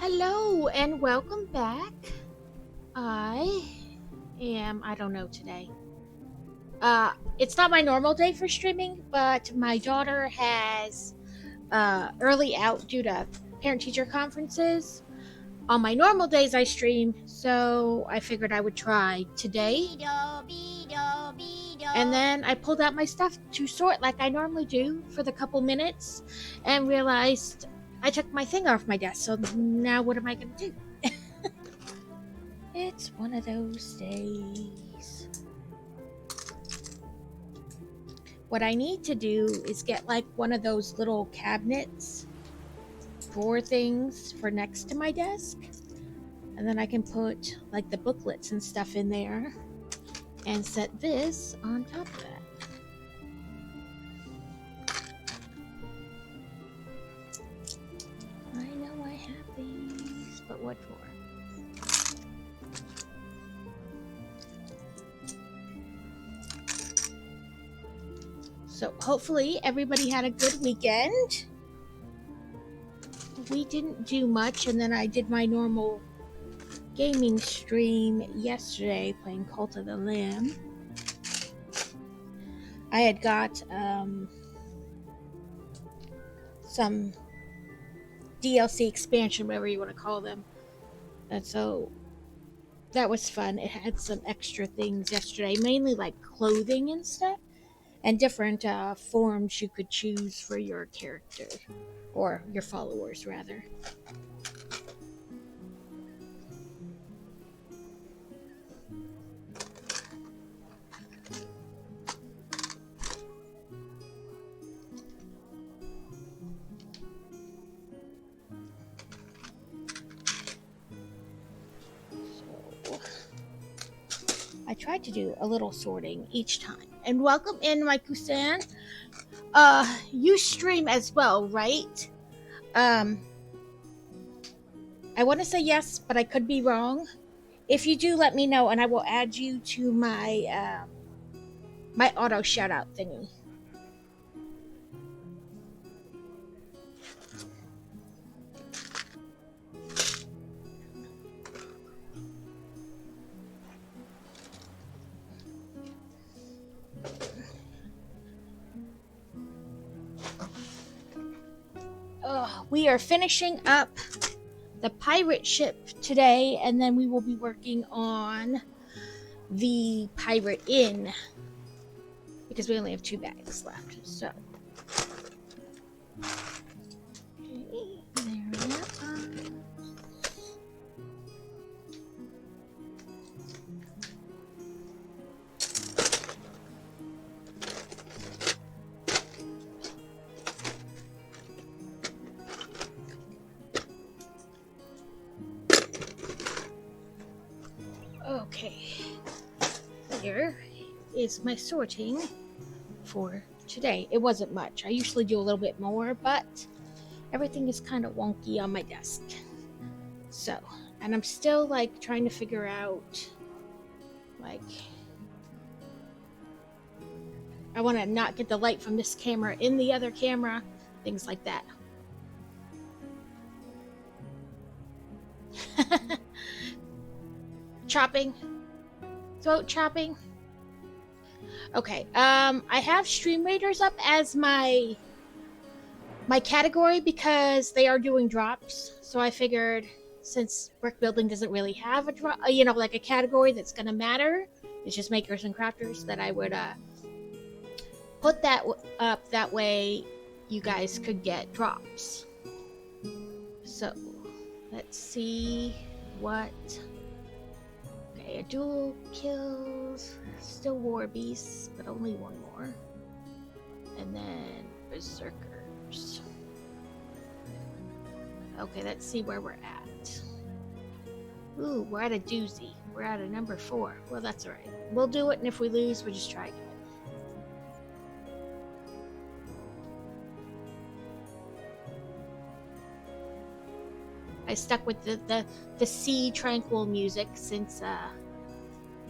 Hello and welcome back. I don't know today. It's not my normal day for streaming, but my daughter has early out due to parent teacher conferences. On my normal days, I stream, so I figured I would try today. And then I pulled out my stuff to sort like I normally do for the couple minutes and realized I took my thing off my desk. So now what am I going to do? It's one of those days. What I need to do is get like one of those little cabinets, drawer things for next to my desk. And then I can put like the booklets and stuff in there and set this on top of that. I know I have these, but what for? So hopefully everybody had a good weekend. We didn't do much, and then I did my normal gaming stream yesterday playing Cult of the Lamb. I had got some DLC expansion, whatever you want to call them, and so that was fun. It had some extra things yesterday, mainly like clothing and stuff, and different forms you could choose for your character or your followers, rather. I tried to do a little sorting each time. And welcome in, Maiku-san. You stream as well, right? Um, I want to say yes, but I could be wrong. If you do, let me know, and I will add you to my auto shout out thingy. We are finishing up the pirate ship today, and then we will be working on the pirate inn because we only have 2 bags left. So, okay, there that goes. Okay, here is my sorting for today. It wasn't much. I usually do a little bit more, but everything is kind of wonky on my desk. So, and I'm still like trying to figure out, like, I want to not get the light from this camera in the other camera, things like that. Chopping, throat chopping. Okay, I have Stream Raiders up as my category because they are doing drops. So I figured since brick building doesn't really have a drop, like a category that's gonna matter, it's just makers and crafters, that I would put that up. That way, you guys could get drops. So let's see what. Okay, a dual kills, still war beasts, but only one more, and then berserkers. Okay, let's see where we're at. Ooh, we're at a doozy. We're at a number 4. Well, that's alright. We'll do it, and if we lose, we'll just try again. I stuck with the sea tranquil music since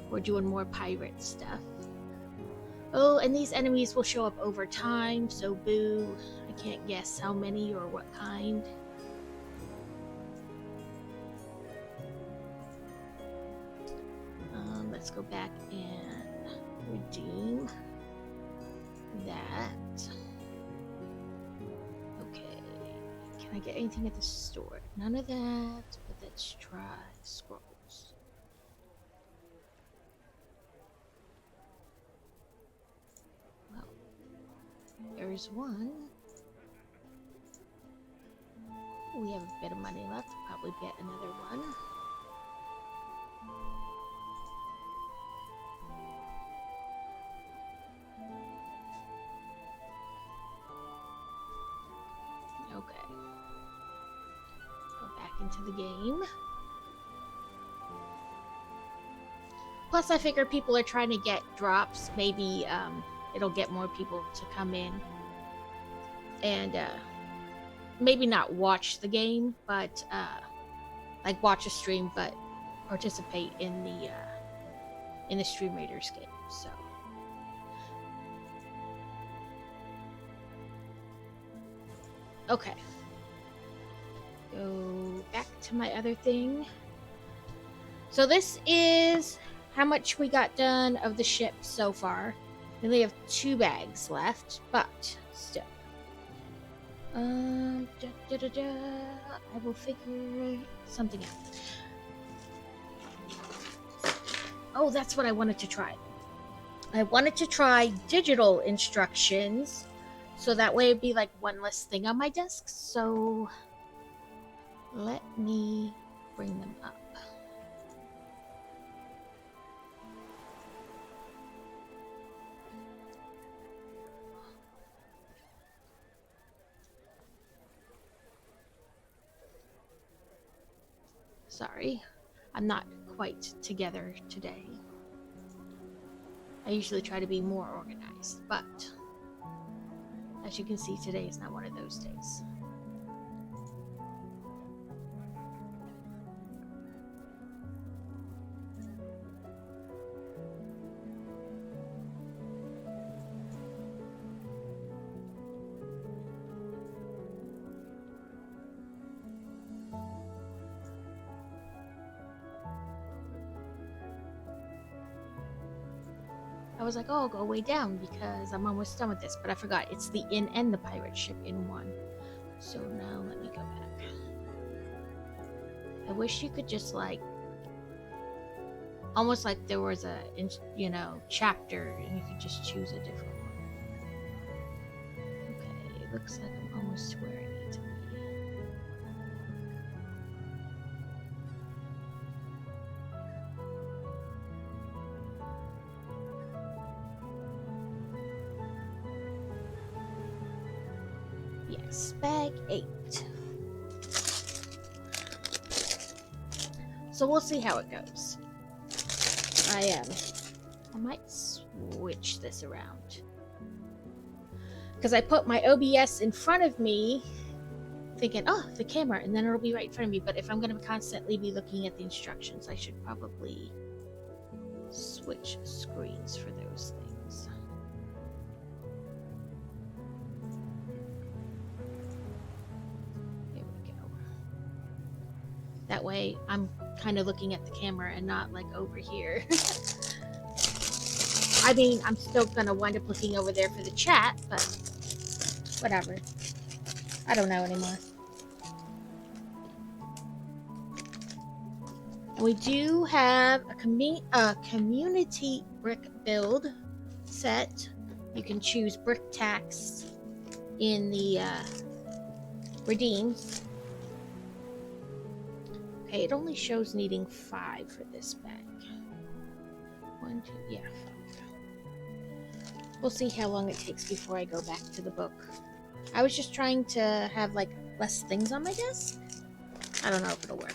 we're doing more pirate stuff. Oh, and these enemies will show up over time, so boo. I can't guess how many or what kind. let's go back and redeem that. Okay. Can I get anything at the store? None of that, but let's try scrolls. Well, there's one. We have a bit of money left. Probably get another one. Okay. Go back into the game. Plus, I figure people are trying to get drops. Maybe it'll get more people to come in and maybe not watch the game, but like watch a stream, but participate in the Stream Raiders game. So okay, go back to my other thing. So this is how much we got done of the ship so far. We only have 2 bags left, but still. I will figure something out. Oh, that's what I wanted to try. I wanted to try digital instructions, so that way it'd be like one less thing on my desk. So let me bring them up. Sorry, I'm not quite together today. I usually try to be more organized, but as you can see, today is not one of those days. I was like, oh, I'll go way down because I'm almost done with this, but I forgot it's the inn and the pirate ship in one. So now let me go back. I wish you could just like, almost like there was a, chapter and you could just choose a different one. Okay, it looks like I'm almost where I need to be. Yes, bag 8. So we'll see how it goes. I might switch this around because I put my OBS in front of me thinking, oh, the camera, and then it'll be right in front of me. But if I'm going to constantly be looking at the instructions, I should probably switch screens for those things. There we go. That way I'm kind of looking at the camera and not like over here. I mean, I'm still gonna wind up looking over there for the chat, but whatever. I don't know anymore. And we do have a community brick build set. You can choose brick tax in the redeems. Okay, it only shows needing 5 for this bag. 1, 2, yeah, 5. We'll see how long it takes before I go back to the book. I was just trying to have like less things on my desk. I don't know if it'll work.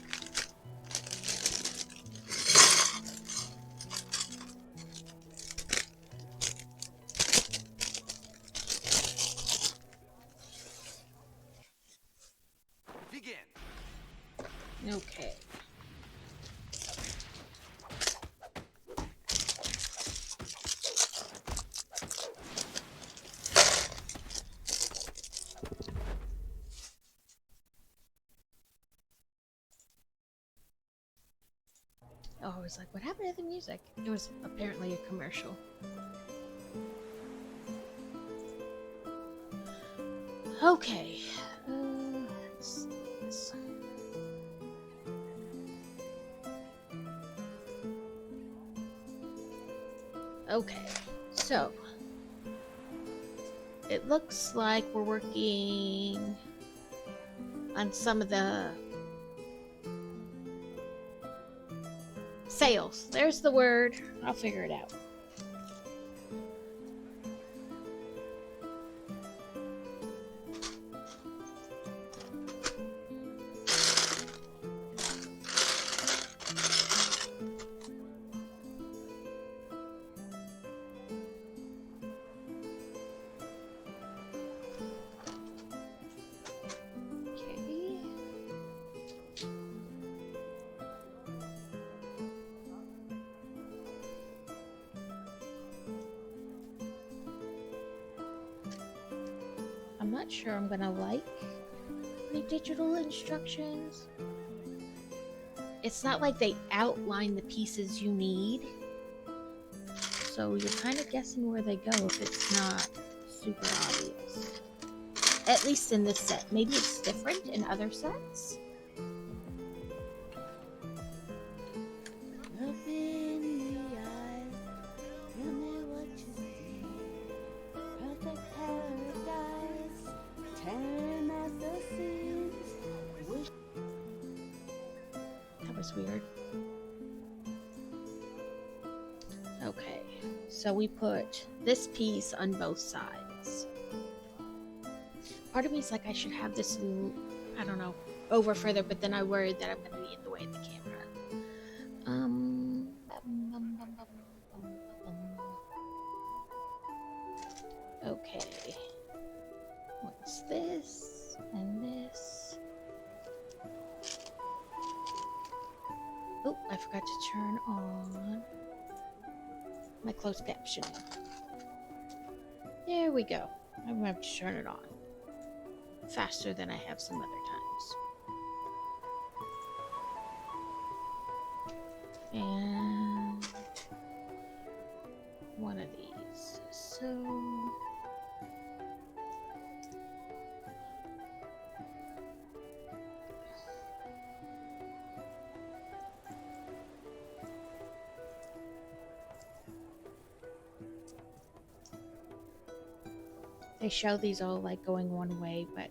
Begin. Okay. Oh, I was like, what happened to the music? It was apparently a commercial. Okay. Let's see this. Okay, so it looks like we're working on some of the sales. There's the word. I'll figure it out. Okay. I'm not sure I'm gonna like the digital instructions. It's not like they outline the pieces you need, so you're kind of guessing where they go if it's not super obvious. At least in this set. Maybe it's different in other sets. That was weird. Okay, so we put this piece on both sides. Part of me is like I should have this, I don't know, over further, but then I worried that I'm going to be in the way of the camera. Okay. What's this and this? Oh, I forgot to turn on my closed captioning. There we go. I'm going to have to turn it on faster than I have some other times. And one of these. So they show these all like going one way, but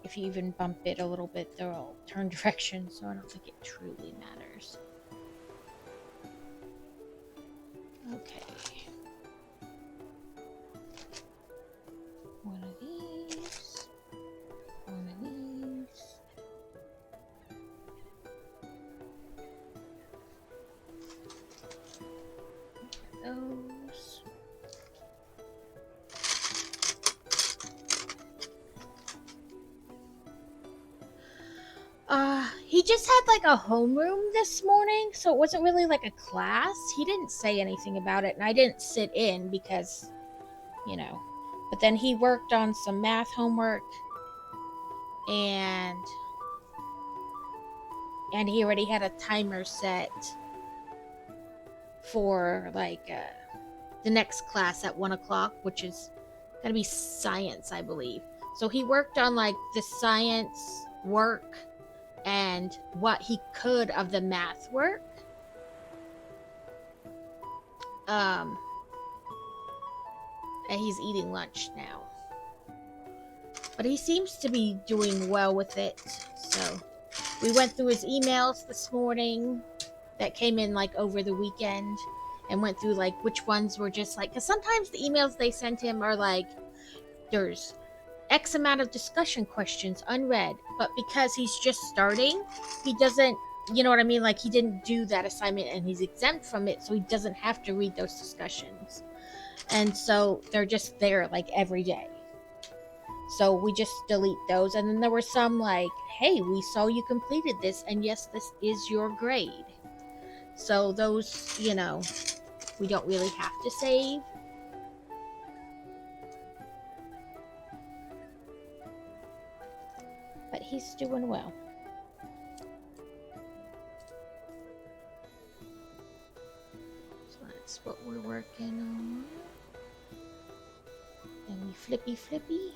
if you even bump it a little bit, they'll all turn direction, so I don't think it truly matters. Okay. One of these. One of these. Those. He just had like a homeroom this morning, so it wasn't really like a class. He didn't say anything about it, and I didn't sit in because, you know. But then he worked on some math homework, and he already had a timer set for like the next class at 1 o'clock, which is gonna be science, I believe. So he worked on like the science work and what he could of the math work. And he's eating lunch now. But he seems to be doing well with it. So we went through his emails this morning that came in like over the weekend and went through like which ones were just like, because sometimes the emails they sent him are like, there's X amount of discussion questions unread, but because he's just starting, he doesn't, you know what I mean? Like he didn't do that assignment and he's exempt from it, so he doesn't have to read those discussions. And so they're just there like every day. So we just delete those. And then there were some like, hey, we saw you completed this, and yes, this is your grade. So those, you know, we don't really have to save. But he's doing well. that's what we're working on. Then we flippy.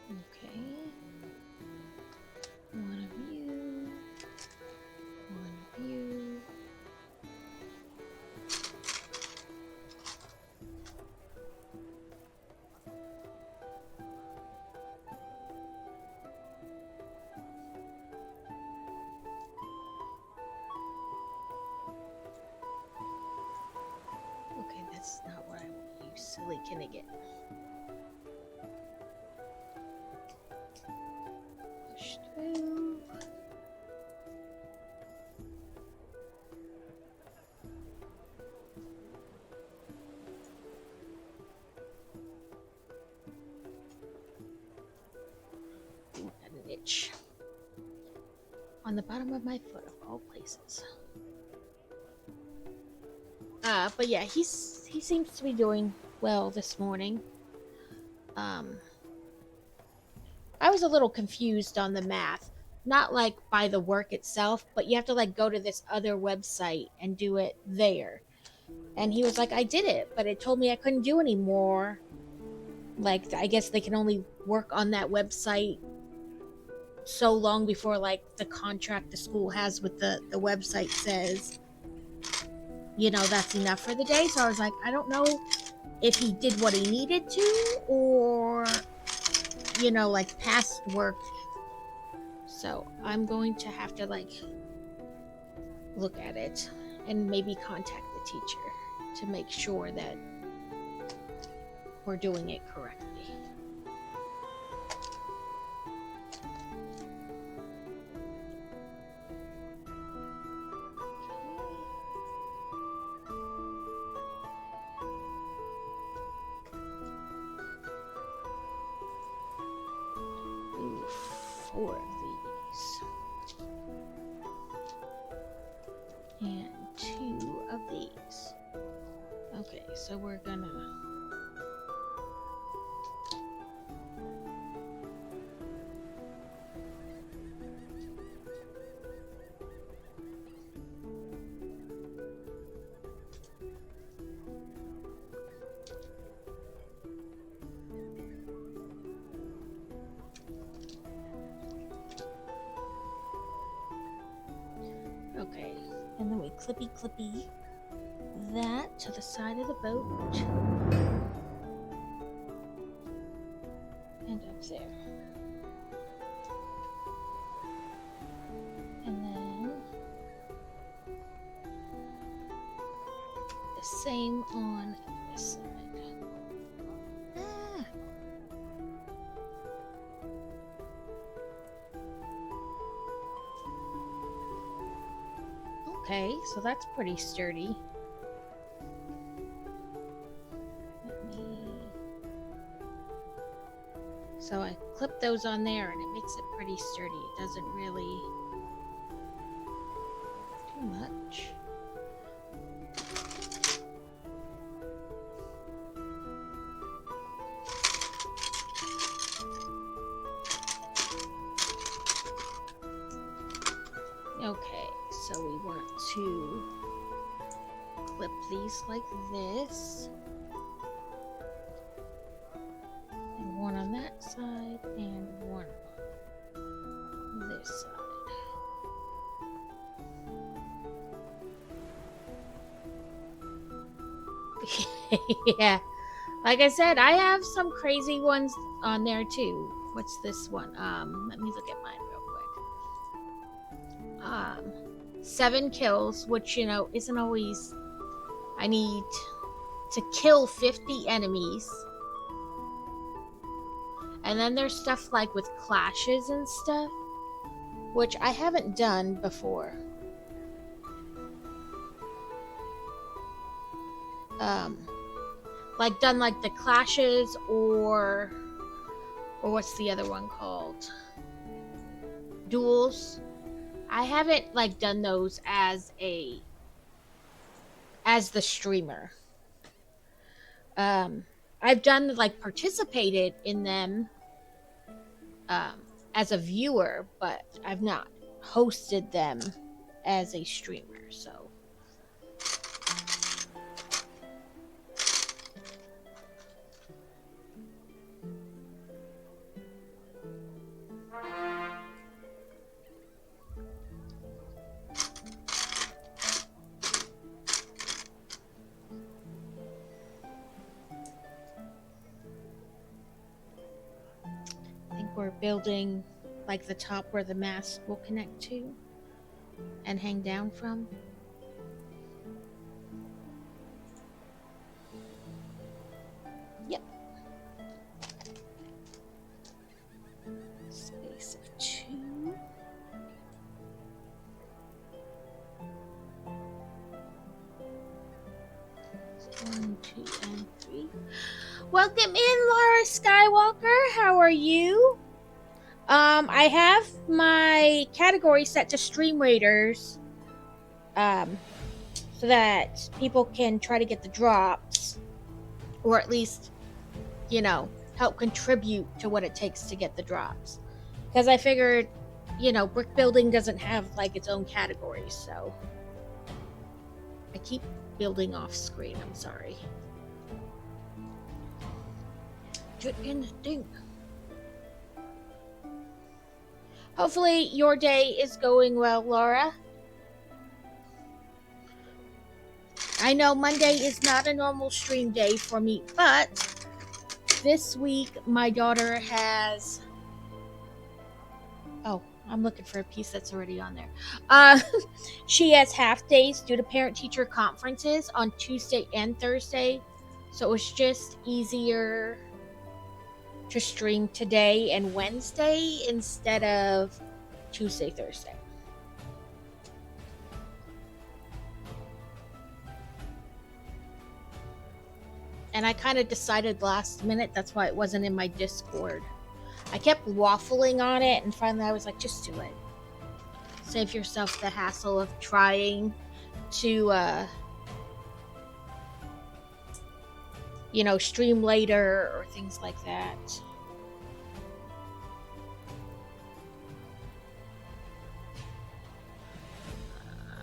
Okay. One of you. One of you. Okay, that's not what I want, you silly Kinnigan. Push through. Ooh, got an itch. On the bottom of my foot, of all places. But yeah, he seems to be doing well this morning. I was a little confused on the math. Not like by the work itself, but you have to like go to this other website and do it there. And he was like, I did it, but it told me I couldn't do any more. Like, I guess they can only work on that website so long before like the contract the school has with the website says, you know, that's enough for the day. So I was like, I don't know if he did what he needed to, or, you know, like past work. So I'm going to have to like look at it and maybe contact the teacher to make sure that we're doing it correctly. Ooh, 4 of these. And 2 of these. Okay, so we're gonna... Okay, and then we clippy that to the side of the boat. And up there. And then the same on this side. Ah. Okay, so that's pretty sturdy. So I clip those on there and it makes it pretty sturdy. It doesn't really do much. Okay, so we want to clip these like this. And one on that side and one on this side. Yeah, like I said, I have some crazy ones on there too. What's this one? Let me look at mine real quick. 7 kills, which, you know, isn't always... I need to kill 50 enemies. And then there's stuff like with clashes and stuff, which I haven't done before. Like done like the clashes or what's the other one called? Duels. I haven't like done those as the streamer. I've done like participated in them as a viewer, but I've not hosted them as a streamer. So I think we're building like the top where the mast will connect to and hang down from. Yep. Space of 2. One, 2, and 3. Welcome in, Laura Skywalker. How are you? I have my category set to Stream Raiders, so that people can try to get the drops, or at least, help contribute to what it takes to get the drops. Because I figured, brick building doesn't have like its own categories, so I keep building off screen. I'm sorry. Get in the thing. Hopefully your day is going well, Laura. I know Monday is not a normal stream day for me, but this week my daughter has... Oh, I'm looking for a piece that's already on there. She has half days due to parent-teacher conferences on Tuesday and Thursday, so it was just easier to stream today and Wednesday instead of Tuesday, Thursday. And I kind of decided last minute, that's why it wasn't in my Discord. I kept waffling on it, and finally I was like, just do it. Save yourself the hassle of trying to, stream later or things like that.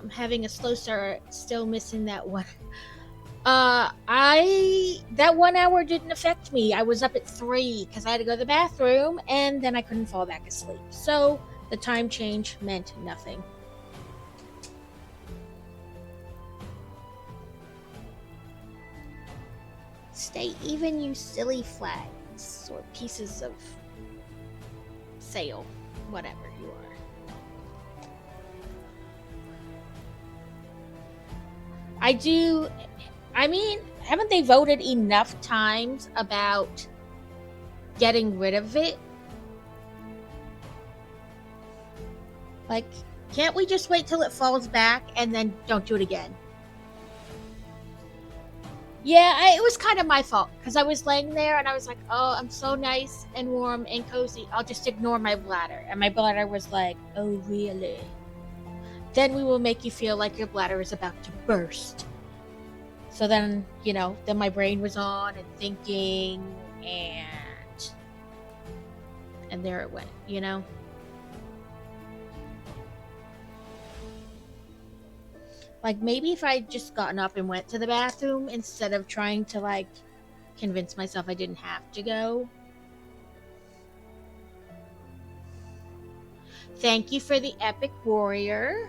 I'm having a slow start, still missing that one. That 1 hour didn't affect me. I was up at 3 because I had to go to the bathroom, and then I couldn't fall back asleep. So the time change meant nothing. Stay even, you silly flags or pieces of sail, whatever you are. Haven't they voted enough times about getting rid of it? Like, can't we just wait till it falls back and then don't do it again? Yeah, it was kind of my fault because I was laying there and I was like, oh, I'm so nice and warm and cozy. I'll just ignore my bladder. And my bladder was like, oh, really? Then we will make you feel like your bladder is about to burst. So then, then my brain was on and thinking, and there it went, Like, maybe if I just gotten up and went to the bathroom instead of trying to, like, convince myself I didn't have to go. Thank you for the Epic Warrior.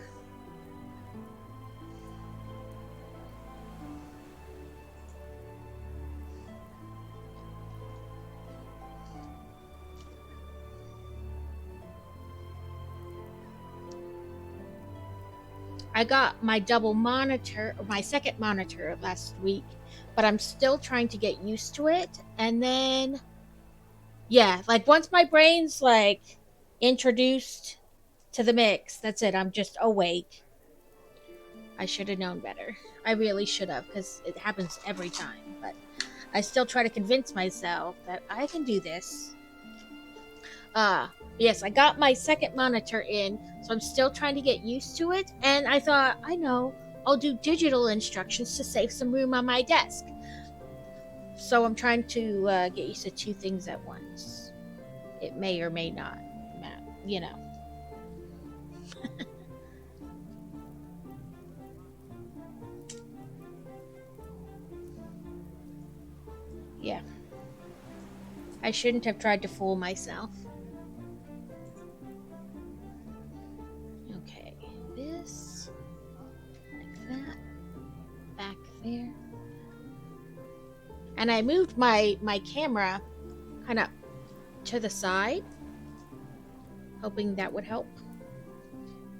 I got my double monitor, or my second monitor last week, but I'm still trying to get used to it. And then, yeah, like once my brain's like introduced to the mix, that's it. I'm just awake. I should have known better. I really should have, because it happens every time. But I still try to convince myself that I can do this. Yes, I got my second monitor in, so I'm still trying to get used to it. And I thought, I know, I'll do digital instructions to save some room on my desk. So I'm trying to get used to 2 things at once. It may or may not matter, Yeah. I shouldn't have tried to fool myself. Okay, this, like that, back there. And I moved my camera kind of to the side, hoping that would help.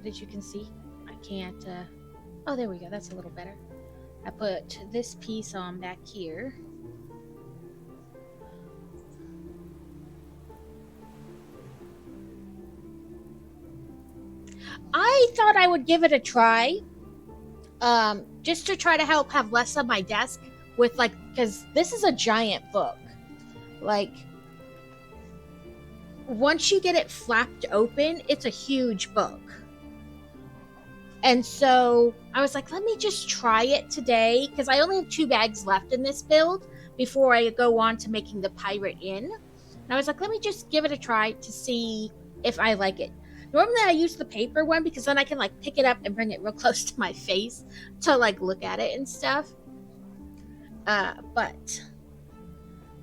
But as you can see, I can't, oh, there we go, that's a little better. I put this piece on back here. I thought I would give it a try, just to try to help have less on my desk with, like, because this is a giant book. Like, once you get it flapped open, it's a huge book. And so I was like, let me just try it today, because I only have 2 bags left in this build before I go on to making the Pirate Inn. And I was like, let me just give it a try to see if I like it. Normally I use the paper one because then I can like pick it up and bring it real close to my face to like look at it and stuff. But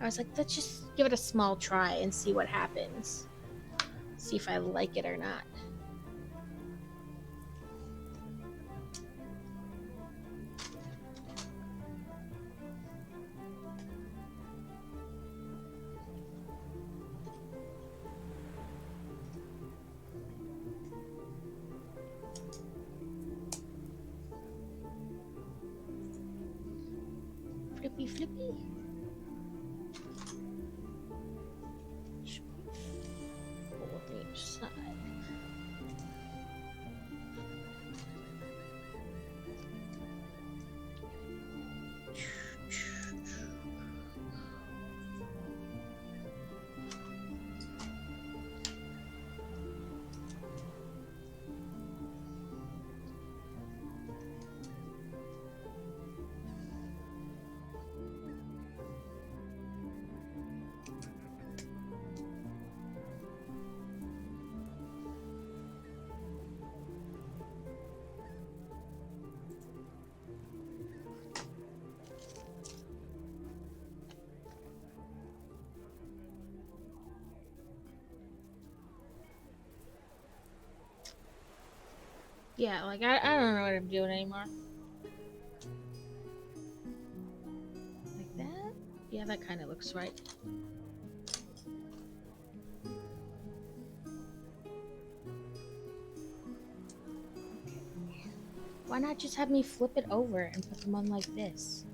I was like, let's just give it a small try and see what happens. See if I like it or not. Flippy flippy. Fold each side. Yeah, like I don't know what I'm doing anymore. Like that? Yeah, that kind of looks right. Okay. Why not just have me flip it over and put them on like this?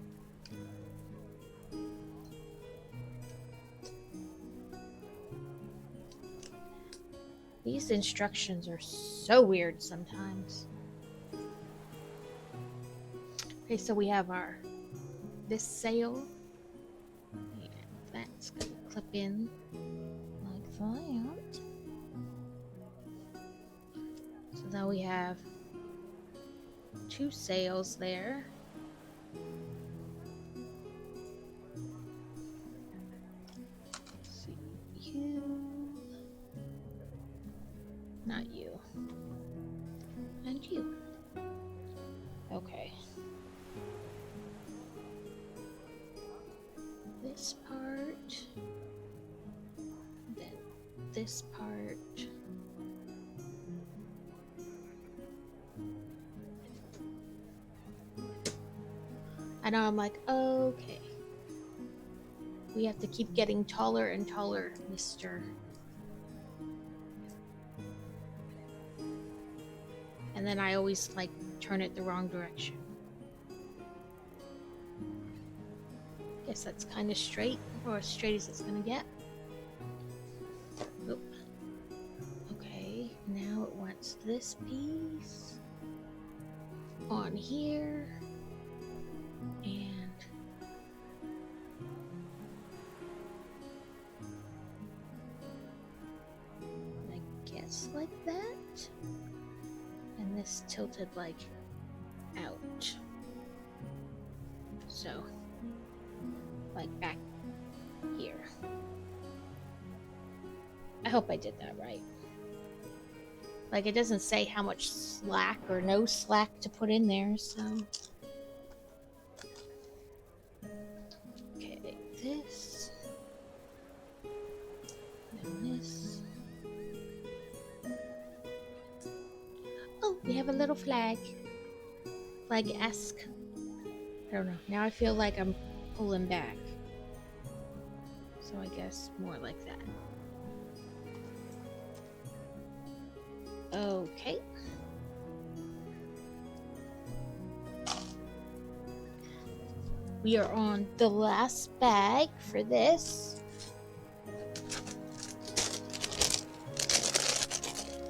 These instructions are so weird sometimes. Okay, so we have this sail. And that's gonna clip in like that. So now we have 2 sails there. Let's see, you. Not you. And you. Okay. This part. Then this part. I know, I'm like, okay. We have to keep getting taller and taller, mister. And then I always like turn it the wrong direction. Guess that's kind of straight, or as straight as it's gonna get. Oop. Okay, now it wants this piece on here, and I guess like that. And this tilted like out. So, like back here. I hope I did that right. Like, it doesn't say how much slack or no slack to put in there, so. Okay, this. have a little flag. Flag-esque. I don't know. Now I feel like I'm pulling back. So I guess more like that. Okay. We are on the last bag for this.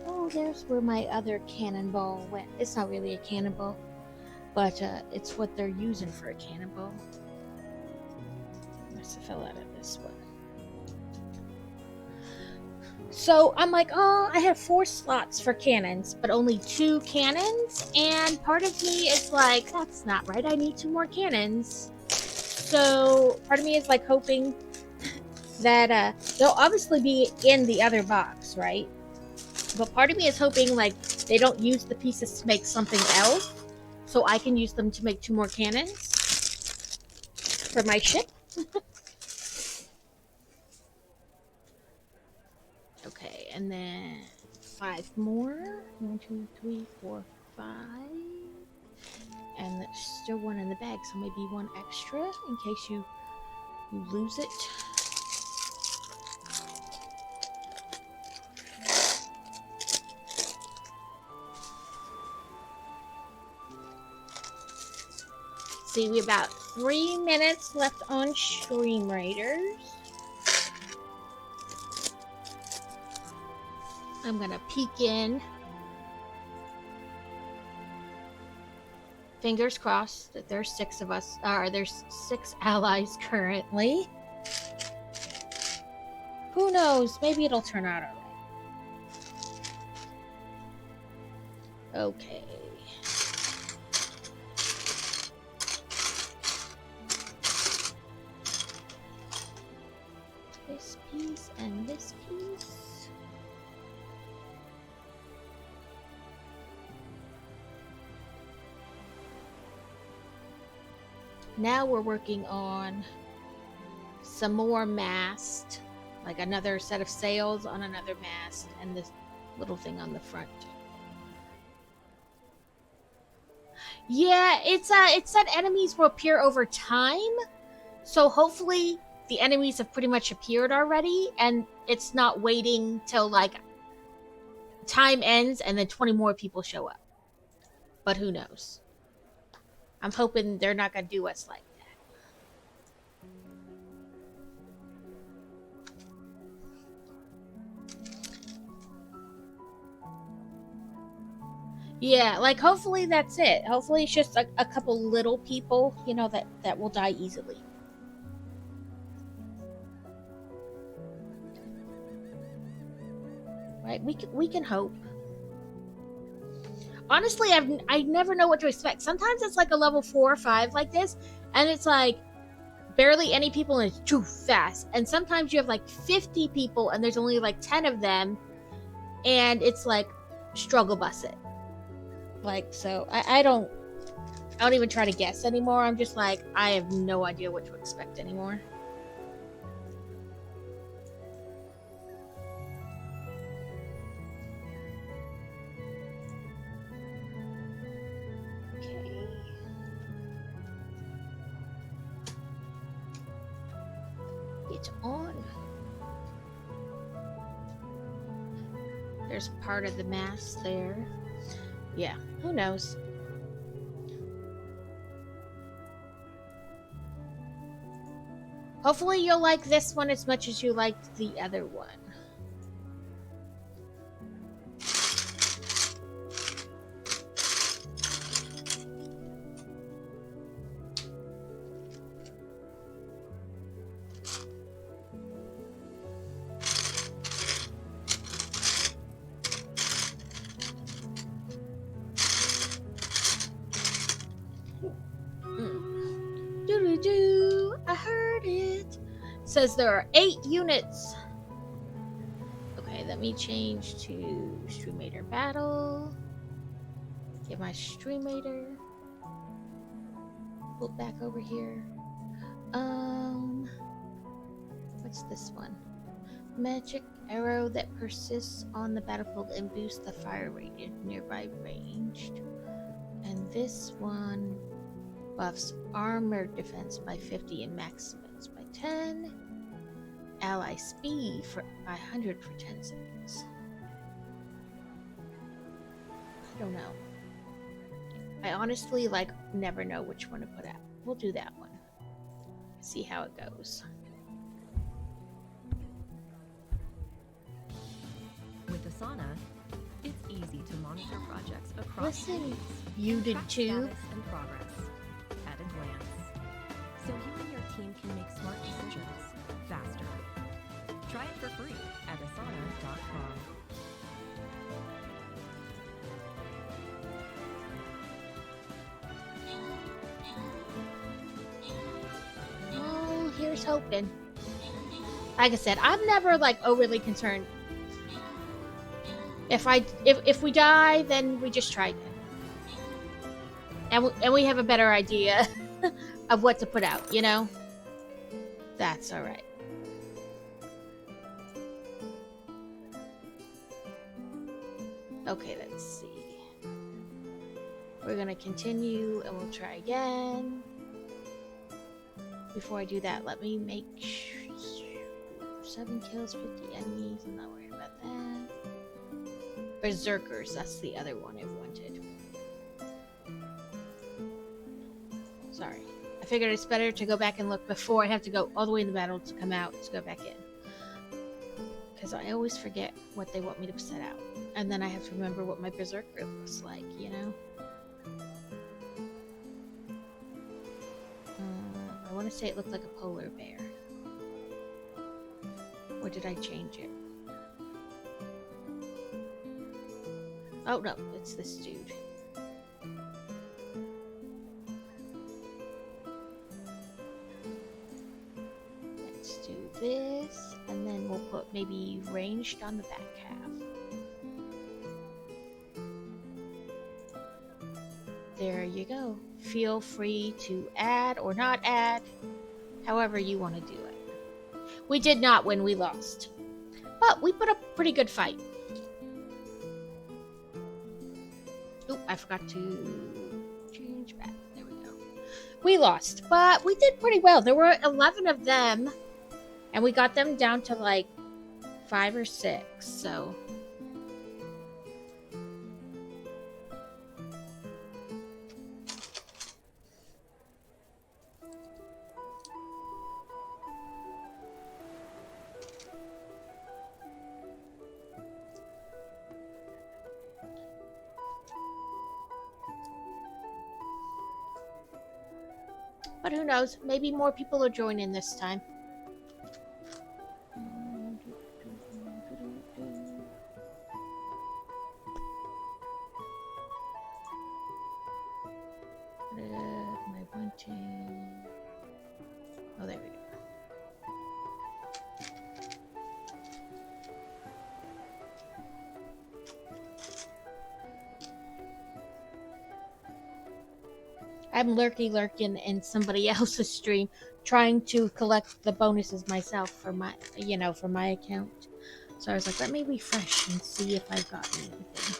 Oh, there's where my other cannonball went. It's not really a cannonball, but it's what they're using for a cannonball. Must have fell out of this one. So I'm like, oh, I have 4 slots for cannons, but only 2 cannons. And part of me is like, that's not right. I need 2 more cannons. So part of me is like hoping that they'll obviously be in the other box, right? But part of me is hoping like they don't use the pieces to make something else, so I can use them to make 2 more cannons for my ship. Okay, and then 5 more. 1, 2, 3, 4, 5. And there's still 1 in the bag, so maybe 1 extra in case you lose it. See, we have about 3 minutes left on Stream Raiders. I'm gonna peek in. Fingers crossed that there's 6 of us, or there's 6 allies currently. Who knows? Maybe it'll turn out alright. Okay. This piece and this piece. Now we're working on some more mast, like another set of sails on another mast, and this little thing on the front. Yeah, it said enemies will appear over time, so hopefully the enemies have pretty much appeared already, and it's not waiting till like time ends and then 20 more people show up. But who knows? I'm hoping they're not gonna do us like that. Yeah, like hopefully that's it. Hopefully it's just a couple little people, you know, that will die easily. Right? We can hope. Honestly, I never know what to expect. Sometimes it's like a level 4 or 5 like this, and it's like barely any people and it's too fast. And sometimes you have like 50 people and there's only like 10 of them, and it's like struggle bus it. Like, so I don't even try to guess anymore. I'm just like, I have no idea what to expect anymore. It's on. There's part of the mast there. Yeah, who knows? Hopefully you'll like this one as much as you liked the other one. I heard it. Says there are 8 units. Okay, let me change to Stream Raider Battle. Get my Stream Raider. Pull back over here. What's this one? Magic Arrow that persists on the battlefield and boosts the fire rate if nearby ranged. And this one buffs armor defense by 50 and max defense by 10. Ally speed by 100 for 10 seconds. I don't know. I honestly never know which one to put out. We'll do that one. See how it goes. With Asana, it's easy to monitor projects across Listen, teams you and did track too. status and progress at a glance, so you and your team can make smart decisions faster. Try it for free at asana.com. Oh, here's hoping. Like I said, I'm never overly concerned. If we die, then we just try again, and we have a better idea of what to put out. You know, that's all right. Okay, let's see. We're gonna continue, and we'll try again. Before I do that, let me make 7 kills, 50 enemies. I'm not worried about that. Berserkers, that's the other one I've wanted. Sorry. I figured it's better to go back and look before I have to go all the way in the battle to come out to go back in. Because I always forget what they want me to set out. And then I have to remember what my berserker looks like, you know? I want to say it looked like a polar bear. Or did I change it? Oh no, it's this dude. Let's do this, and then we'll put maybe ranged on the back half. There you go. Feel free to add or not add, however you want to do it. We did not win, we lost. But we put up a pretty good fight. Oop, I forgot to change back. There we go. We lost, but we did pretty well. There were 11 of them, and we got them down to 5 or 6, so... But who knows? Maybe more people will join in this time. Am I wanting? Oh, there we go. I'm lurking in somebody else's stream, trying to collect the bonuses myself for my, for my account. So I was like, let me refresh and see if I've gotten anything.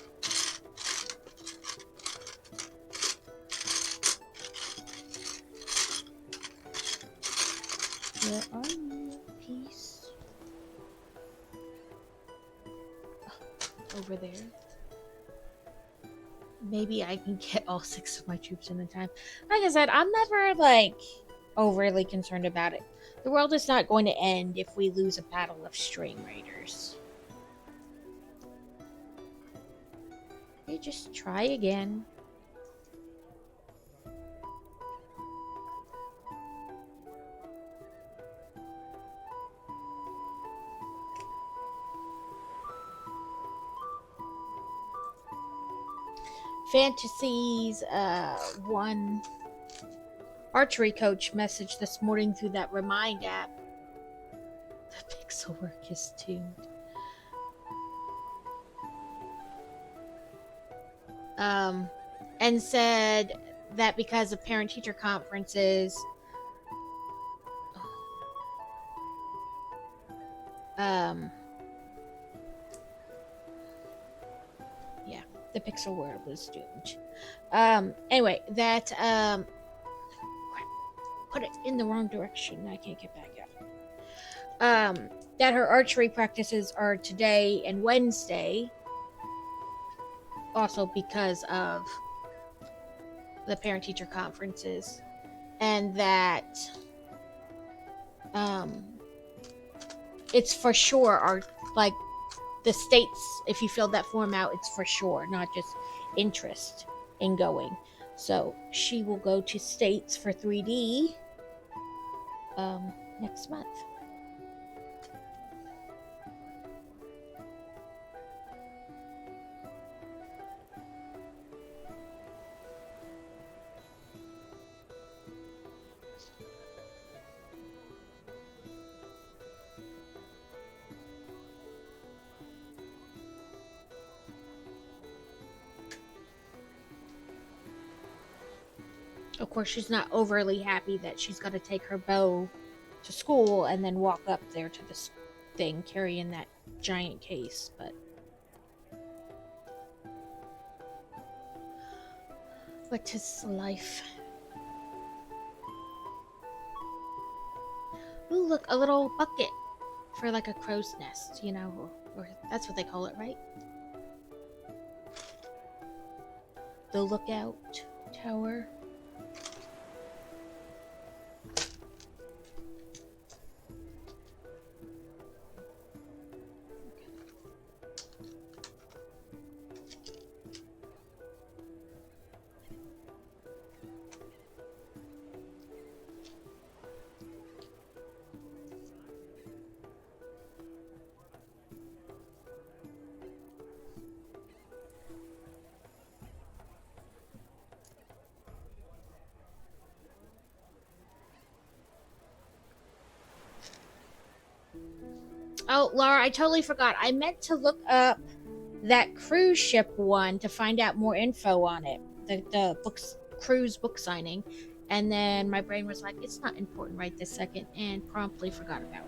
Where are you, peace? Oh, over there. Maybe I can get all 6 of my troops in the time. Like I said, I'm never, overly concerned about it. The world is not going to end if we lose a battle of Stream Raiders. Okay, just try again. Fantasy's one archery coach message this morning through that Remind app. The pixel work is tuned. And said that because of parent-teacher conferences, the pixel world was doomed. Anyway, that crap, put it in the wrong direction. I can't get back up. That her archery practices are today and Wednesday, also because of the parent-teacher conferences, and that it's for sure are like the states. If you fill that form out, it's for sure, not just interest in going. So she will go to states for 3D next month. Of course, she's not overly happy that she's got to take her bow to school and then walk up there to this thing carrying that giant case, but 'tis life. Ooh, look, a little bucket for like a crow's nest, you know, or that's what they call it, right? The lookout tower. Oh, Laura, I totally forgot. I meant to look up that cruise ship one to find out more info on it. The cruise book signing. And then my brain was like, it's not important right this second, and promptly forgot about it.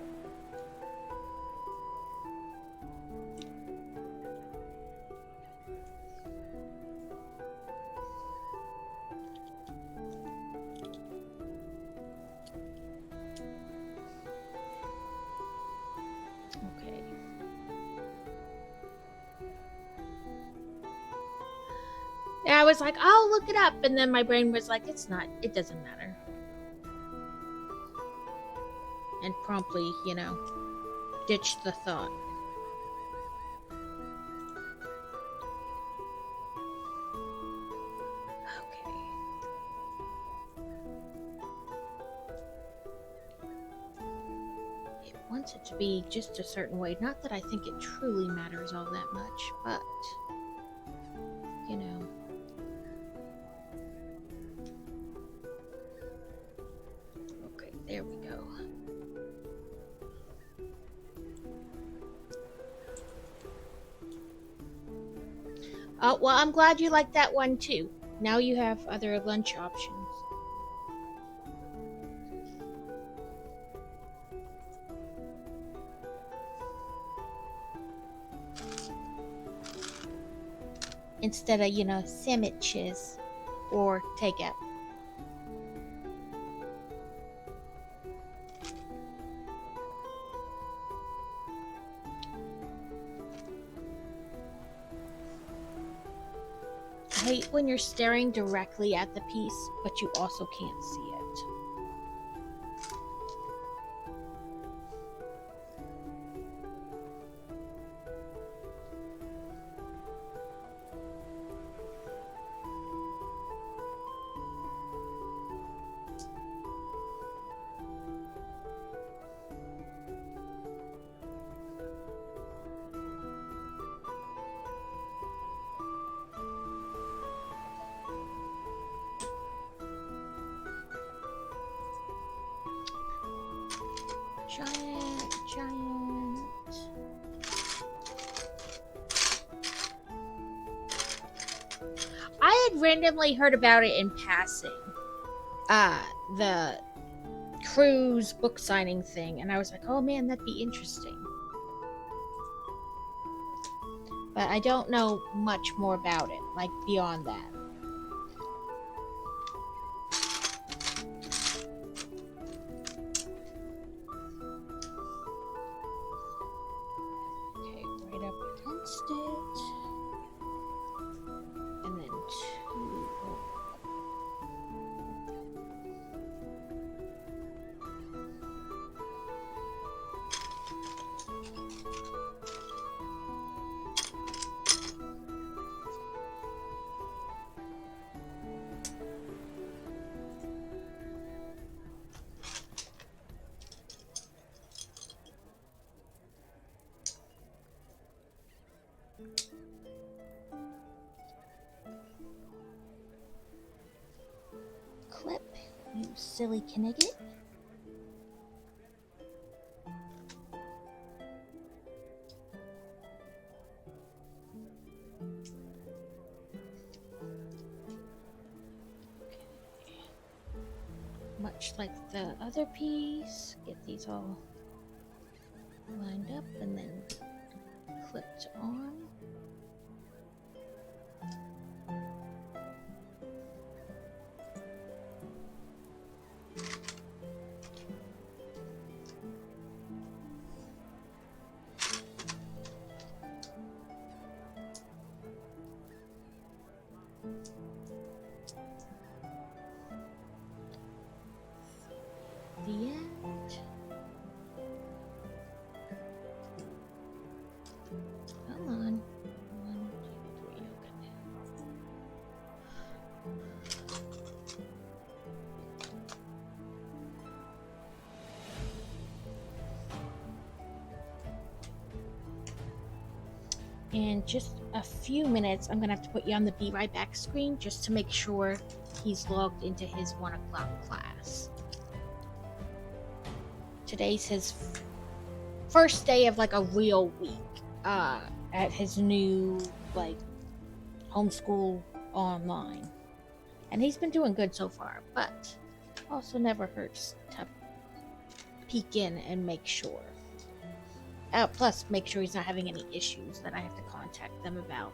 Okay. Yeah, I was like, I'll look it up, and then my brain was like, it doesn't matter. And promptly, ditched the thought. Okay. It wants it to be just a certain way. Not that I think it truly matters all that much, but, Okay, there we go. Oh, well, I'm glad you like that one too. Now you have other lunch options. Instead of, sandwiches or takeout. I hate when you're staring directly at the piece, but you also can't see it. Giant. I had randomly heard about it in passing. The cruise book signing thing, and I was like, oh man, that'd be interesting. But I don't know much more about it, like beyond that. Okay, right up against it. And then two. Clip, you silly Knigget. Much like the other piece, get these all lined up and then clipped on. The end. Come on. 1, 2, 3, okay. In just a few minutes, I'm gonna have to put you on the Be Right Back screen just to make sure he's logged into his 1 o'clock class. Today's his first day of like a real week at his new like homeschool online, and he's been doing good so far, but also never hurts to peek in and make sure. Plus make sure he's not having any issues that I have to contact them about,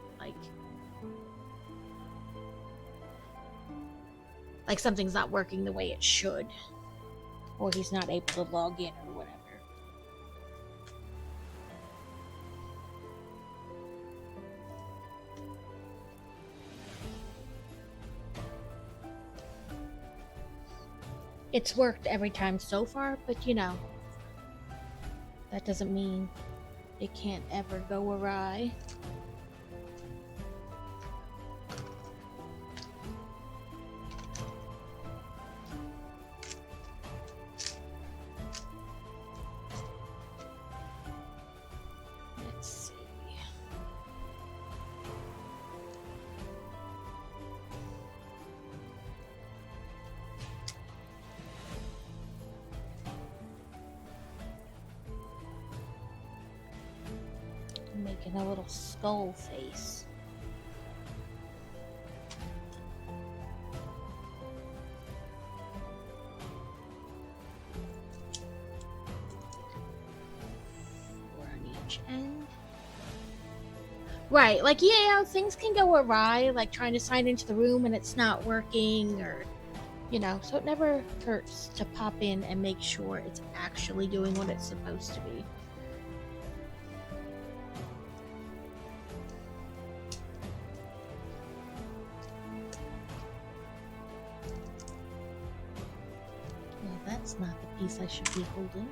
like something's not working the way it should, or he's not able to log in or whatever. It's worked every time so far, but you know, that doesn't mean it can't ever go awry. Let's see. Making a little skull face. Four on each end. Right, like, yeah, things can go awry, like trying to sign into the room and it's not working, or, you know, so it never hurts to pop in and make sure it's actually doing what it's supposed to be. Well, that's not the piece I should be holding.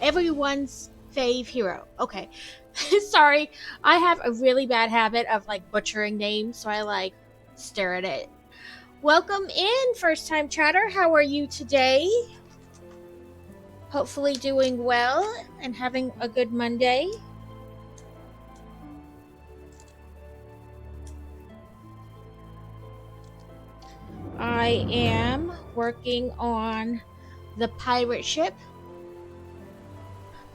Everyone's fave hero. Okay. Sorry, I have a really bad habit of like butchering names, so I like stare at it. Welcome in, first time chatter. How are you today? Hopefully doing well and having a good Monday. I am working on the pirate ship.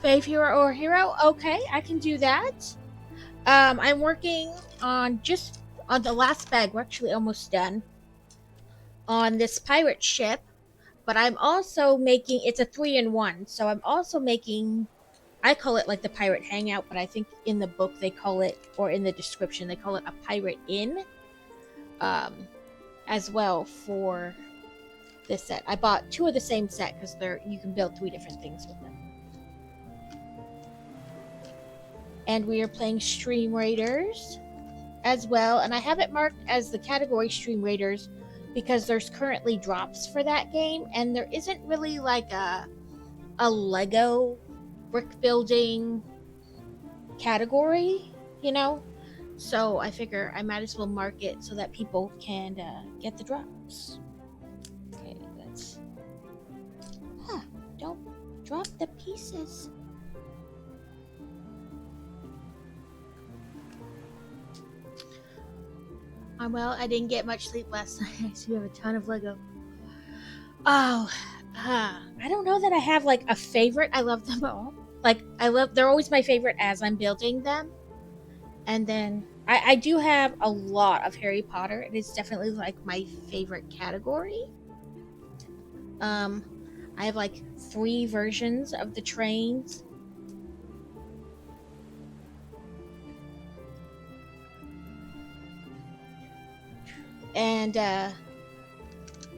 Fave hero or hero? Okay, I can do that. I'm working on just on the last bag. We're actually almost done on this pirate ship, but I'm also making it's a 3-in-1. So I'm also making I call it like the pirate hangout, but I think in the book they call it, or in the description they call it a pirate inn, as well for this set. I bought 2 of the same set because you can build 3 different things with them. And we are playing Stream Raiders as well, and I have it marked as the category Stream Raiders because there's currently drops for that game, and there isn't really like a Lego brick building category, you know? So I figure I might as well mark it so that people can get the drops. Okay, let's... don't drop the pieces. Well, I didn't get much sleep last night, so you have a ton of Lego. Oh, I don't know that I have like a favorite. I love them all. Like, they're always my favorite as I'm building them. And then I do have a lot of Harry Potter. It is definitely like my favorite category. I have like 3 versions of the trains. And I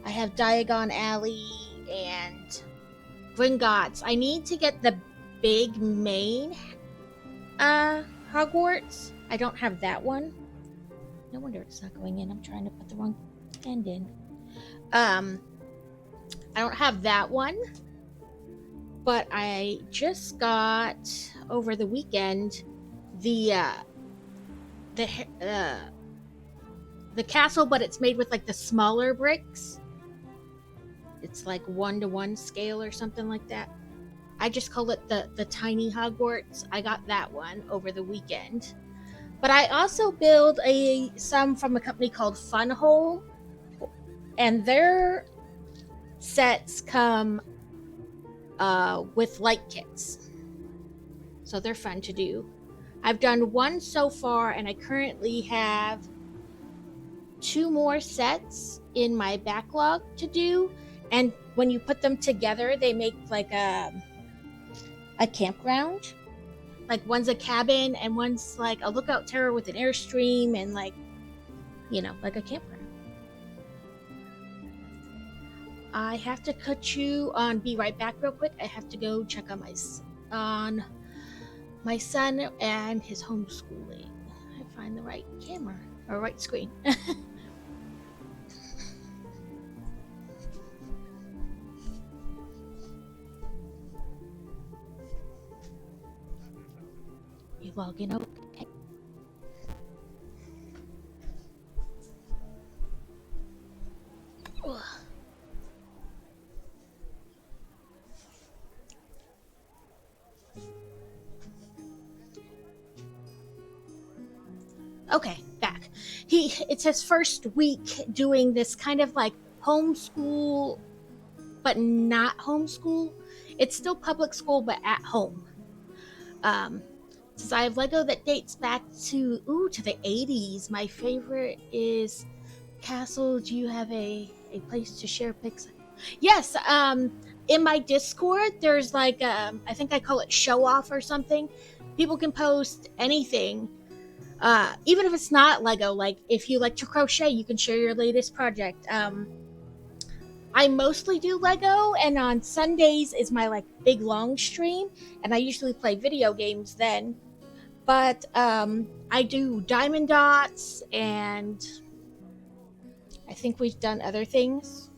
have Diagon Alley and Gringotts. I need to get the big main Hogwarts. I don't have that one. No wonder it's not going in. I'm trying to put the wrong end in. I don't have that one. But I just got over the weekend the castle, but it's made with like the smaller bricks. It's like 1-to-1 scale or something like that. I just call it the tiny Hogwarts. I got that one over the weekend. But I also build some from a company called Funhole, and their sets come with light kits. So they're fun to do. I've done 1 so far, and I currently have 2 more sets in my backlog to do. And when you put them together, they make like a campground. Like, one's a cabin and one's like a lookout tower with an airstream and like, you know, like a campground. I have to cut you on. Be right back real quick. I have to go check on my son and his homeschooling. I find the right camera or right screen. You logging? Okay. Okay, back. It's his first week doing this kind of like homeschool, but not homeschool. It's still public school, but at home. Since I have Lego that dates back to the 80s. My favorite is Castle. Do you have a place to share pics? Yes. In my Discord, there's like I think I call it show off or something. People can post anything. Even if it's not Lego, like if you like to crochet, you can share your latest project. I mostly do Lego, and on Sundays is my like big long stream, and I usually play video games then. But I do Diamond Dots, and I think we've done other things.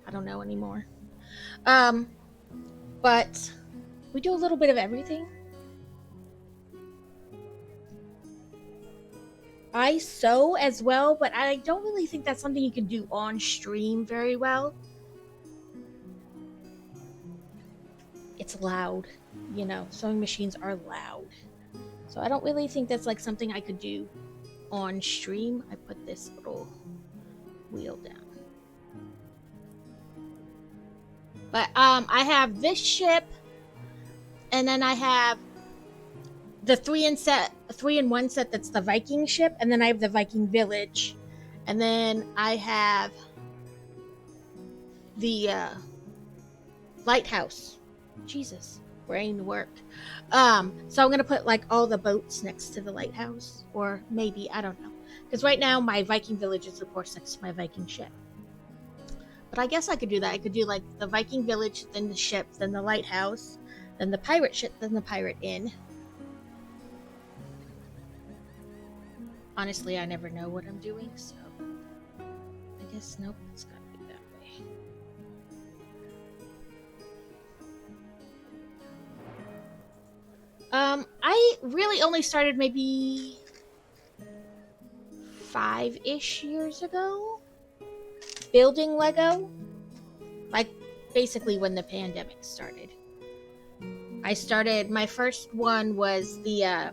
I don't know anymore. But we do a little bit of everything. I sew as well, but I don't really think that's something you can do on stream very well. It's loud, you know, sewing machines are loud. So I don't really think that's like something I could do on stream. I put this little wheel down. But I have this ship, and then I have the 3-in-1 set that's the Viking ship, and then I have the Viking village, and then I have the lighthouse. Jesus, brain work. So I'm gonna put like all the boats next to the lighthouse, or maybe, I don't know, because right now my Viking village is of course next to my Viking ship. But I guess I could do that. I could do like the Viking village, then the ship, then the lighthouse, then the pirate ship, then the pirate inn. Honestly, I never know what I'm doing, so I guess nope, it's gotta be that way. I really only started maybe 5-ish years ago building Lego. Like, basically when the pandemic started. My first one was the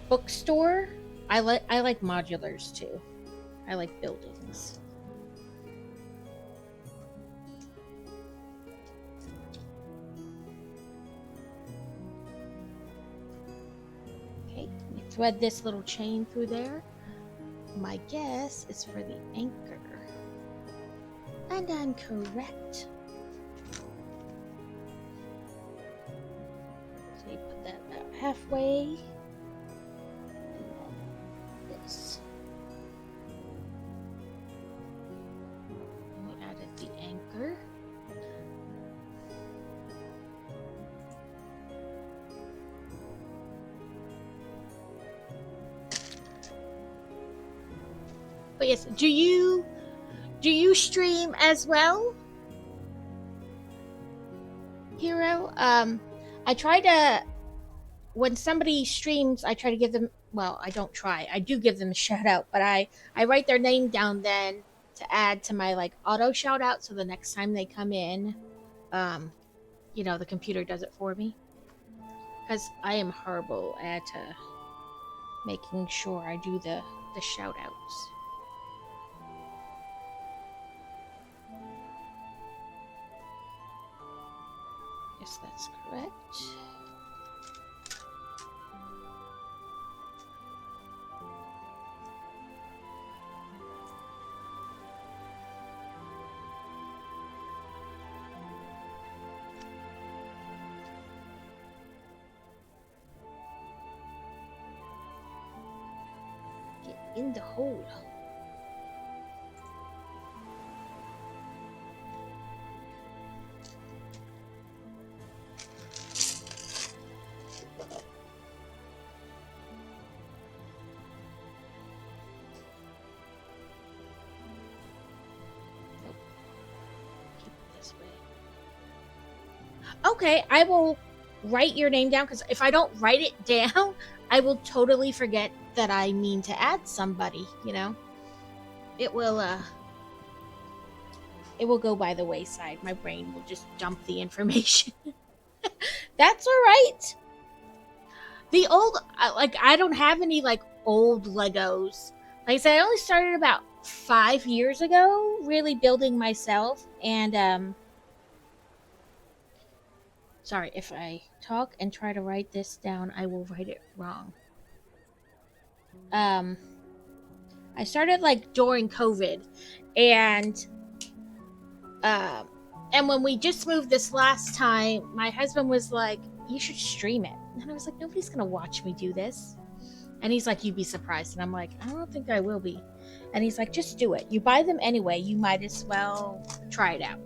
bookstore. I like modulars too. I like buildings. Okay, let me thread this little chain through there. My guess is for the anchor. And I'm correct. So you put that about halfway. This. We added the anchor. But yes, do you stream as well, Hero? I try to, when somebody streams, I try to give them, well, I don't try, I do give them a shout out, but I write their name down then to add to my like auto shout out, so the next time they come in, the computer does it for me, because I am horrible at making sure I do the shout outs. Yes, that's correct. Get in the hole. Okay, I will write your name down, because if I don't write it down, I will totally forget that I mean to add somebody, It will go by the wayside. My brain will just dump the information. That's all right. The old, I don't have any like old Legos. Like I said, I only started about 5 years ago, really building myself, and sorry, if I talk and try to write this down, I will write it wrong. I started like during COVID, and when we just moved this last time, my husband was like, "You should stream it," and I was like, "Nobody's gonna watch me do this," and he's like, "You'd be surprised," and I'm like, "I don't think I will be," and he's like, "Just do it. You buy them anyway. You might as well try it out,"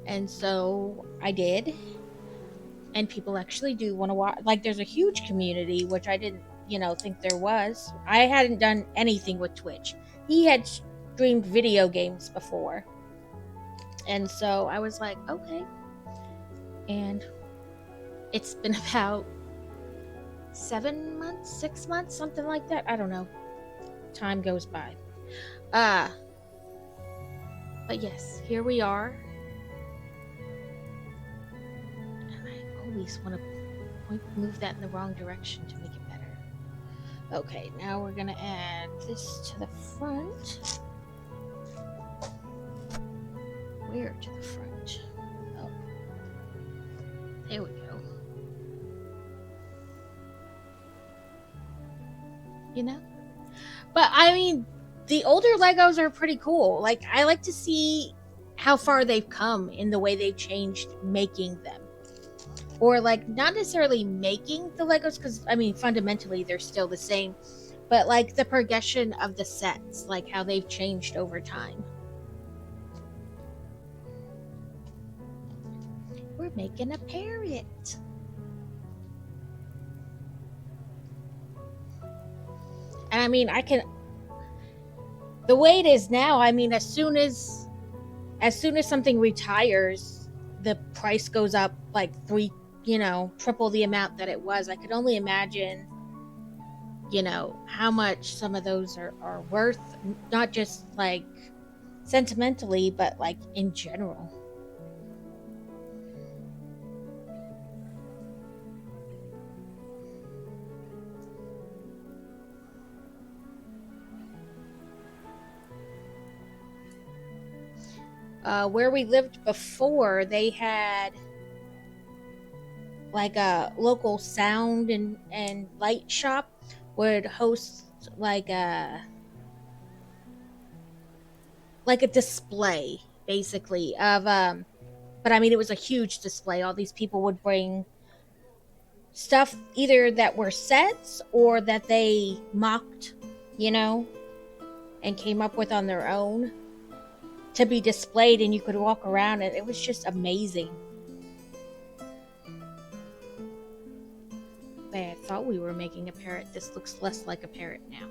and so I did. And people actually do want to watch. Like, there's a huge community, which I didn't, think there was. I hadn't done anything with Twitch. He had streamed video games before. And so I was like, okay. And it's been about 7 months, 6 months, something like that. I don't know. Time goes by. But yes, here we are. Always want to move that in the wrong direction to make it better. Okay, now we're gonna add this to the front. Where Where to the front? Oh. There we go. You know? But I mean, the older Legos are pretty cool. Like, I like to see how far they've come in the way they've changed making them. Or, like, not necessarily making the Legos, because, I mean, fundamentally they're still the same. But, like, the progression of the sets, like how they've changed over time. We're making a parrot. And I mean, the way it is now, I mean, as soon as something retires, the price goes up like triple the amount that it was. I could only imagine, how much some of those are worth, not just like sentimentally, but like in general. Where we lived before, they had like a local sound and light shop would host like a display basically of but I mean, it was a huge display. All these people would bring stuff either that were sets or that they mocked, and came up with on their own to be displayed, and you could walk around and it was just amazing. I thought we were making a parrot. This looks less like a parrot now.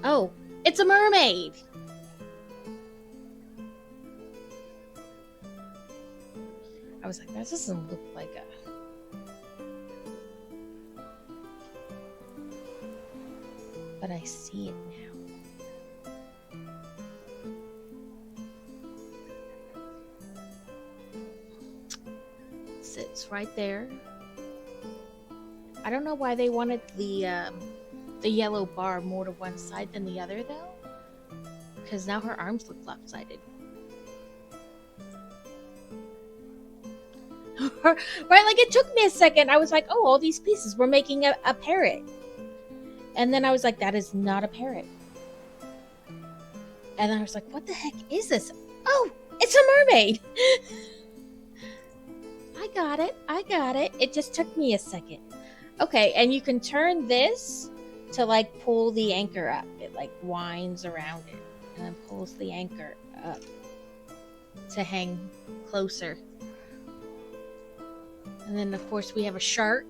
Oh, it's a mermaid! I was like, that doesn't look like a... But I see it now. It sits right there. I don't know why they wanted the yellow bar more to one side than the other, though. Because now her arms look lopsided. Right, like it took me a second. I was like, oh, all these pieces, we're making a parrot. And then I was like, that is not a parrot. And then I was like, what the heck is this? Oh, it's a mermaid. I got it. It just took me a second. Okay, and you can turn this to like pull the anchor up. It like winds around it and then pulls the anchor up to hang closer. And then of course we have a shark.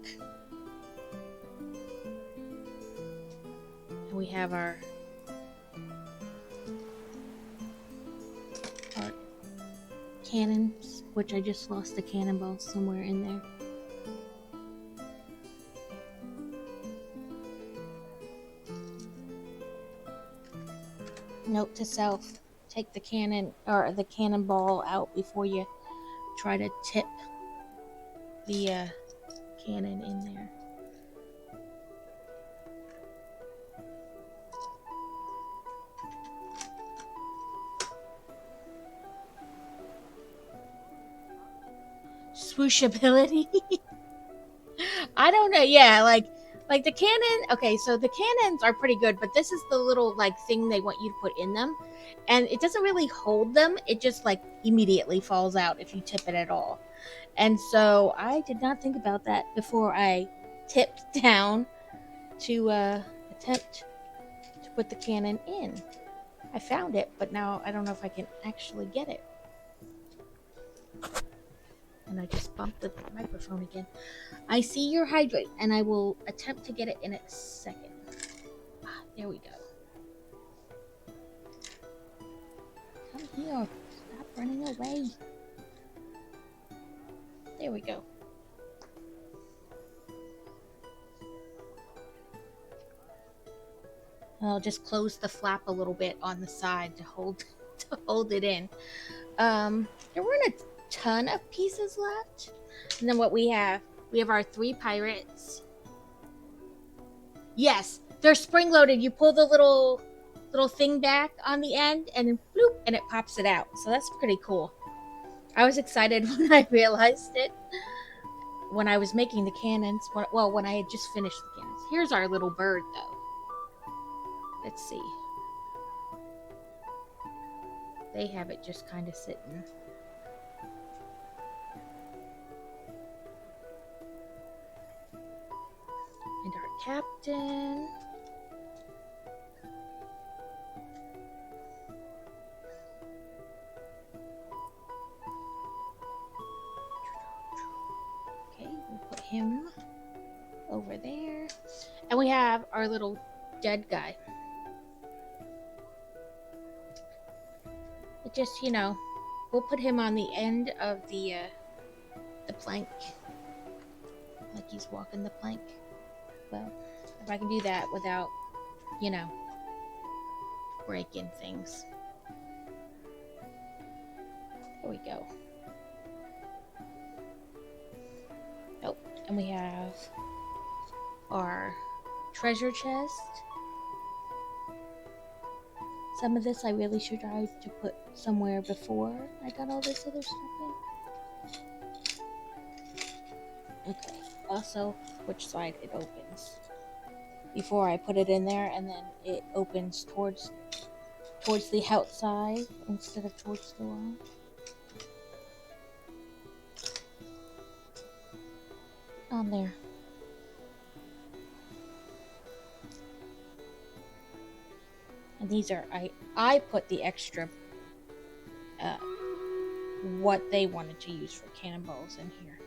And we have our cannons, which I just lost a cannonball somewhere in there. Note to self, take the cannon or the cannonball out before you try to tip the cannon in there. Swooshability. I don't know. Yeah, like the cannon. Okay, so the cannons are pretty good, but this is the little like thing they want you to put in them, and it doesn't really hold them. It just like immediately falls out if you tip it at all. And so I did not think about that before I tipped down to attempt to put the cannon in. I found it, but now I don't know if I can actually get it. And I just bumped the microphone again. I see your hydrate, and I will attempt to get it in a second. Ah, there we go. Come here. Stop running away. There we go. I'll just close the flap a little bit on the side to hold it in. There weren't a ton of pieces left. And then what we have our 3 pirates. Yes, they're spring loaded. You pull the little thing back on the end, and then bloop, and it pops it out. So that's pretty cool. I was excited when I realized it. When I was making the cannons, well, when I had just finished the cannons. Here's our little bird, though. Let's see. They have it just kind of sitting. And our captain. Okay, we'll put him over there. And we have our little dead guy. It just, we'll put him on the end of the plank. Like he's walking the plank. Well, if I can do that without, breaking things. There we go. Oh, and we have our treasure chest. Some of this I really should try to put somewhere before I got all this other stuff in. Okay, also which side it opens. Before I put it in there, and then it opens towards the outside instead of towards the wall. On there. And these are, I put the extra, what they wanted to use for cannonballs in here.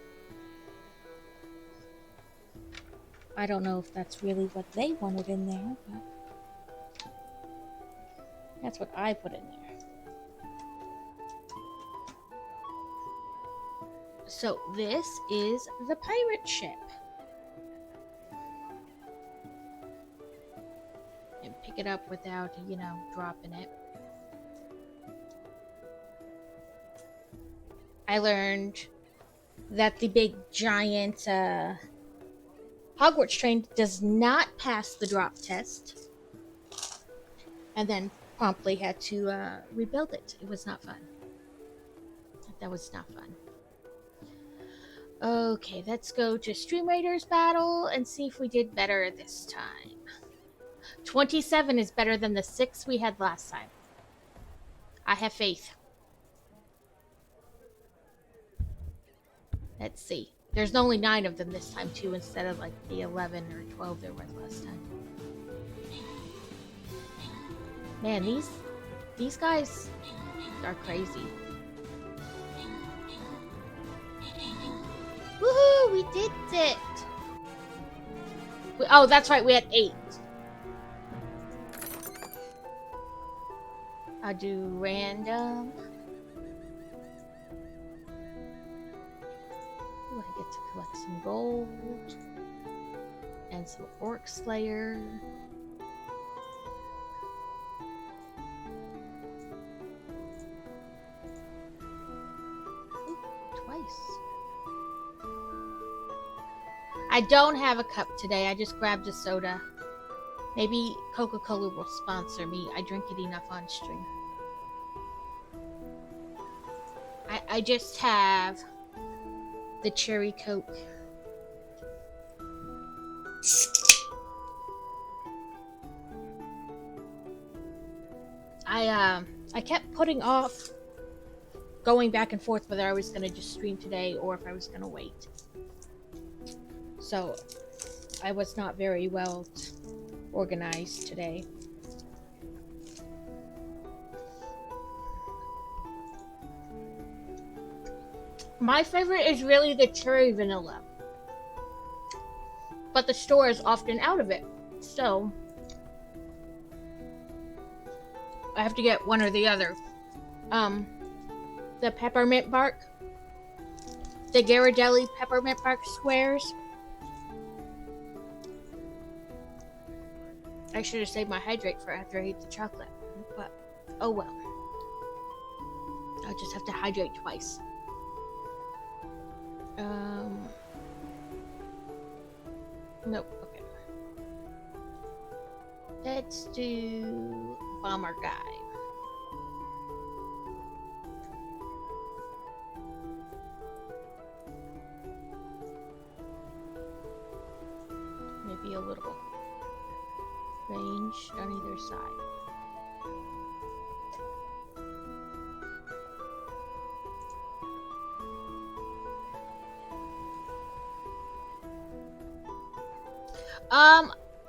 I don't know if that's really what they wanted in there, but that's what I put in there. So this is the pirate ship. And pick it up without, dropping it. I learned that the big giant Hogwarts train does not pass the drop test. And then promptly had to rebuild it. It was not fun. That was not fun. Okay, let's go to Stream Raiders battle and see if we did better this time. 27 is better than the 6 we had last time. I have faith. Let's see. There's only 9 of them this time too, instead of like the 11 or 12 there was last time. Man, these guys are crazy. Woohoo! We did it! Oh, that's right, we had 8. I'll do random. Ooh, I get to collect some gold. And some Orc Slayer. Ooh, twice. I don't have a cup today. I just grabbed a soda. Maybe Coca-Cola will sponsor me. I drink it enough on stream. I just have the cherry Coke. I kept putting off going back and forth whether I was going to just stream today or if I was going to wait. So I was not very well organized today. My favorite is really the cherry vanilla, but the store is often out of it, so I have to get one or the other. The peppermint bark, the Ghirardelli peppermint bark squares. I should have saved my hydrate for after I ate the chocolate, but oh well. I'll just have to hydrate twice. Nope, okay. Let's do Bomber Guy. Maybe a little range on either side.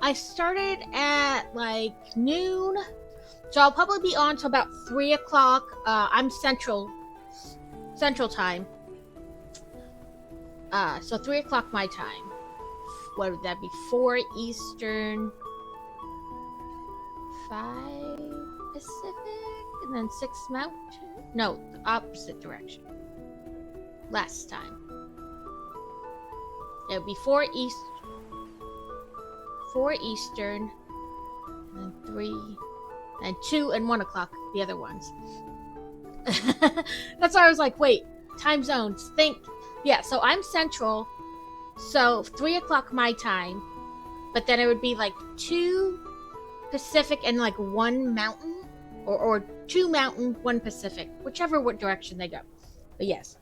I started at like noon, so I'll probably be on till about 3 o'clock. I'm Central Time. So 3 o'clock my time. What would that be? 4 Eastern, 5 Pacific, and then 6 Mountain? No, the opposite direction. Last time. It would be 4 Eastern, and 3, and 2 and 1 o'clock, the other ones. That's why I was like, wait, time zones, think. Yeah, so I'm Central, so 3 o'clock my time, but then it would be like 2 Pacific and like 1 Mountain, or 2 Mountain, 1 Pacific, whichever what direction they go. But yes,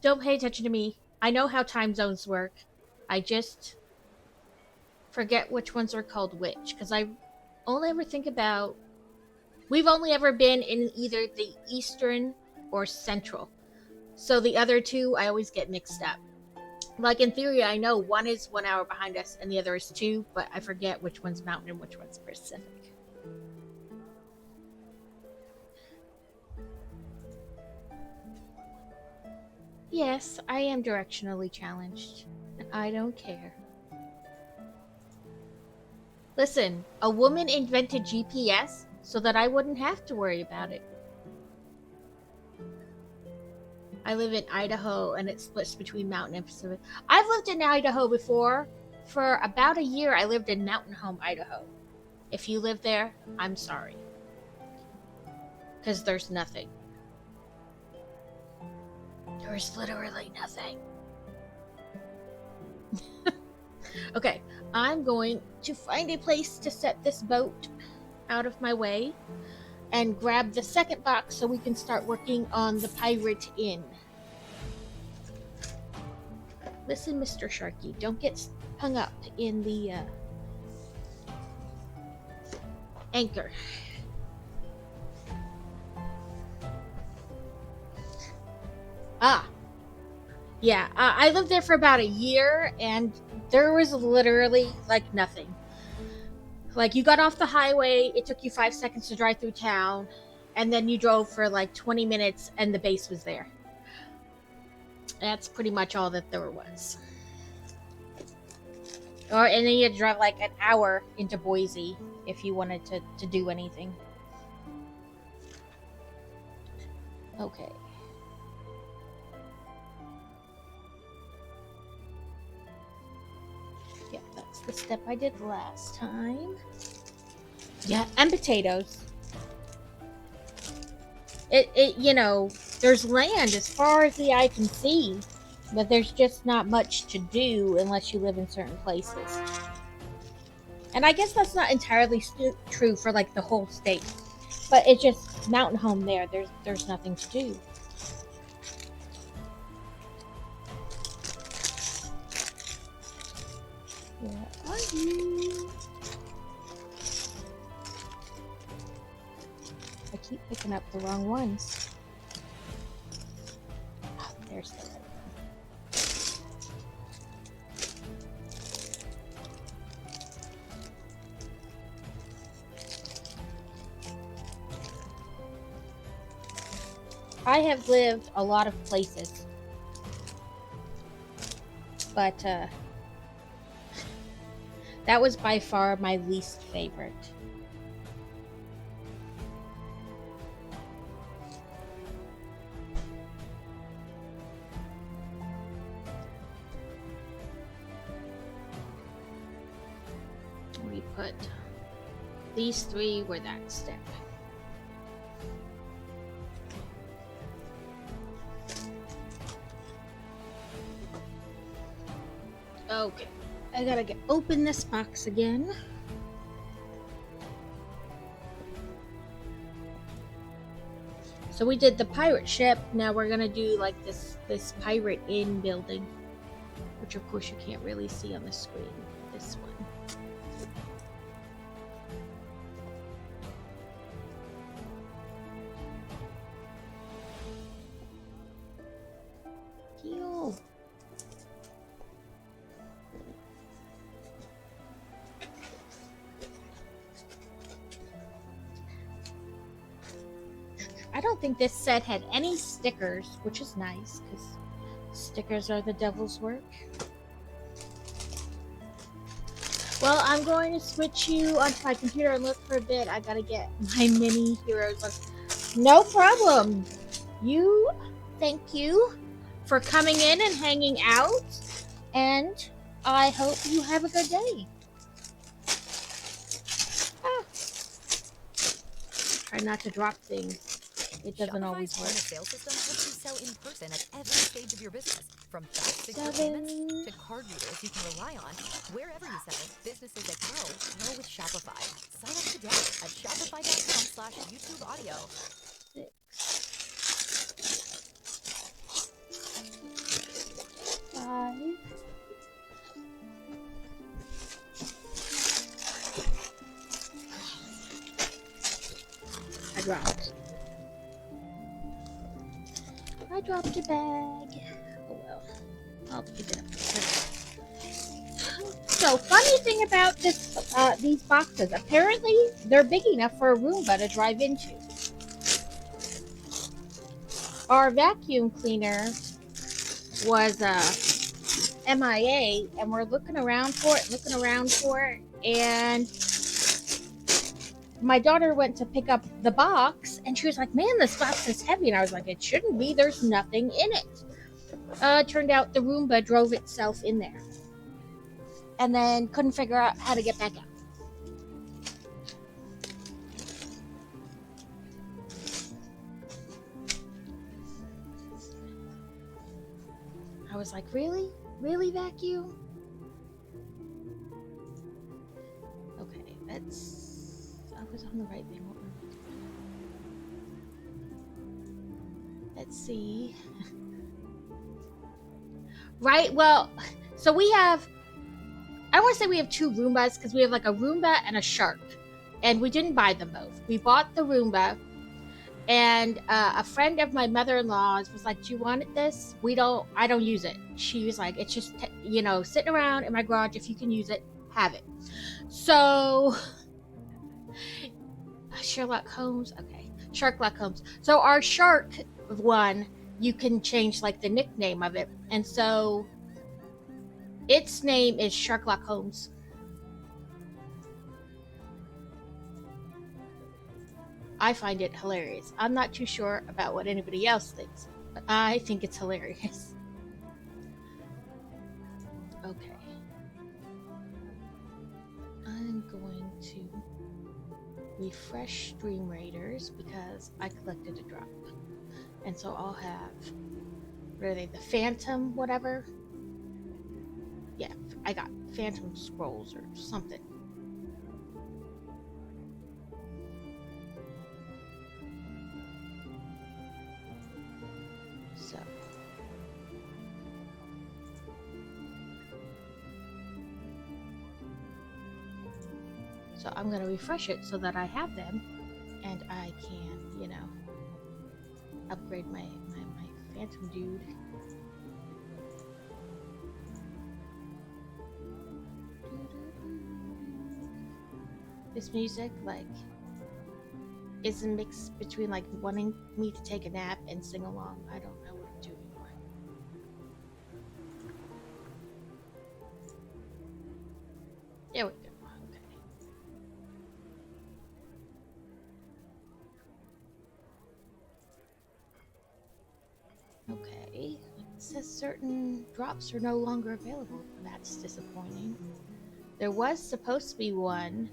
don't pay attention to me. I know how time zones work. I just forget which ones are called which, because I only ever think about, we've only ever been in either the Eastern or Central, so the other two I always get mixed up. Like in theory, I know one is 1 hour behind us and the other is 2, but I forget which one's Mountain and which one's Pacific. Yes, I am directionally challenged, and I don't care. Listen, a woman invented GPS so that I wouldn't have to worry about it. I live in Idaho, and it splits between Mountain and Pacific. I've lived in Idaho before. For about a year, I lived in Mountain Home, Idaho. If you live there, I'm sorry. Because there's nothing. There's literally nothing. Okay, I'm going to find a place to set this boat out of my way and grab the second box so we can start working on the Pirate Inn. Listen, Mr. Sharky, don't get hung up in the anchor. Yeah, I lived there for about a year, and there was literally, like, nothing. Like, you got off the highway, it took you 5 seconds to drive through town, and then you drove for, like, 20 minutes, and the base was there. That's pretty much all that there was. And then you had to drive, like, an hour into Boise if you wanted to do anything. Okay. Yeah, that's the step I did last time. Yeah, and potatoes. It you know, there's land as far as the eye can see, but there's just not much to do unless you live in certain places. And I guess that's not entirely true for like the whole state, but it's just Mountain Home there. There's nothing to do. Where are you? I keep picking up the wrong ones. Oh, there's the right one. I have lived a lot of places, but that was by far my least favorite. We put these 3 were that step. Okay, I gotta open this box again. So we did the pirate ship. Now we're gonna do like this pirate inn building, which of course you can't really see on the screen. This one. Heal. I don't think this set had any stickers, which is nice because stickers are the devil's work. Well, I'm going to switch you onto my computer and look for a bit. I gotta get my mini heroes on. No problem. Thank you for coming in and hanging out, and I hope you have a good day. Ah. Try not to drop things. It doesn't always Shopify's work. point-of-sale system helps you sell in person at every stage of your business. From fast, secure payments to card readers you can rely on. Wherever you sell, businesses that grow with Shopify. Sign up today at shopify.com/YouTube audio. 5. I dropped a bag. Oh well. I'll pick it up. So, funny thing about these boxes, apparently they're big enough for a Roomba to drive into. Our vacuum cleaner was MIA, and we're looking around for it, and my daughter went to pick up the box, and she was like, man, this box is heavy. And I was like, it shouldn't be. There's nothing in it. Turned out the Roomba drove itself in there. And then couldn't figure out how to get back out. I was like, really? Really, vacuum? Okay, I was on the right thing. What were we doing? Let's see. Right, well, so we have, I want to say we have 2 Roombas because we have like a Roomba and a Shark. And we didn't buy them both. We bought the Roomba, and a friend of my mother-in-law's was like, do you want this? I don't use it. She was like, it's just, sitting around in my garage. If you can use it, have it. So, Sherlock Holmes. Okay. Sharklock Holmes. So our Shark one, you can change like the nickname of it. And so its name is Sharklock Holmes. I find it hilarious. I'm not too sure about what anybody else thinks, but I think it's hilarious. Okay. I'm going to refresh Stream Raiders because I collected a drop. And so I'll have, what are they, the Phantom whatever? Yeah, I got Phantom Scrolls or something. So I'm going to refresh it so that I have them and I can, upgrade my Phantom dude. This music, is a mix between, wanting me to take a nap and sing along. I don't know what I'm doing. There we go. Okay, it says certain drops are no longer available. That's disappointing. There was supposed to be one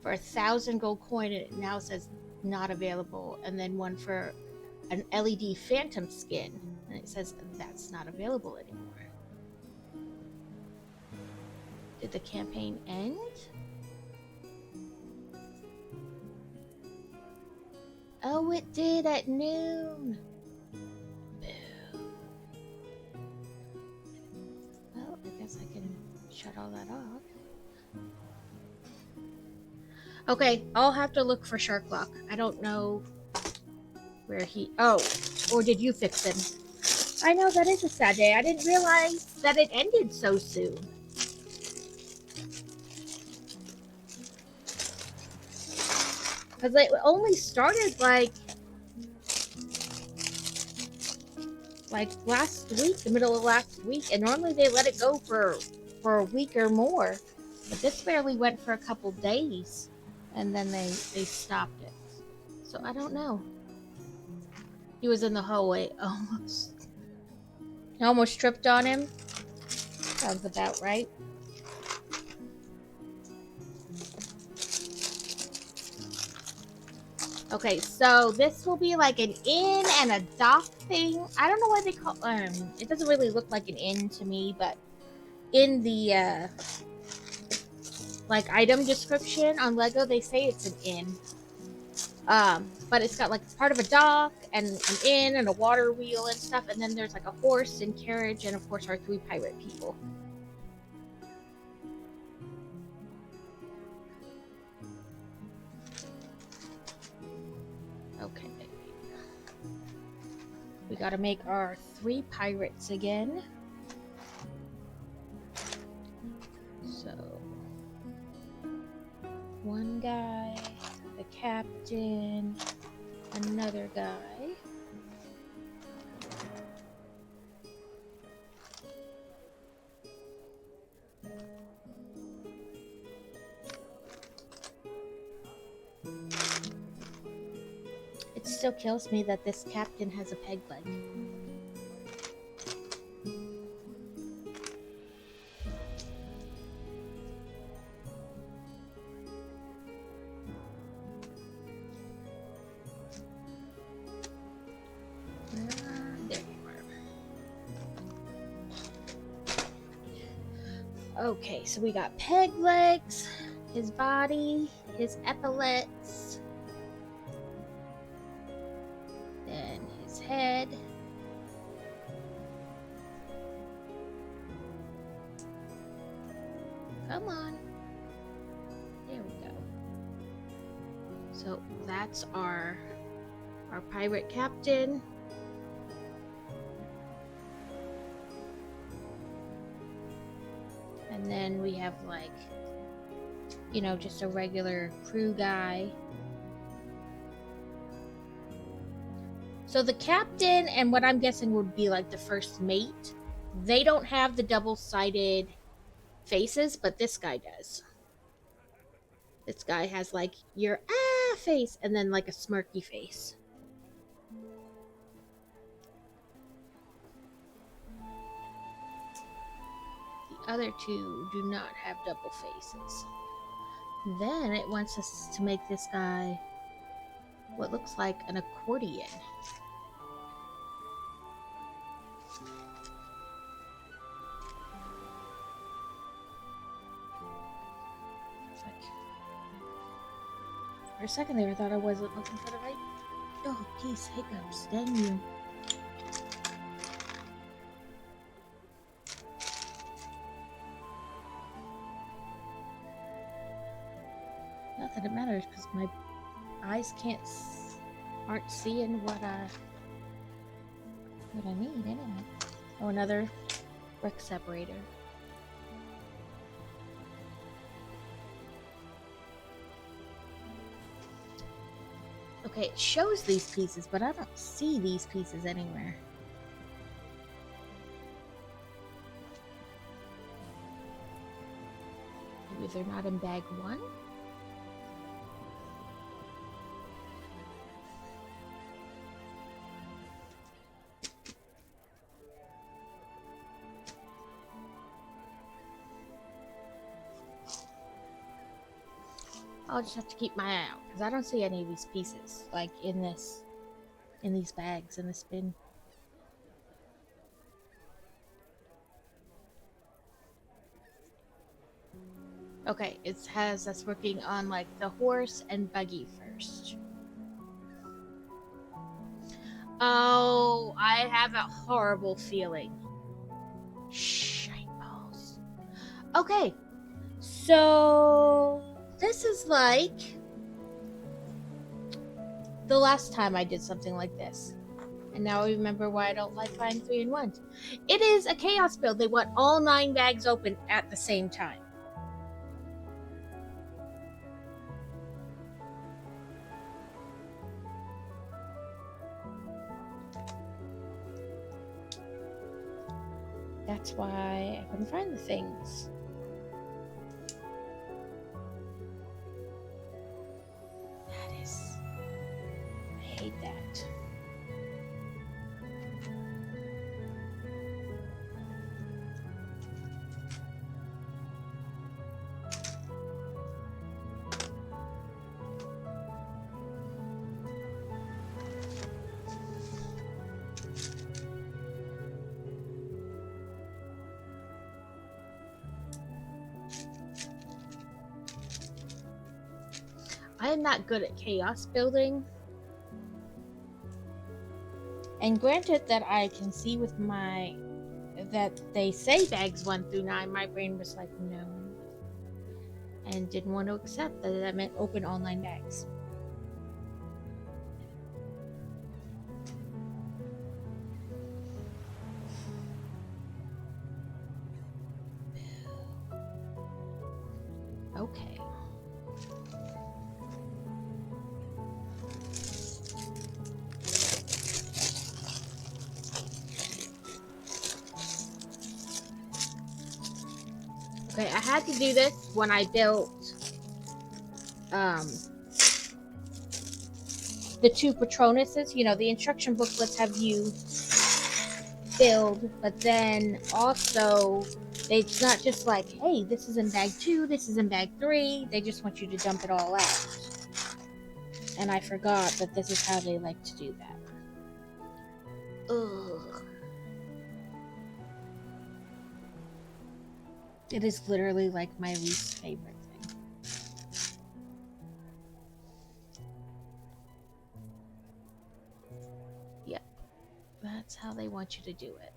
for 1,000 gold coin, and it now says not available. And then one for an LED Phantom skin, and it says that's not available anymore. Did the campaign end? Oh, it did at noon. Well, I guess I can shut all that off. Okay, I'll have to look for Sharklock. I don't know where he... Oh, or did you fix him? I know, that is a sad day. I didn't realize that it ended so soon. Because it only started like last week, the middle of last week, and normally they let it go for a week or more. But this barely went for a couple days, and then they stopped it. So I don't know. He was in the hallway almost. I almost tripped on him. Sounds about right. Okay, so this will be like an inn and a dock thing. I don't know why they call it doesn't really look like an inn to me, but in the like item description on Lego they say it's an inn. But it's got like part of a dock and an inn and a water wheel and stuff, and then there's like a horse and carriage and of course our 3 pirate people. Okay. We gotta make our 3 pirates again. So, one guy, the captain, another guy. It still kills me that this captain has a peg leg. There you are. Okay, so we got peg legs, his body, his epaulets, then his head. Come on. There we go. So that's our pirate captain. And then we have like, you know, just a regular crew guy. So the captain and what I'm guessing would be like the first mate, they don't have the double-sided faces, but this guy does. This guy has like your face and then like a smirky face. The other 2 do not have double faces. Then it wants us to make this guy what looks like an accordion. For a second there, I thought I wasn't looking for the right... Oh, geez, hiccups. Dang you. Not that it matters, because my eyes aren't seeing what I need anyway. Oh, another brick separator. Okay, it shows these pieces, but I don't see these pieces anywhere. Maybe they're not in bag 1? I'll just have to keep my eye out, because I don't see any of these pieces, like in these bags, in this bin. Okay, it has us working on like the horse and buggy first. Oh, I have a horrible feeling. Shitballs. Okay, so this is like the last time I did something like this. And now I remember why I don't like buying 3-in-1s. It is a chaos build. They want all 9 bags open at the same time. That's why I couldn't find the things. That is... I hate that. I am not good at chaos building. And granted that I can see with my... that they say bags 1 through 9, my brain was like, no. And didn't want to accept that that meant open all 9 bags. Okay. Okay, I had to do this when I built the 2 Patronuses. You know, the instruction booklets have you build, but then also it's not just like, hey, this is in bag 2, this is in bag 3. They just want you to dump it all out. And I forgot that this is how they like to do that. Ugh. It is literally like my least favorite thing. Yep. That's how they want you to do it.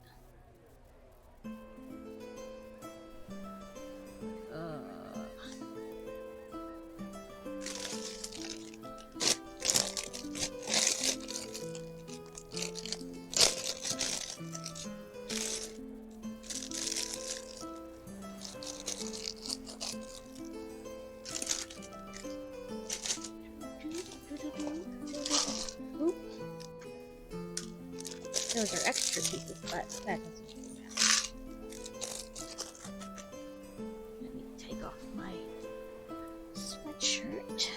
Those are extra pieces, but that doesn't really matter. Let me take off my sweatshirt.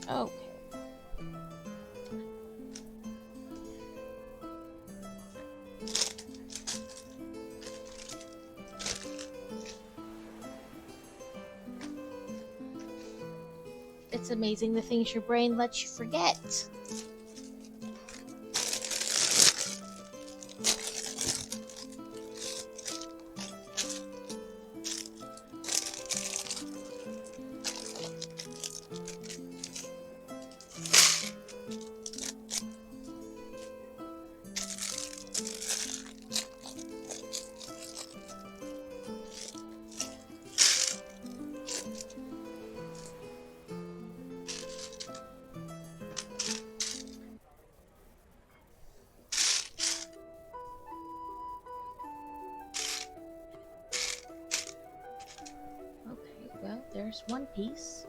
Okay. It's amazing the things your brain lets you forget. Okay, well, there's one piece.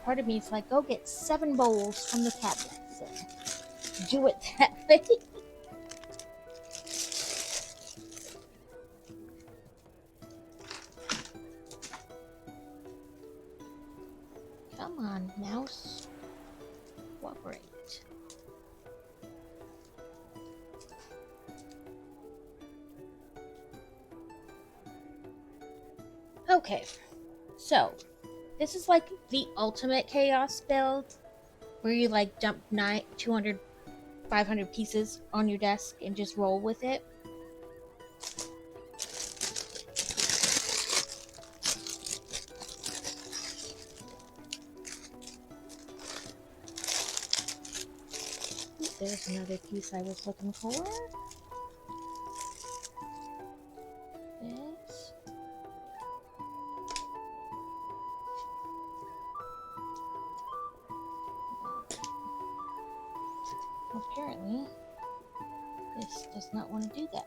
part of me is like, go get 7 bowls from the cabinets and do it that way. Come on, mouse. Cooperate. Okay, so this is like the ultimate chaos build where you like dump 200, 500 pieces on your desk and just roll with it. There's another piece I was looking for. This. Apparently, this does not want to do that.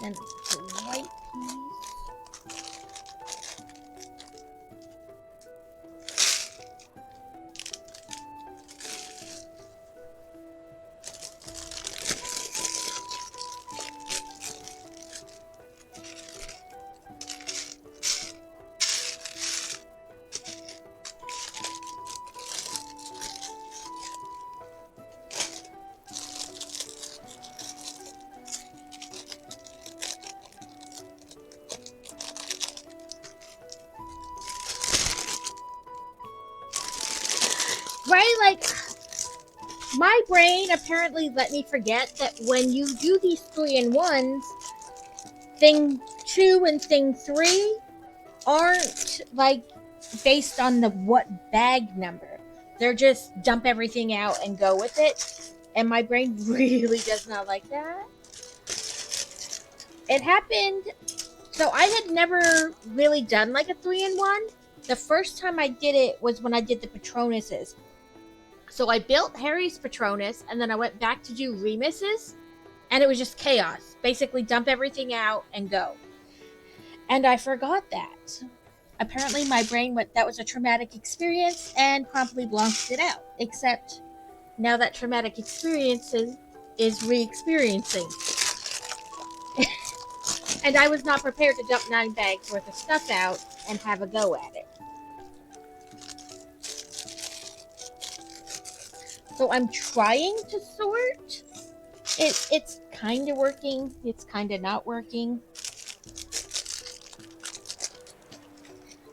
Then the white piece. Right, like, my brain apparently let me forget that when you do these 3-in-1s, thing 2 and thing 3 aren't, like, based on the what bag number. They're just dump everything out and go with it. And my brain really does not like that. It happened, so I had never really done like a 3-in-1. The first time I did it was when I did the Patronuses. So I built Harry's Patronus, and then I went back to do Remus's, and it was just chaos. Basically, dump everything out and go. And I forgot that. Apparently, my brain went, that was a traumatic experience, and promptly blanked it out. Except, now that traumatic experience is re-experiencing. And I was not prepared to dump 9 bags worth of stuff out and have a go at it. So I'm trying to sort. It's kind of working. It's kind of not working.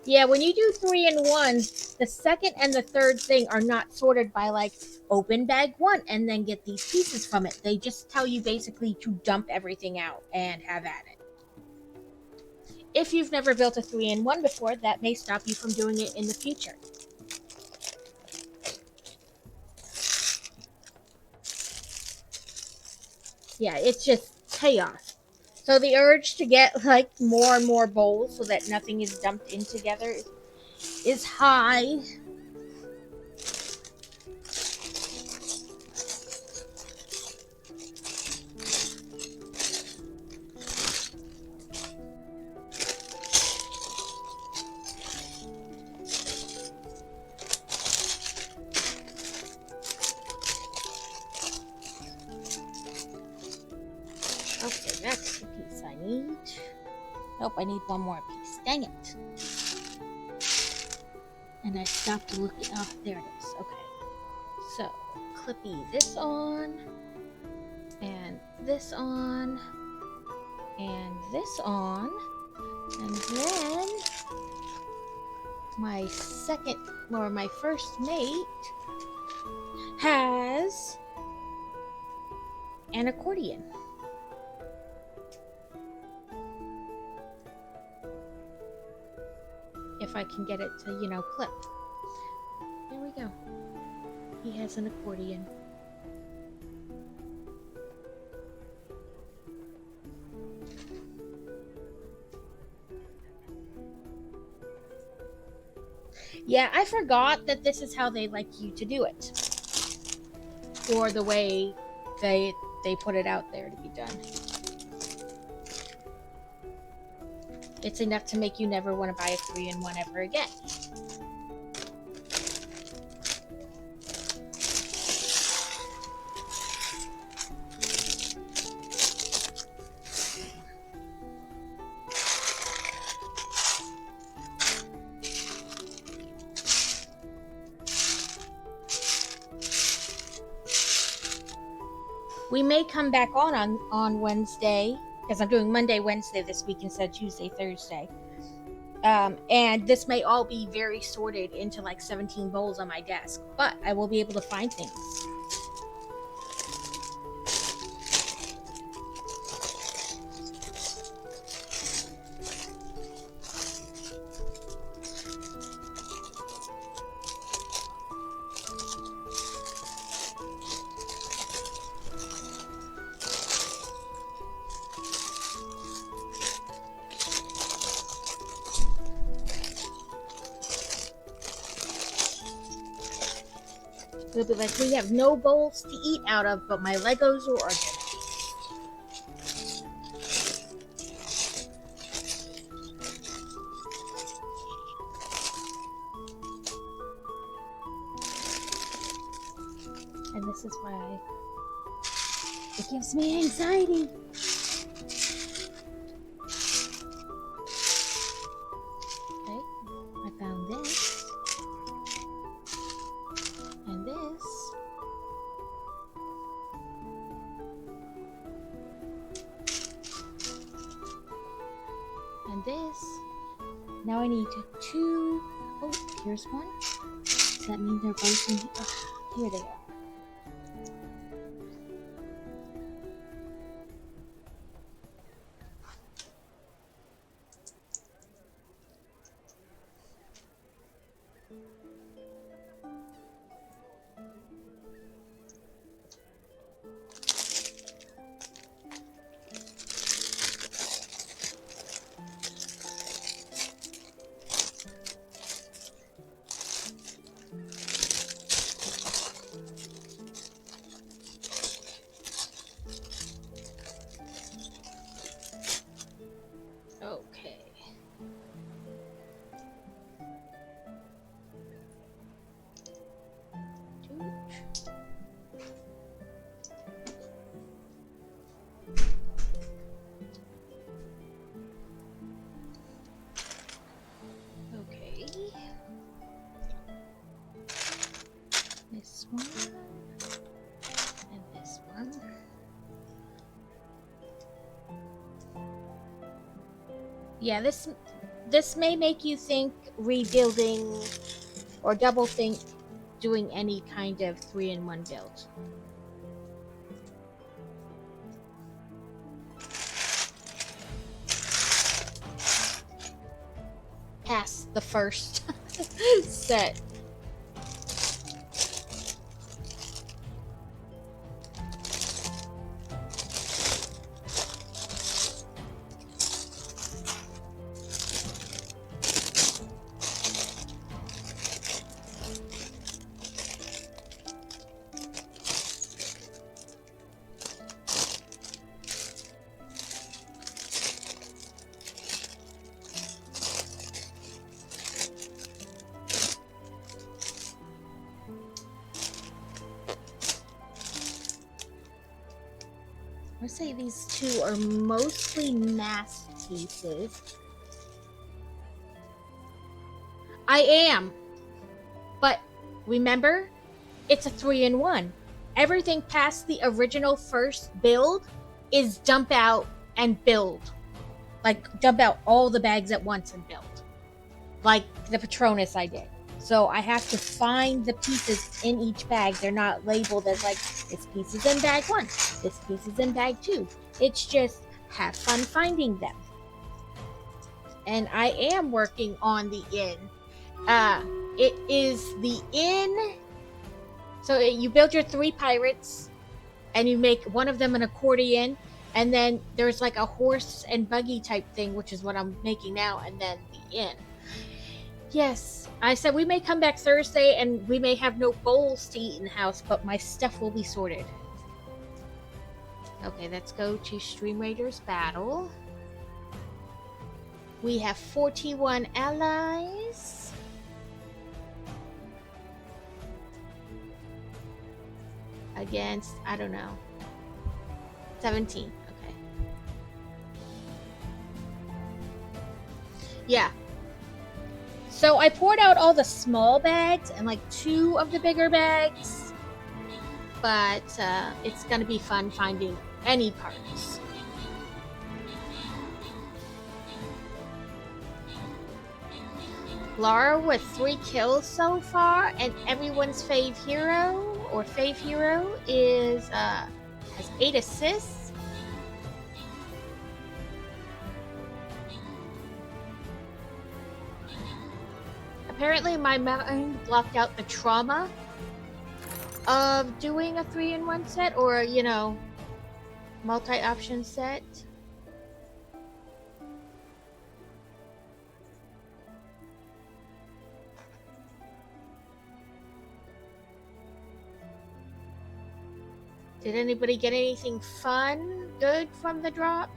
Yeah, when you do 3-in-1s, the second and the third thing are not sorted by like open bag 1 and then get these pieces from it. They just tell you basically to dump everything out and have at it. If you've never built a 3-in-1 before, that may stop you from doing it in the future. Yeah, it's just chaos. So the urge to get like more and more bowls so that nothing is dumped in together is high. Okay, that's the piece I need. Nope, I need one more piece. Dang it. And I stopped looking. Oh, there it is. Okay. So, clippy this on. And this on. And this on. And then my second, or my first mate has an accordion. If I can get it to, clip. There we go. He has an accordion. Yeah, I forgot that this is how they like you to do it. Or the way they put it out there to be done. It's enough to make you never want to buy a 3-in-1 ever again. We may come back on Wednesday, because I'm doing Monday, Wednesday this week instead of Tuesday, Thursday. And this may all be very sorted into like 17 bowls on my desk, but I will be able to find things. It'll be like, we have no bowls to eat out of, but my Legos are organized. And this is why it gives me anxiety. Okay, I found this. And this. And this. Now I need two. Oh, here's one. Does that mean they're both in here? Oh, here they are. Okay. Okay. This one and this one. Yeah, this may make you think rebuilding or double think doing any kind of 3-in-1 build. Past the first set. I would say these two are mostly mass pieces. I am. But remember, it's a 3-in-1. Everything past the original first build is dump out and build. Like, dump out all the bags at once and build. Like the Patronus I did. So I have to find the pieces in each bag. They're not labeled as like, this piece is in bag 1, this piece is in bag 2. It's just have fun finding them. And I am working on the inn. It is the inn. So you build your 3 pirates and you make one of them an accordion. And then there's like a horse and buggy type thing, which is what I'm making now. And then the inn. Yes, I said we may come back Thursday and we may have no bowls to eat in the house, but my stuff will be sorted. Okay, let's go to Stream Raiders Battle. We have 41 allies. Against, I don't know, 17. Okay. Yeah. So I poured out all the small bags and like 2 of the bigger bags. But it's gonna be fun finding any parts. Laura with 3 kills so far, and everyone's fave hero is has 8 assists. Apparently my mind blocked out the trauma of doing a 3-in-1 set, or you know, multi-option set. Did anybody get anything fun, good from the drop?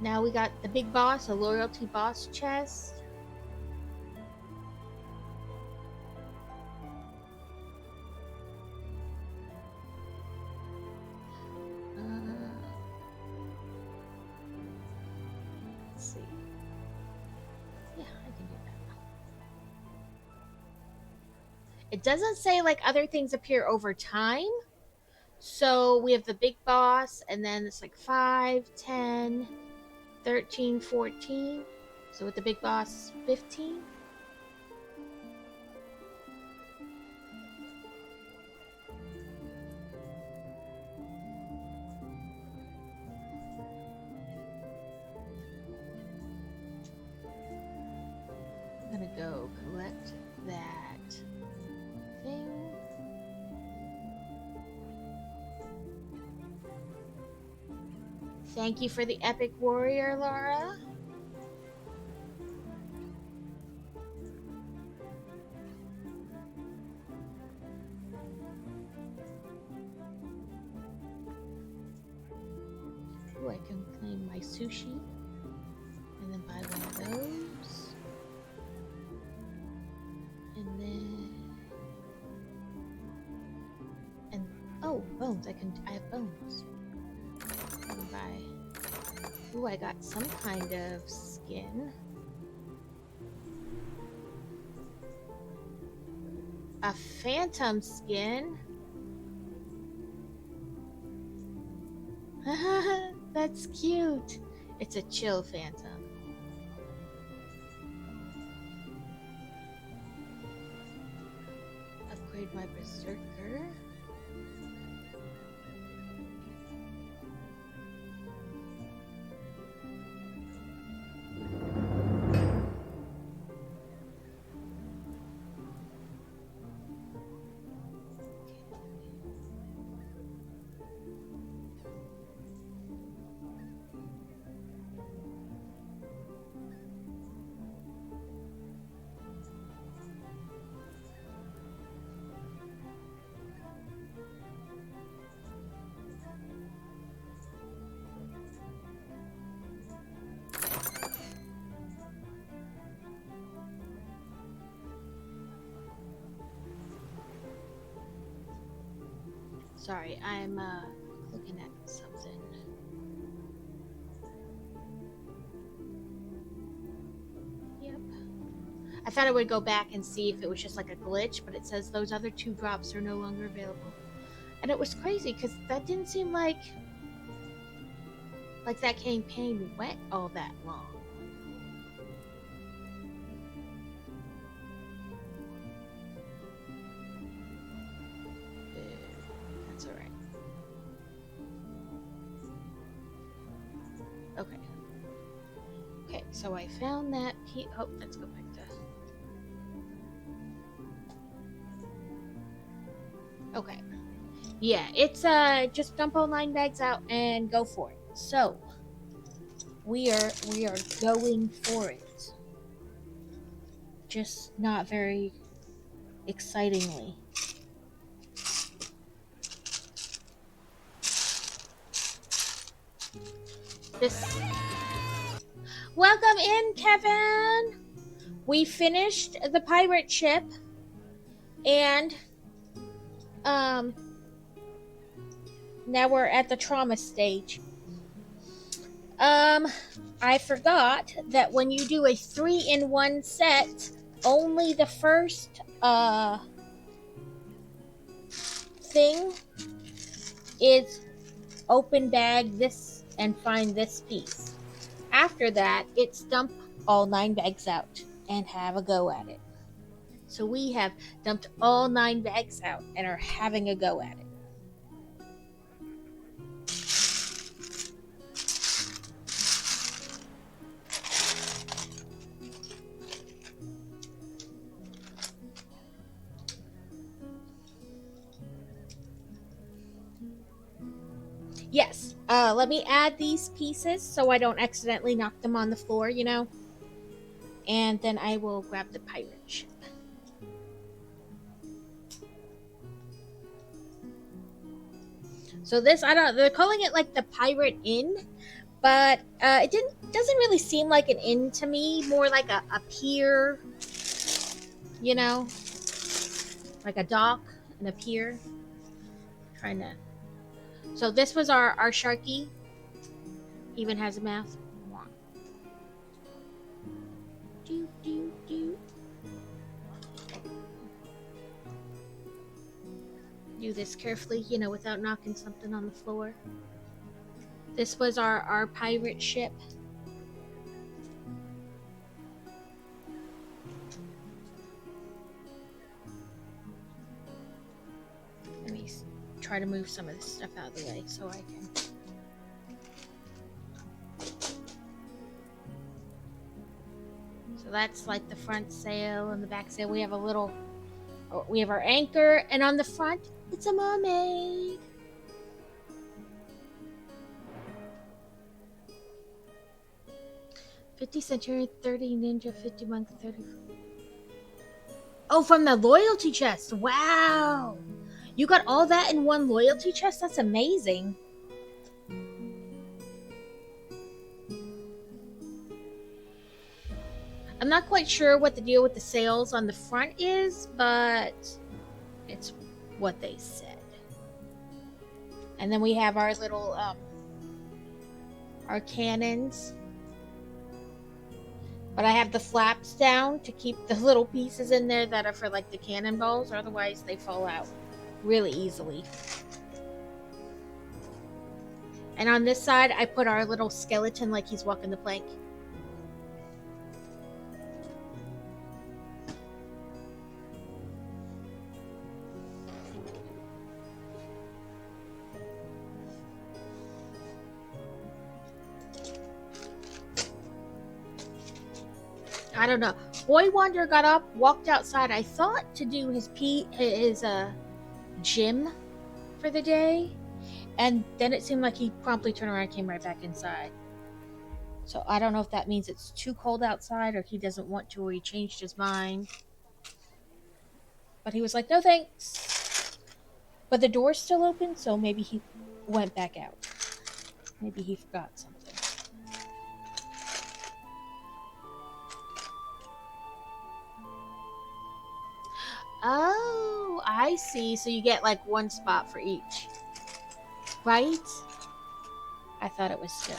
Now we got the big boss, a loyalty boss chest. Let's see. Yeah, I can do that. It doesn't say like other things appear over time. So we have the big boss, and then it's like 5, 10, 13, 14. So with the big boss, 15. I'm gonna go collect that thing. Thank you for the epic warrior, Laura. Ooh, I can claim my sushi and then buy one of those. And then, and oh, bones. I have bones. I can buy. Ooh, I got some kind of skin. A phantom skin. That's cute. It's a chill phantom. Upgrade my berserker. Sorry, I'm looking at something. Yep. I thought I would go back and see if it was just like a glitch, but it says those other 2 drops are no longer available. And it was crazy because that didn't seem like that campaign went all that long. That's all right. Okay. Okay, so I found that oh, let's go back to. Okay. Yeah, it's just dump all 9 bags out and go for it. So we are going for it. just not very excitingly. This. Welcome in, Kevin! We finished the pirate ship, and now we're at the trauma stage. I forgot that when you do a 3-in-1 set, only the first thing is open bag this and find this piece. After that, it's dump all 9 bags out and have a go at it. So we have dumped all 9 bags out and are having a go at it. Yes, let me add these pieces so I don't accidentally knock them on the floor, you know? And then I will grab the pirate ship. So this, they're calling it like the Pirate Inn, but it doesn't really seem like an inn to me, more like a pier, you know? Like a dock and a pier. Trying to... So this was our Sharky. Even has a mouth. Do, do, do. Do this carefully, you know, without knocking something on the floor. This was our pirate ship. Let me try to move some of this stuff out of the way so I can... So that's like the front sail and the back sail. We have a little... We have our anchor, and on the front, it's a mermaid. $50 Century, 30 Ninja, 50 Monk, 30... Oh, from the loyalty chest. Wow. You got all that in one loyalty chest? That's amazing. I'm not quite sure what the deal with the sails on the front is, but it's what they said. And then we have our little, our cannons. But I have the flaps down to keep the little pieces in there that are for like the cannonballs, otherwise they fall out really easily. And on this side, I put our little skeleton like he's walking the plank. I don't know. Boy Wonder got up, walked outside. I thought to do his gym for the day, and then it seemed like he promptly turned around and came right back inside. So I don't know if that means it's too cold outside or he doesn't want to or he changed his mind. But he was like, no thanks. But the door's still open, so maybe he went back out. Maybe he forgot something. Oh, I see. So you get like one spot for each. Right? I thought it was good.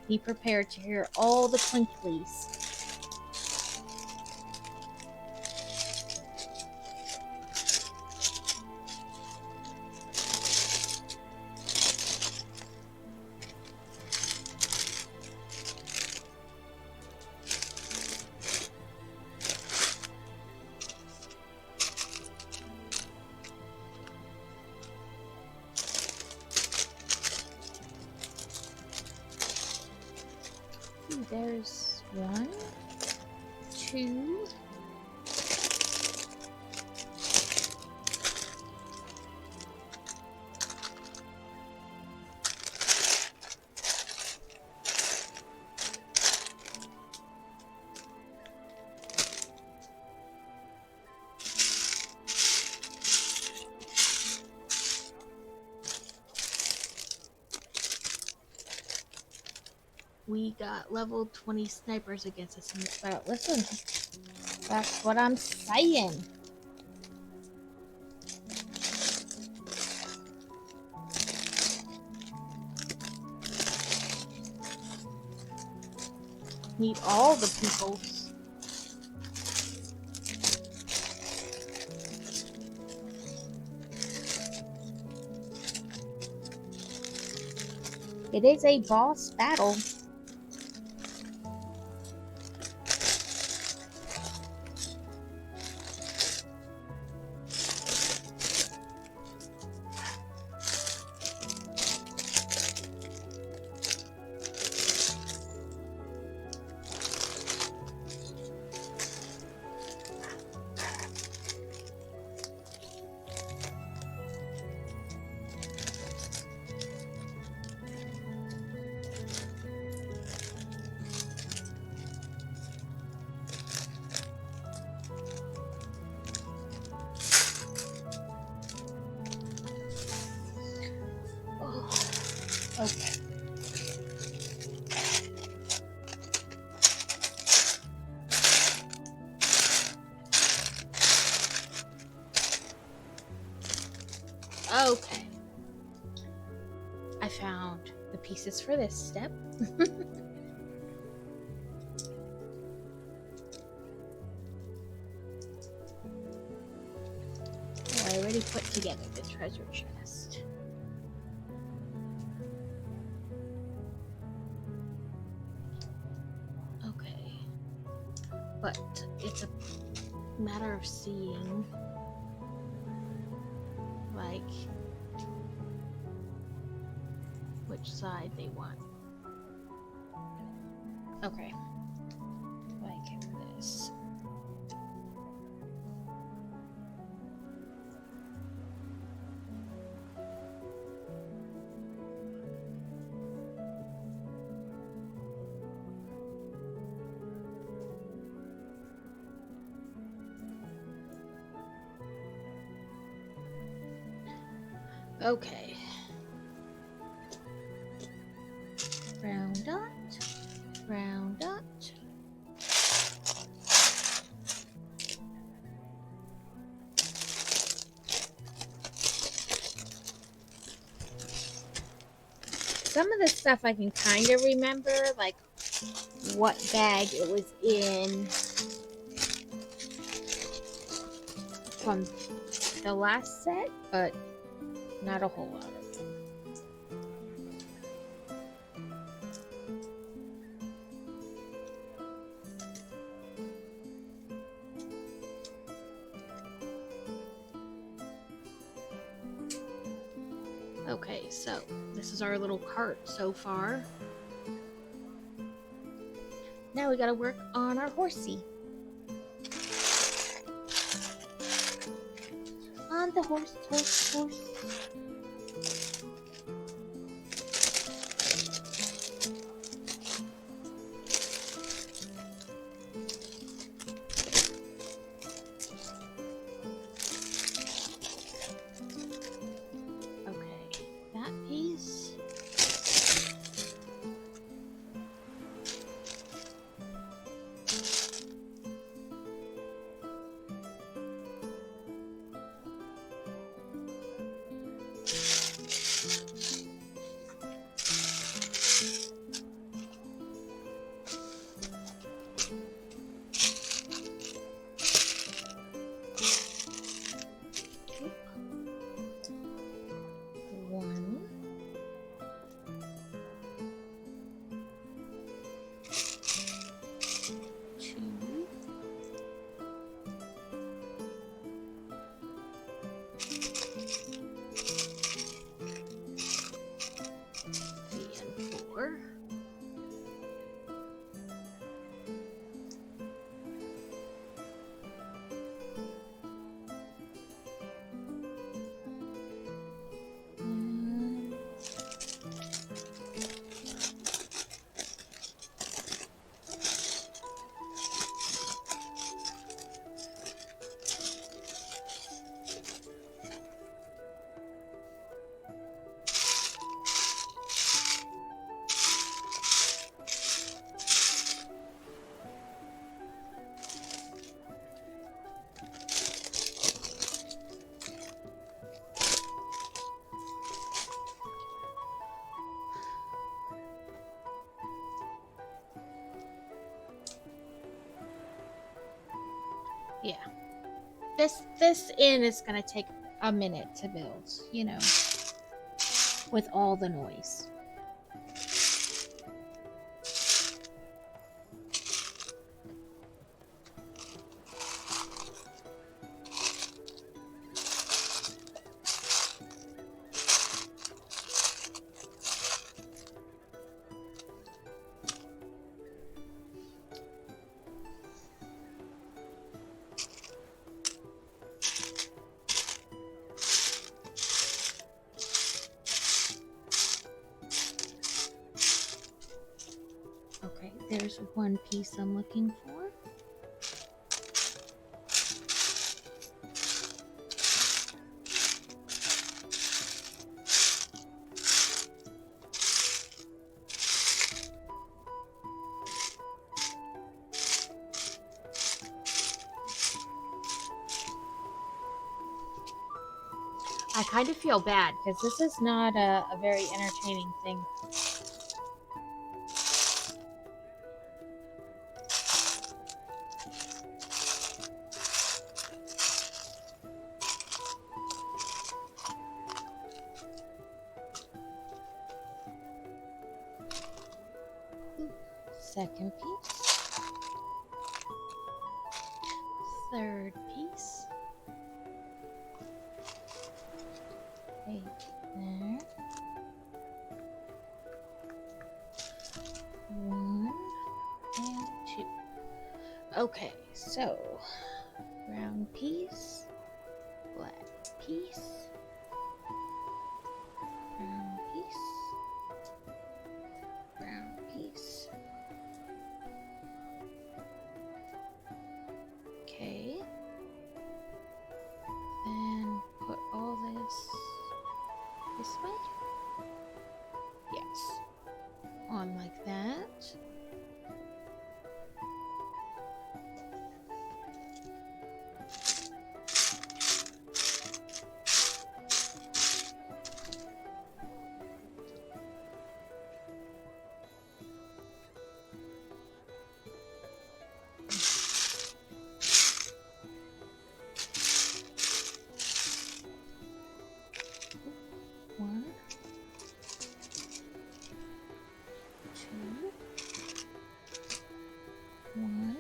Be prepared to hear all the twinklies. There's 1, 2, we got level 20 snipers against us in this battle. Listen, that's what I'm saying. Need all the peoples. It is a boss battle. Okay. Okay. I found the pieces for this step. I already put together the treasure chest. Okay. But it's a matter of seeing, like, which side they want. Okay. Like this. Okay. Round dot. Round dot. Some of the stuff I can kind of remember, like what bag it was in from the last set, but not a whole lot of it. Okay, so this is our little cart so far. Now we gotta work on our horsey. On the horse, horse, horse. Okay, that piece. Yeah. This inn is gonna take a minute to build, you know, with all the noise. Okay, there's one piece I'm looking for. I kind of feel bad because this is not a very entertaining thing. Second piece. Third piece. Right there. One and two. Okay, so brown piece, black piece, brown piece, brown piece. Okay. Then put all this way. Yes. On like that. One, two, one.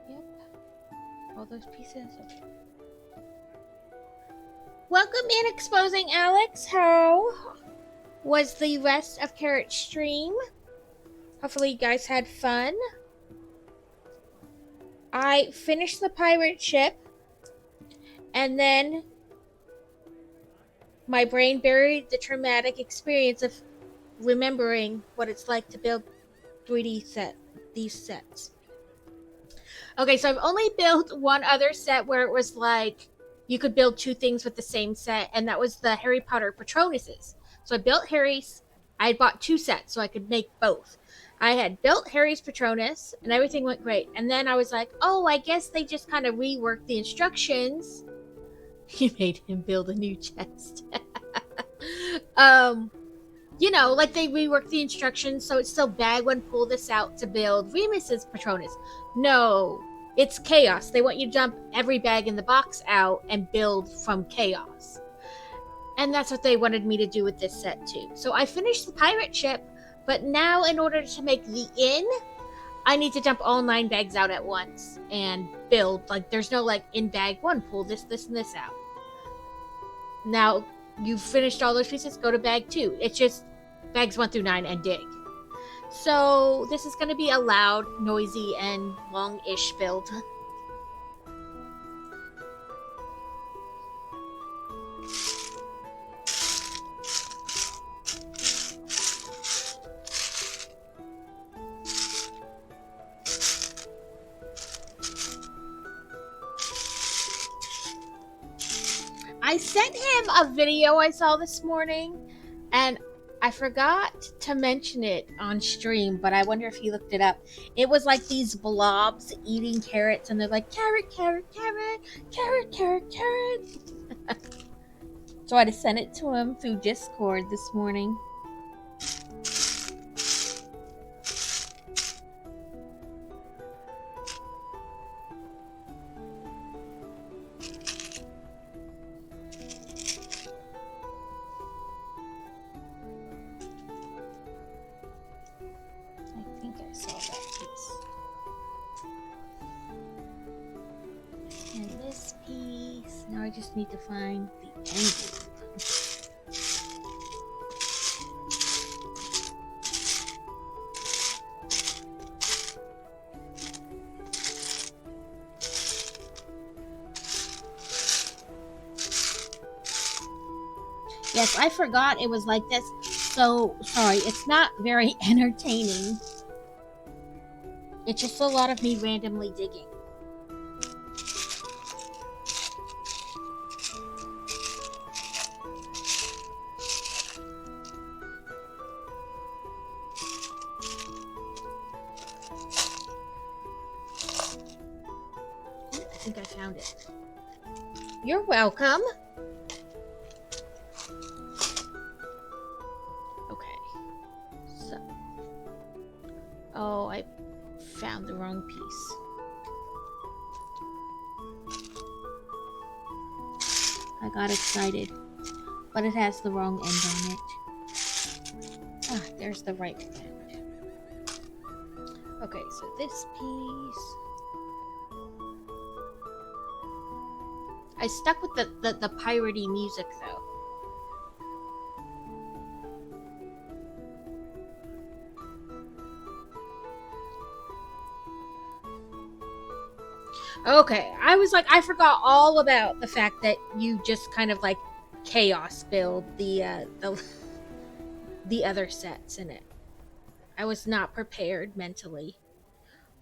Yep. All those pieces. Okay. Welcome in, Exposing Alex. How was the rest of Carrot stream? Hopefully you guys had fun. I finished the pirate ship, and then my brain buried the traumatic experience of remembering what it's like to build 3D these sets. Okay, so I've only built one other set where it was like you could build two things with the same set, and that was the Harry Potter Patronuses. So I built Harry's. I had bought two sets so I could make both. I had built Harry's Patronus, and everything went great. And then I was like, oh, I guess they just kind of reworked the instructions. You made him build a new chest. You know, like they reworked the instructions so it's still bag one, pull this out to build Remus's Patronus. No, it's chaos. They want you to dump every bag in the box out and build from chaos. And that's what they wanted me to do with this set too. So I finished the pirate ship, but now in order to make the inn, I need to dump all 9 bags out at once and build. Like there's no like in bag 1, pull this, and this out. Now you've finished all those pieces, go to bag 2. It's just bags 1 through 9 and dig. So this is going to be a loud, noisy, and long-ish build. I sent him a video I saw this morning, and I forgot to mention it on stream, but I wonder if you looked it up. It was like these blobs eating carrots, and they're like, carrot, carrot, carrot, carrot, carrot, carrot. So I just sent it to him through Discord this morning. I think I saw that piece. And this piece. Now I just need to find the envelope. Yes, I forgot it was like this. So, sorry, it's not very entertaining. It's just a lot of me randomly digging. I think I found it. You're welcome. Oh, I found the wrong piece. I got excited, but it has the wrong end on it. Ah, there's the right end. Okay, so this piece. I stuck with the piratey music though. Okay, I was like, I forgot all about the fact that you just kind of like chaos build the other sets in it. I was not prepared mentally,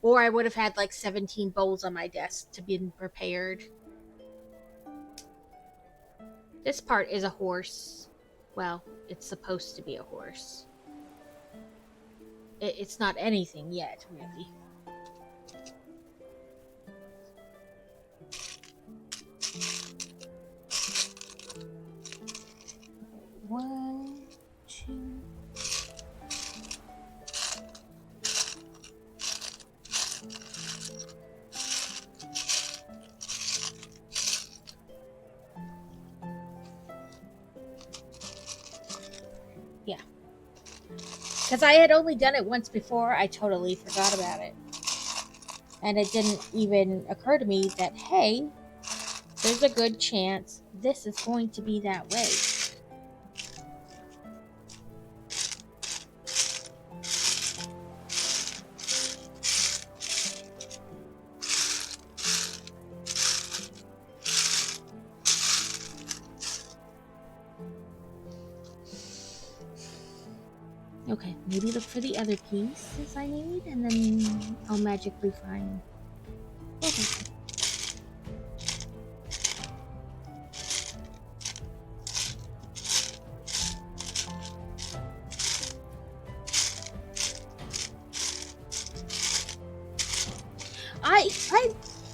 or I would have had like 17 bowls on my desk to be prepared. This part is a horse. Well, it's supposed to be a horse. It's not anything yet, really. One, two. Yeah. Because I had only done it once before, I totally forgot about it. And it didn't even occur to me that, hey, there's a good chance this is going to be that way. Okay, maybe look for the other pieces I need, and then I'll magically find. Okay. I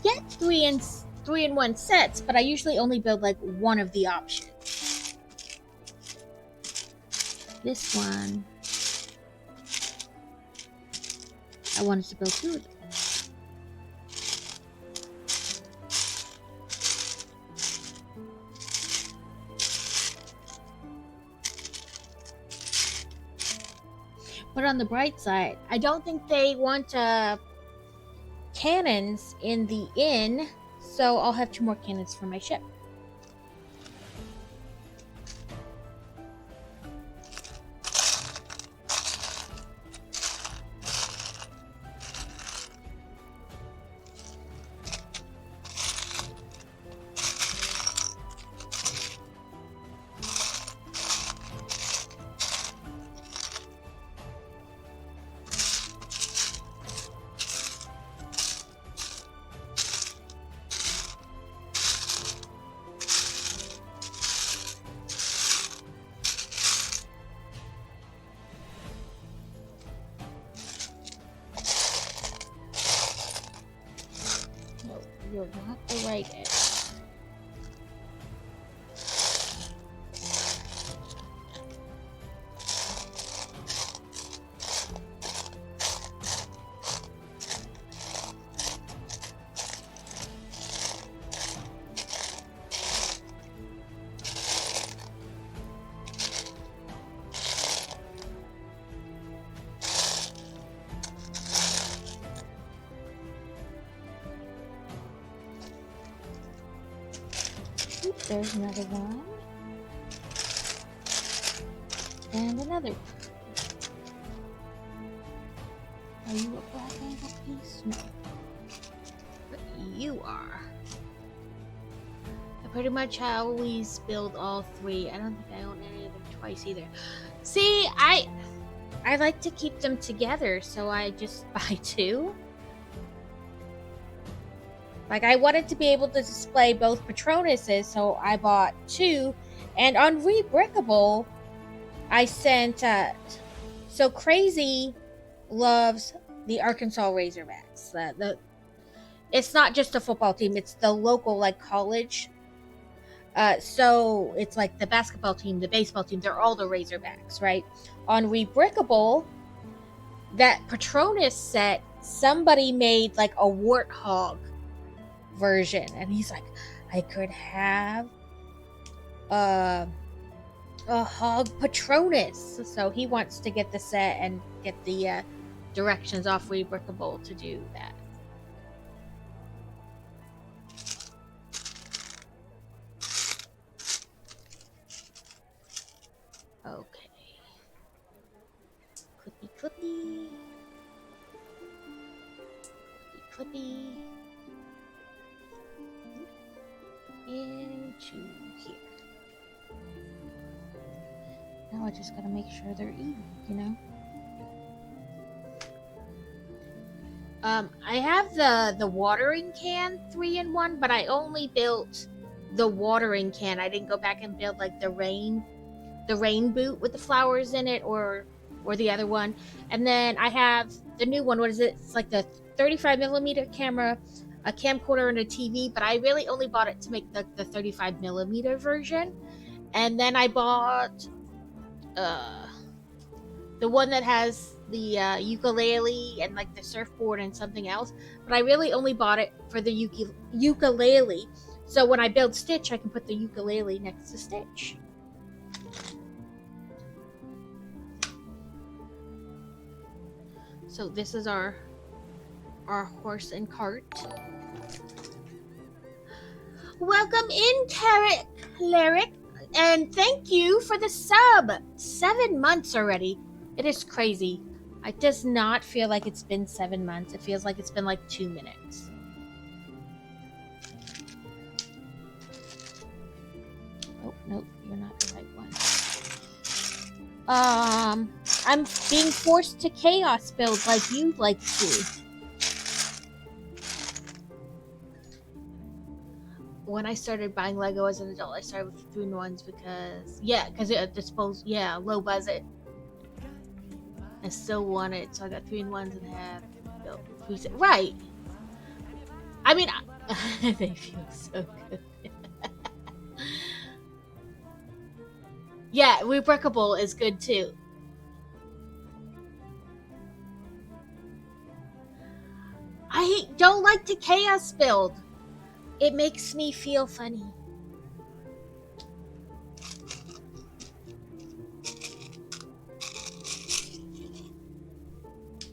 get 3-in-1 sets, but I usually only build like one of the options. This one, I wanted to build 2 of them. But on the bright side, I don't think they want cannons in the inn, so I'll have 2 more cannons for my ship. you're not the right edge. Oop, there's another one. And another one. Are you a black angle piece? No. But you are. I pretty much always build all three. I don't think I own any of them twice either. See, I like to keep them together, so I just buy two. Like, I wanted to be able to display both Patronuses, so I bought two. And on Rebrickable, I sent, so Crazy loves the Arkansas Razorbacks. It's not just a football team, it's the local, like, college. So it's like the basketball team, the baseball team, they're all the Razorbacks, right? On Rebrickable, that Patronus set, somebody made, like, a warthog version, and he's like, I could have a hog Patronus, so he wants to get the set and get the directions off Rebrickable to do that. Okay, clippy clippy clippy into here. Now I just gotta make sure they're even, you know? I have the watering can 3-in-1, but I only built the watering can. I didn't go back and build like the rain boot with the flowers in it, or the other one. And then I have the new one. What is it? It's like the 35mm camera, a camcorder, and a TV, but I really only bought it to make the 35mm version. And then I bought the one that has the ukulele and like the surfboard and something else, but I really only bought it for the ukulele, so when I build Stitch I can put the ukulele next to Stitch. So this is our horse and cart. Welcome in, Cleric, and thank you for the sub. 7 months already. It is crazy. It does not feel like it's been 7 months. It feels like it's been like 2 minutes. Oh, nope, you're not the right one. I'm being forced to chaos build like you like to. When I started buying Lego as an adult, I started with 3-in-1s because it disposed, low budget. I still want it, so I got 3-in-1s and have built 3 right. I mean, they feel so good. Yeah, Rebrickable is good too. I don't like to chaos build. It makes me feel funny.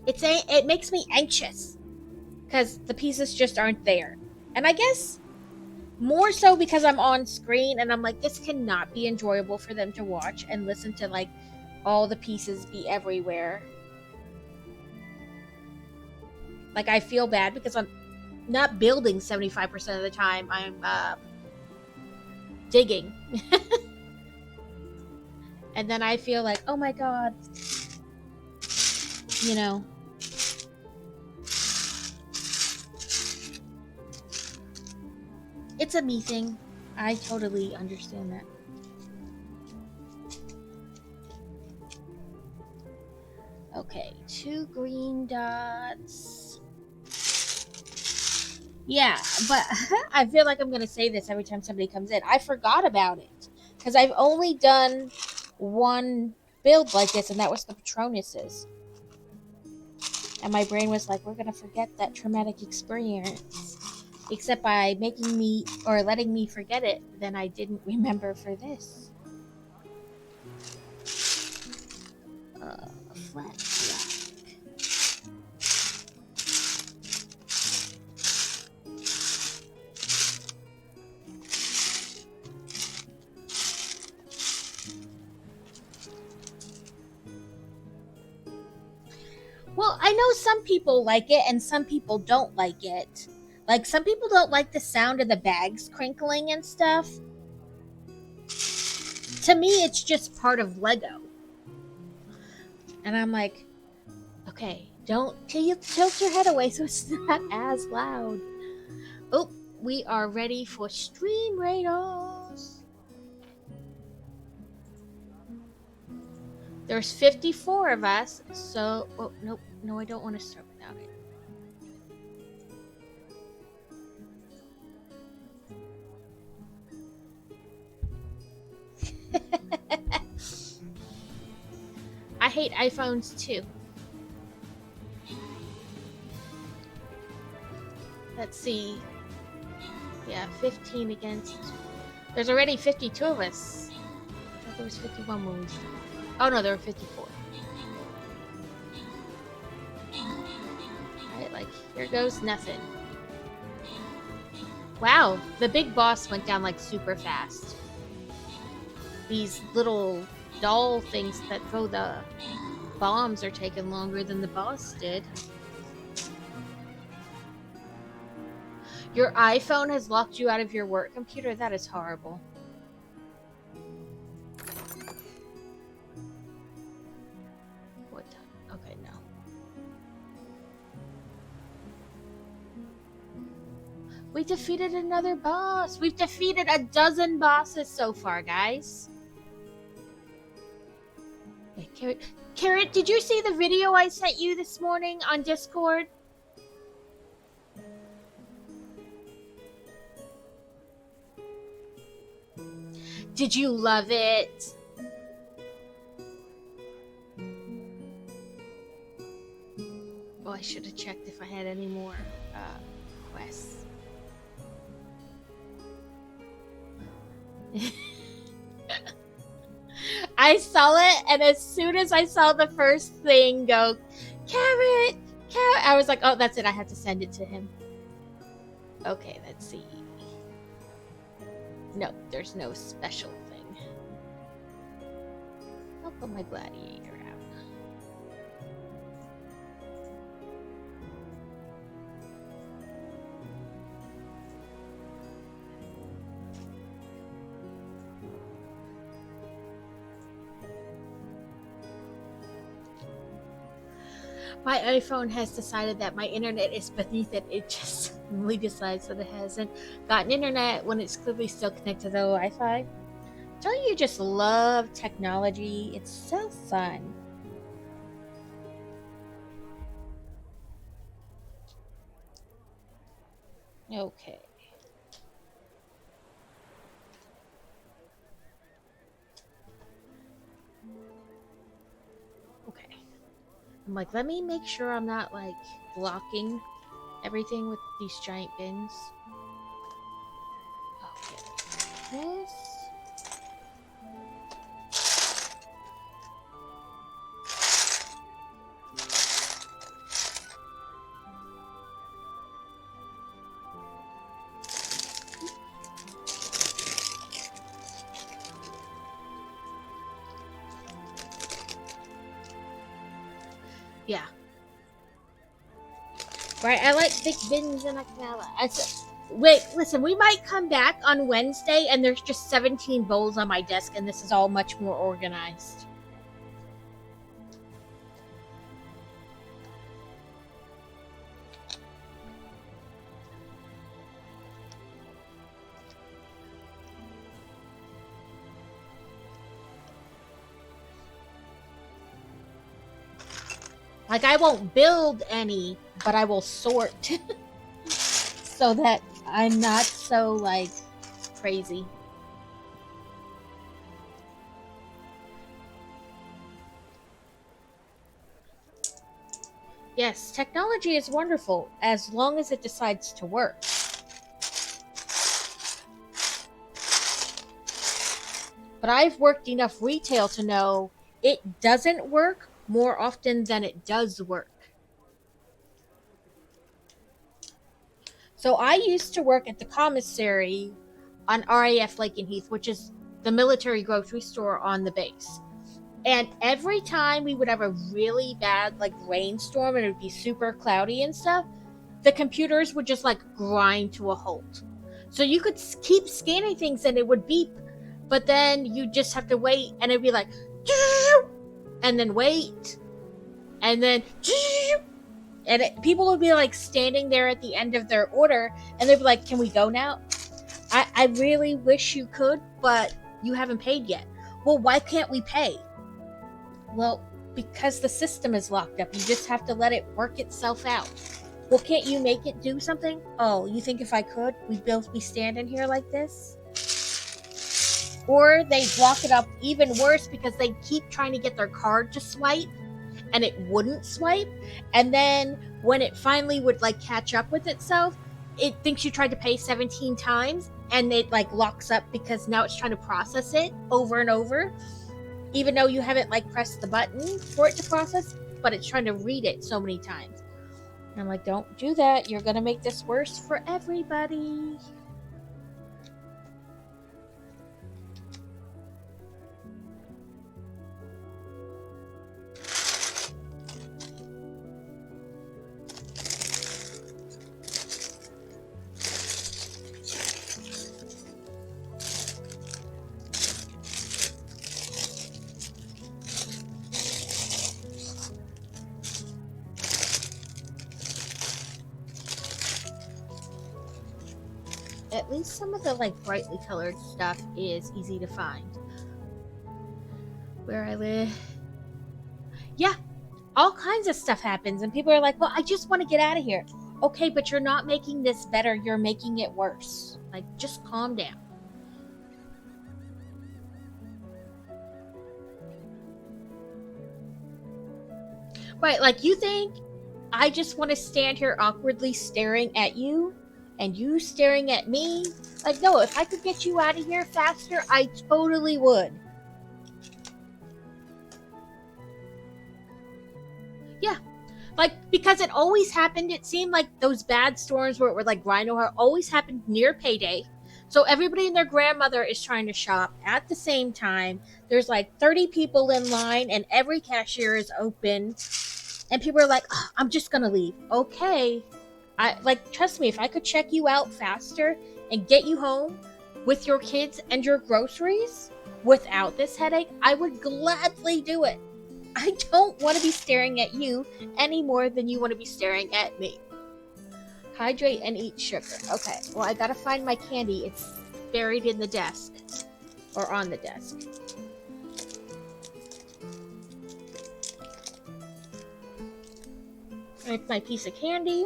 It makes me anxious because the pieces just aren't there. And I guess more so because I'm on screen and I'm like, this cannot be enjoyable for them to watch and listen to, like, all the pieces be everywhere. Like, I feel bad because I'm not building 75% of the time. I'm digging. And then I feel like, oh my god, you know. It's a me thing. I totally understand that. Okay, 2 green dots. Yeah, but I feel like I'm gonna say this every time somebody comes in. I forgot about it because I've only done one build like this, and that was the Patronuses. And my brain was like, "We're gonna forget that traumatic experience." Except by making me or letting me forget it, then I didn't remember for this. Flat. Well, I know some people like it and some people don't like it. Like, some people don't like the sound of the bags crinkling and stuff. To me, it's just part of Lego. And I'm like, okay, don't tilt your head away so it's not as loud. Oh, we are ready for Stream Raiders. There's 54 of us, so... Oh, nope. No, I don't want to start without it. I hate iPhones too. Let's see. Yeah, 15 against... There's already 52 of us. I thought there was 51 when we started. Oh no, there were 54. Alright, like, here goes nothing. Wow, the big boss went down like super fast. These little doll things that throw the bombs are taking longer than the boss did. Your iPhone has locked you out of your work computer? That is horrible. What? Okay, no. We defeated another boss. We've defeated a dozen bosses so far, guys. Hey, Carrot, did you see the video I sent you this morning on Discord? Did you love it? Oh, I should have checked if I had any more quests. I saw it, and as soon as I saw the first thing go, Carrot, I was like, oh, that's it. I have to send it to him. Okay, let's see. No, there's no special thing. I'll put my gladiator out. My iPhone has decided that my internet is beneath it. It just really decides that it hasn't gotten internet when it's clearly still connected to the Wi-Fi. Don't you just love technology? It's so fun. Okay. Okay. I'm like, let me make sure I'm not, like, blocking everything with these giant bins. Okay. This. Yeah. Right, I like big bins and wait, listen, we might come back on Wednesday and there's just 17 bowls on my desk and this is all much more organized. Like, I won't build any, but I will sort. so that I'm not so, like, crazy. Yes, technology is wonderful as long as it decides to work. But I've worked enough retail to know it doesn't work more often than it does work. So I used to work at the commissary on RAF Lakenheath, which is the military grocery store on the base. And every time we would have a really bad like rainstorm and it would be super cloudy and stuff, the computers would just like grind to a halt. So you could keep scanning things and it would beep, but then you just have to wait and it'd be like, and then wait, and then, and people would be like standing there at the end of their order and they'd be like, can we go now? I really wish you could, but you haven't paid yet. Well, why can't we pay? Well, because the system is locked up. You just have to let it work itself out. Well, can't you make it do something? Oh, you think if I could, we'd both be standing here like this? Or they block it up even worse because they keep trying to get their card to swipe and it wouldn't swipe. And then when it finally would like catch up with itself, it thinks you tried to pay 17 times and it like locks up because now it's trying to process it over and over. Even though you haven't like pressed the button for it to process, but it's trying to read it so many times. And I'm like, don't do that. You're going to make this worse for everybody. At least some of the like brightly colored stuff is easy to find. Where I live, yeah, all kinds of stuff happens and people are like, well, I just want to get out of here. Okay, but you're not making this better, you're making it worse. Like, just calm down. Right, like you think I just want to stand here awkwardly staring at you and you staring at me? Like, no, if I could get you out of here faster, I totally would. Yeah. Like, because it always happened, it seemed like those bad storms where it were like Rhino Heart always happened near payday. So everybody and their grandmother is trying to shop at the same time. There's like 30 people in line and every cashier is open. And people are like, oh, I'm just going to leave. Okay. Trust me, if I could check you out faster and get you home with your kids and your groceries without this headache, I would gladly do it. I don't want to be staring at you any more than you want to be staring at me. Hydrate and eat sugar. Okay, well, I gotta find my candy. It's buried in the desk. Or on the desk. It's my piece of candy.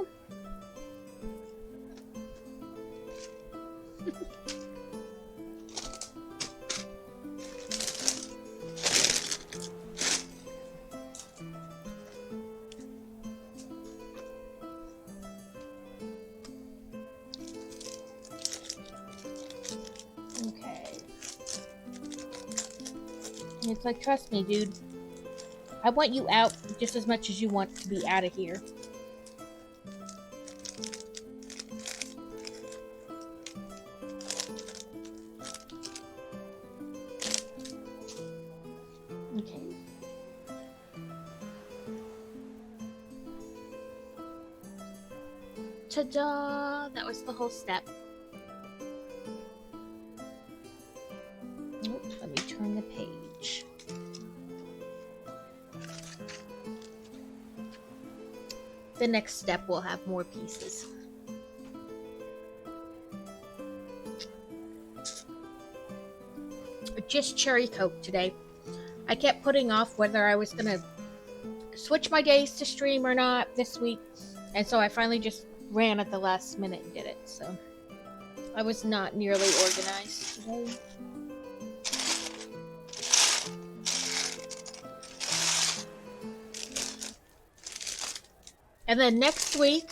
Okay. It's like, trust me, dude. I want you out just as much as you want to be out of here. Okay. Ta-da! That was the whole step. Oh, let me turn the page. The next step will have more pieces. Just cherry Coke today. I kept putting off whether I was gonna switch my days to stream or not this week, and so I finally just ran at the last minute and did it, so I was not nearly organized today. And then next week,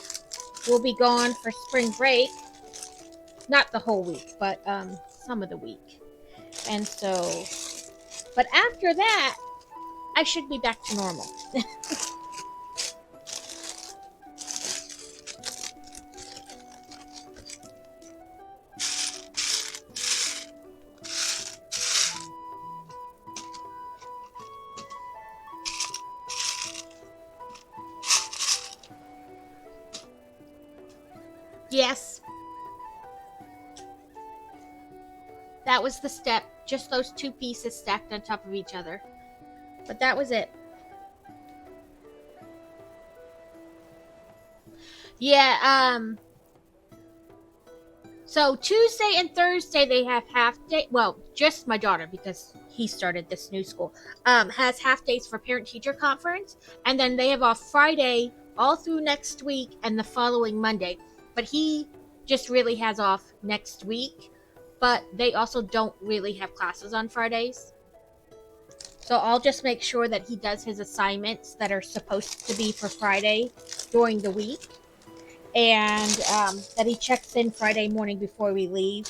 we'll be gone for spring break. Not the whole week, but some of the week. And so, but after that, I should be back to normal. Yes. That was the step. Just those two pieces stacked on top of each other. But that was it. Yeah, so Tuesday and Thursday they have half day. Well, just my daughter, because he started this new school, has half days for parent teacher conference, and then they have off Friday all through next week and the following Monday. But he just really has off next week, but they also don't really have classes on Fridays. So I'll just make sure that he does his assignments that are supposed to be for Friday during the week. And that he checks in Friday morning before we leave.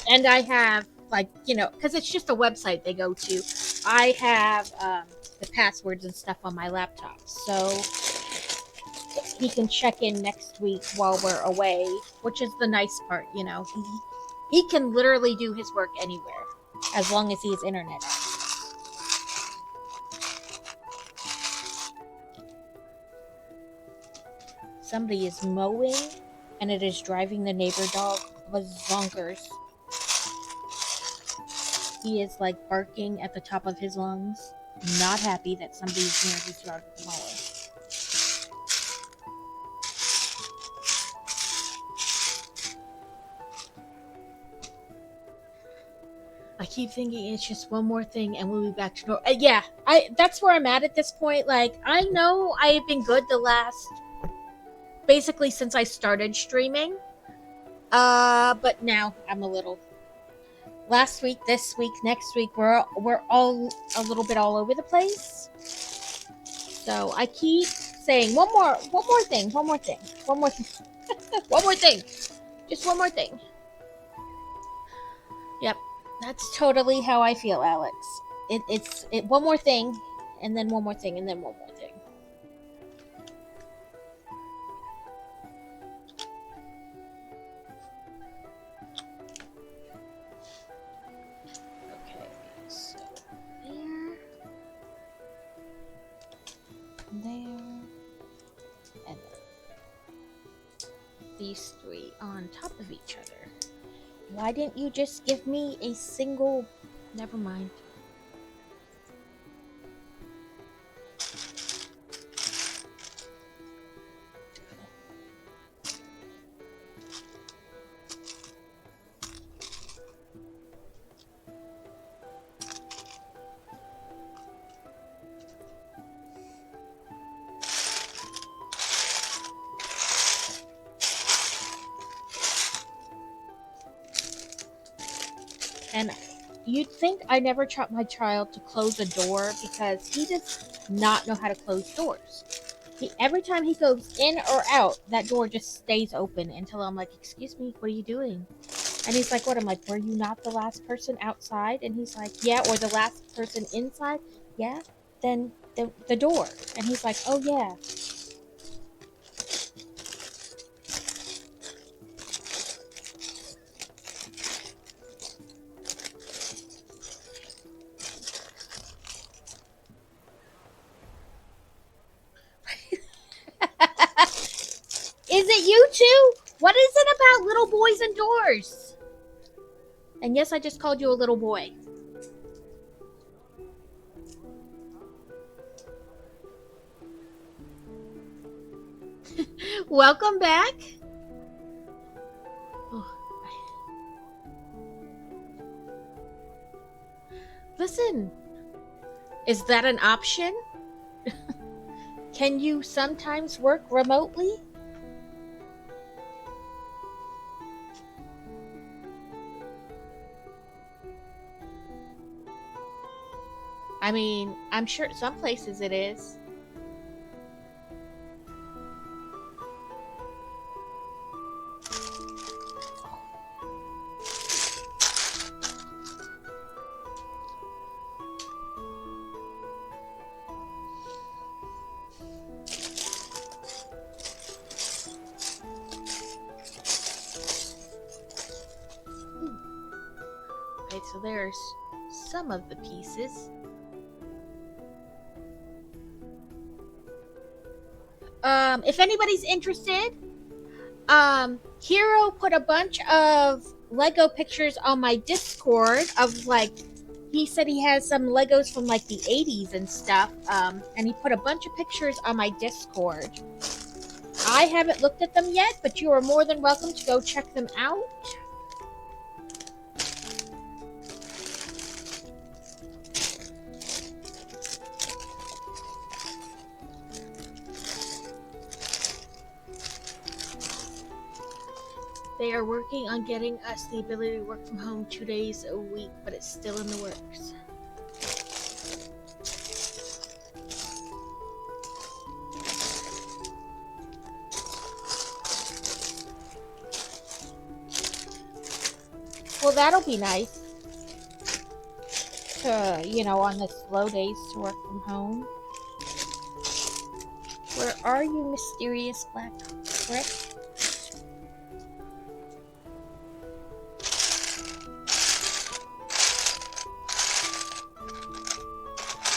And I have, like, you know, because it's just a website they go to. I have the passwords and stuff on my laptop. So he can check in next week while we're away, which is the nice part, you know. He can literally do his work anywhere as long as he has internet. Somebody is mowing, and it is driving the neighbor dog bonkers. He is like barking at the top of his lungs, not happy that somebody's near his yard mower. I keep thinking it's just one more thing and we'll be back to normal. Yeah, that's where I'm at this point. Like, I know I have been good the last, basically since I started streaming. But now I'm a little. Last week, this week, next week, we're all a little bit all over the place. So I keep saying one more thing, one more thing, one more thing, one more thing, just one more thing. Yep. That's totally how I feel, Alex. It's one more thing, and then one more thing, and then one more thing. Okay, so there, and these three on top of each other. Why didn't you just give me a single... Never mind. And you'd think I never taught my child to close a door because he does not know how to close doors. Every time he goes in or out, that door just stays open until I'm like, excuse me, what are you doing? And he's like, what? I'm like, were you not the last person outside? And he's like, yeah, or the last person inside? Yeah, then the door. And he's like, oh yeah. Is it you two? What is it about little boys and doors? And yes, I just called you a little boy. Welcome back. Oh. Listen, is that an option? Can you sometimes work remotely? I mean, I'm sure some places it is. Okay, so there's some of the pieces. If anybody's interested, Hero put a bunch of Lego pictures on my Discord of like, he said he has some Legos from like the 80s and stuff. And he put a bunch of pictures on my Discord. I haven't looked at them yet, but you are more than welcome to go check them out. They are working on getting us the ability to work from home 2 days a week, but it's still in the works. Well, that'll be nice. To, you know, on the slow days to work from home. Where are you, mysterious black brick?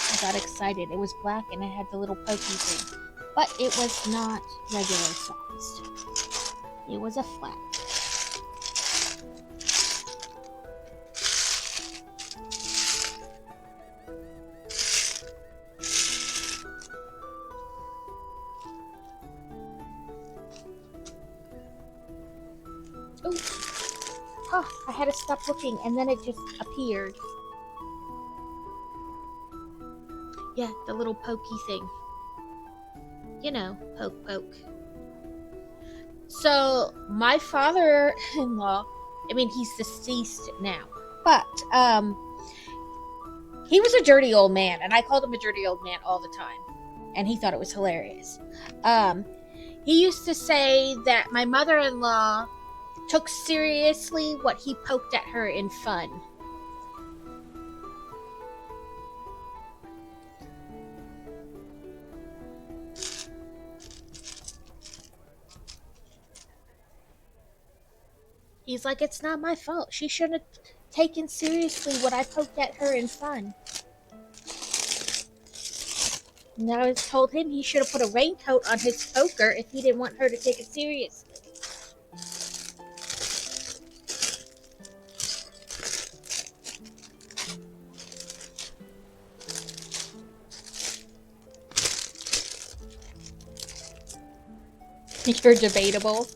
I got excited. It was black and it had the little pokey thing. But it was not regular sized. It was a flat. Oh, I had to stop looking and then it just appeared. Yeah, the little pokey thing. You know, poke poke. So, my father-in-law, I mean, he's deceased now, but, he was a dirty old man, and I called him a dirty old man all the time, and he thought it was hilarious. He used to say that my mother-in-law took seriously what he poked at her in fun. He's like, it's not my fault. She shouldn't have taken seriously what I poked at her in fun. And I told him he should have put a raincoat on his poker if he didn't want her to take it seriously. You're debatable.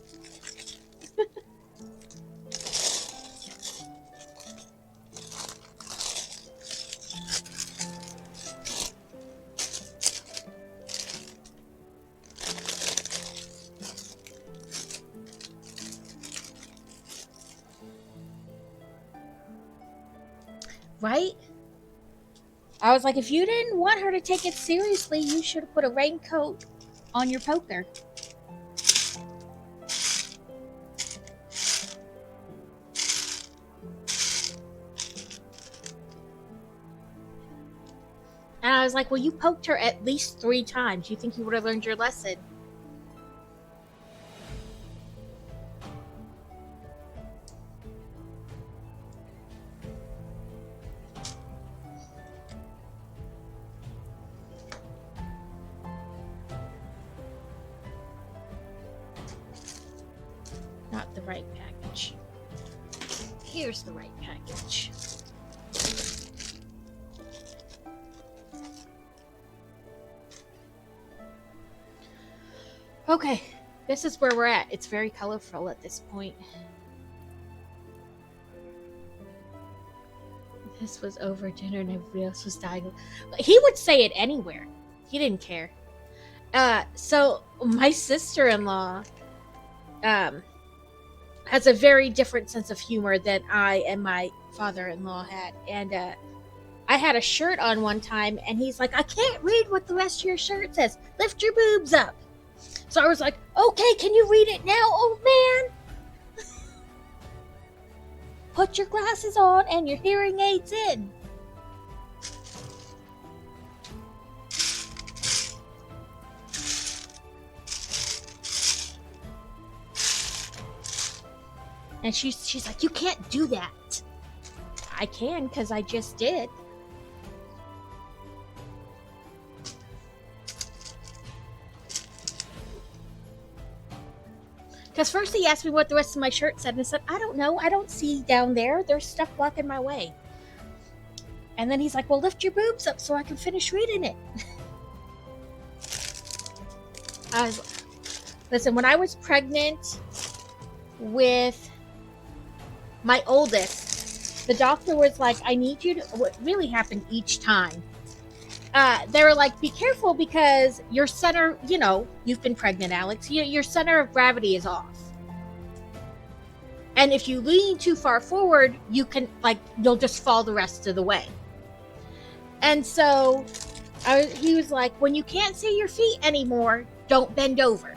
Right? I was like, if you didn't want her to take it seriously, you should have put a raincoat on your poker. And I was like, well, you poked her at least 3 times. You think you would have learned your lesson? Not the right package. Here's the right package. Okay, this is where we're at. It's very colorful at this point. This was over dinner and everybody else was dying. He would say it anywhere. He didn't care. So my sister-in-law has a very different sense of humor than I and my father-in-law had. And I I had a shirt on one time, and he's like, I can't read what the rest of your shirt says. Lift your boobs up. So I was like, okay, can you read it now, old man? Put your glasses on and your hearing aids in. And she's like, you can't do that. I can, because I just did. Because first he asked me what the rest of my shirt said, and I said, I don't know. I don't see down there. There's stuff blocking my way. And then he's like, well, lift your boobs up so I can finish reading it. Listen, when I was pregnant with my oldest, the doctor was like, I need you to, what really happened each time, they were like, be careful because your center, you've been pregnant, Alex, your center of gravity is off. And if you lean too far forward, you'll just fall the rest of the way. And so he was like, when you can't see your feet anymore, don't bend over.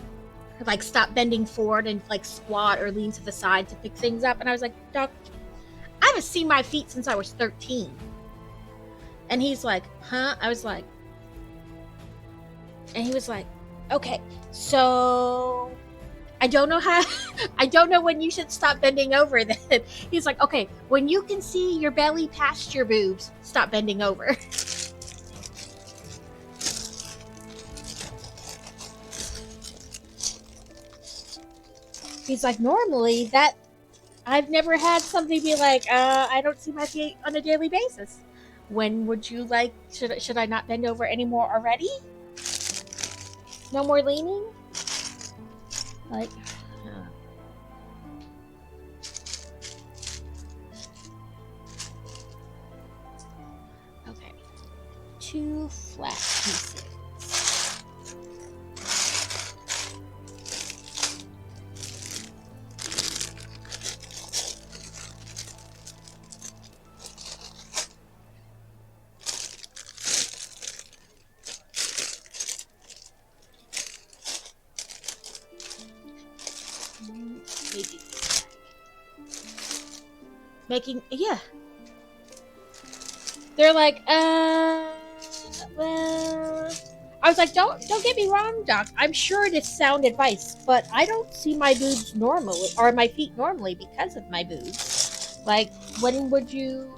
Like, stop bending forward and like squat or lean to the side to pick things up. And I was like, Doc, I haven't seen my feet since I was 13. And he's like, huh? I was like, and he was like, okay, so I don't know when you should stop bending over then. He's like, okay, when you can see your belly past your boobs, stop bending over. He's like, normally that, I've never had somebody be like, I don't see my feet on a daily basis. When would you like, should I not bend over anymore already? No more leaning? Like, okay. 2 flat pieces. Yeah. They're like, well, I was like, don't get me wrong, Doc. I'm sure it is sound advice, but I don't see my boobs normally, or my feet normally because of my boobs. Like, when would you?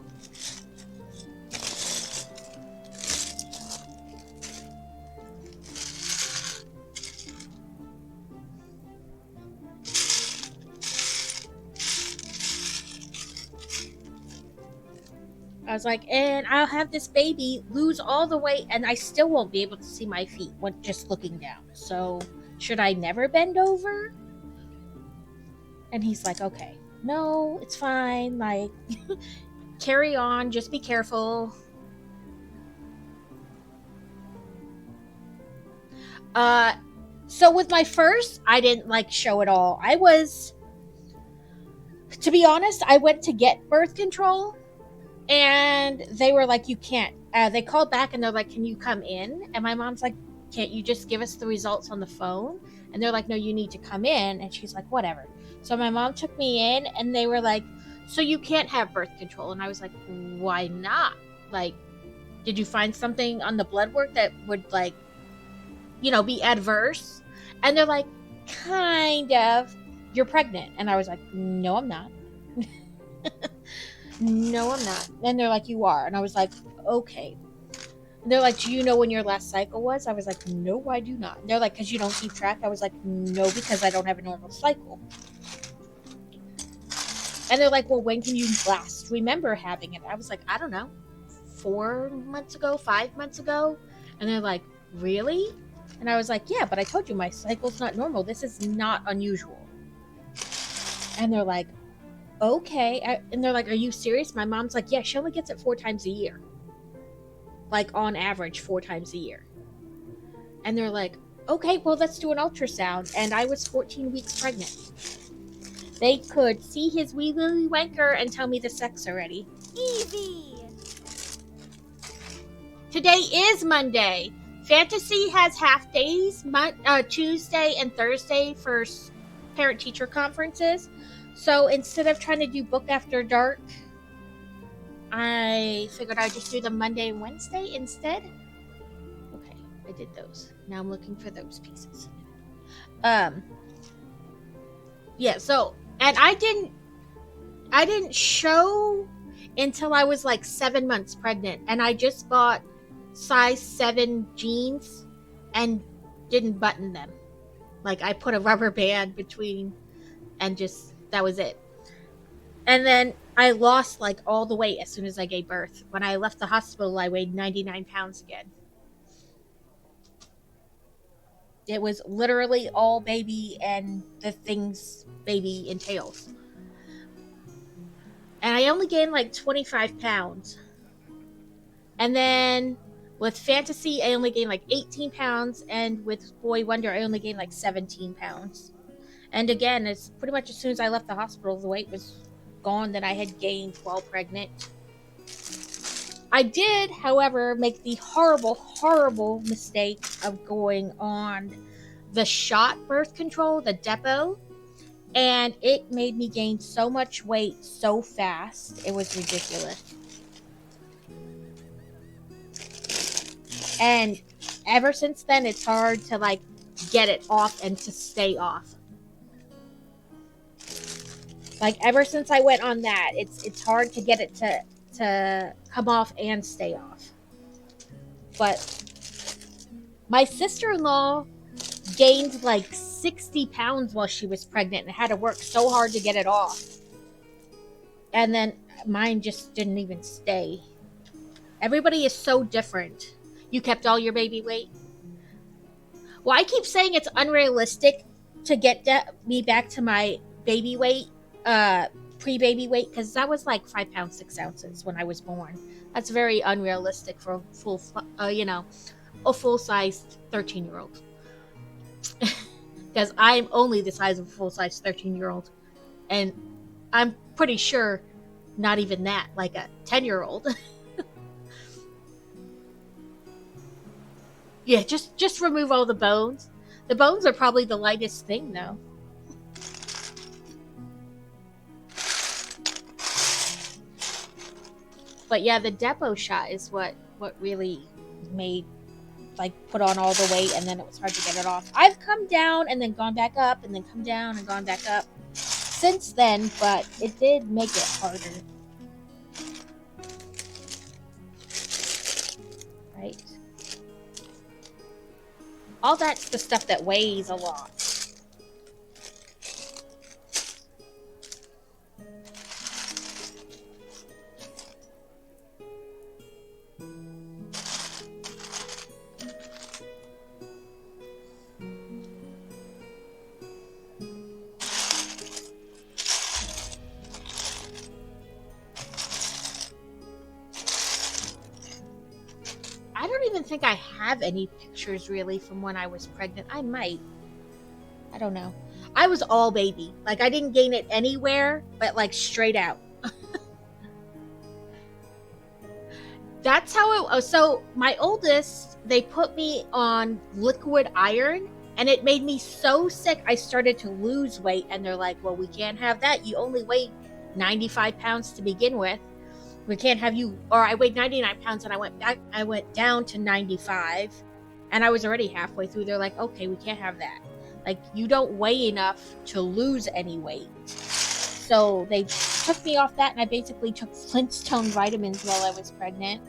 I was like, and I'll have this baby lose all the weight and I still won't be able to see my feet when just looking down. So should I never bend over? And he's like, okay, no, it's fine. Like, carry on. Just be careful. So with my first, I didn't like show it all. To be honest, I went to get birth control. And they were like, you can't. They called back and they're like, can you come in? And my mom's like, can't you just give us the results on the phone? And they're like, no, you need to come in. And she's like, whatever. So my mom took me in and they were like, so you can't have birth control. And I was like, why not? Like, did you find something on the blood work that would like, be adverse? And they're like, kind of. You're pregnant. And I was like, no, I'm not. No, I'm not. And they're like, you are. And I was like, okay. And they're like, do you know when your last cycle was? I was like, no, I do not. And they're like, because you don't keep track? I was like, no, because I don't have a normal cycle. And they're like, well, when can you last remember having it? I was like, I don't know. 4 months ago, 5 months ago? And they're like, really? And I was like, yeah, but I told you my cycle's not normal. This is not unusual. And they're like, okay. And they're like, are you serious? My mom's like, yeah, she only gets it 4 times a year. Like, on average, 4 times a year. And they're like, okay, well, let's do an ultrasound. And I was 14 weeks pregnant. They could see his wee willy wanker and tell me the sex already. Easy! Today is Monday. Fantasy has half days, Tuesday and Thursday for parent-teacher conferences. So instead of trying to do book after dark, I figured I'd just do the Monday and Wednesday instead. Okay, I did those. Now I'm looking for those pieces. Yeah, so, and I didn't show until I was like 7 months pregnant, and I just bought size 7 jeans and didn't button them. Like, I put a rubber band between and just, that was it. And then I lost like all the weight as soon as I gave birth. When I left the hospital, I weighed 99 pounds again. It was literally all baby and the things baby entails. And I only gained like 25 pounds. And then with Fantasy, I only gained like 18 pounds. And with Boy Wonder, I only gained like 17 pounds. And again, it's pretty much as soon as I left the hospital, the weight was gone that I had gained while pregnant. I did, however, make the horrible mistake of going on the shot birth control, the Depo, and it made me gain so much weight so fast. It was ridiculous. And ever since then, it's hard to like get it off and to stay off. Like, ever since I went on that, it's hard to get it to come off and stay off. But my sister-in-law gained like 60 pounds while she was pregnant and had to work so hard to get it off. And then mine just didn't even stay. Everybody is so different. You kept all your baby weight? Well, I keep saying it's unrealistic to get me back to my baby weight. Pre-baby weight, because that was like 5 pounds 6 ounces when I was born. That's very unrealistic for a full-sized 13-year-old. Because I'm only the size of a full-sized 13-year-old, and I'm pretty sure not even that, like a 10-year-old. Yeah, just remove all the bones. The bones are probably the lightest thing, though. But yeah, the Depo shot is what really made, like, put on all the weight, and then it was hard to get it off. I've come down and then gone back up, and then come down and gone back up since then, but it did make it harder. Right? All that's the stuff that weighs a lot. I don't even think I have any pictures really from when I was pregnant. I might. I don't know. I was all baby. Like, I didn't gain it anywhere, but like straight out. That's how it was. So my oldest, they put me on liquid iron, and it made me so sick I started to lose weight. And they're like, well, we can't have that. You only weigh 95 pounds to begin with. We can't have you, or I weighed 99 pounds and I went down to 95, and I was already halfway through. They're like, okay, we can't have that. Like, you don't weigh enough to lose any weight. So they took me off that, and I basically took Flintstone vitamins while I was pregnant.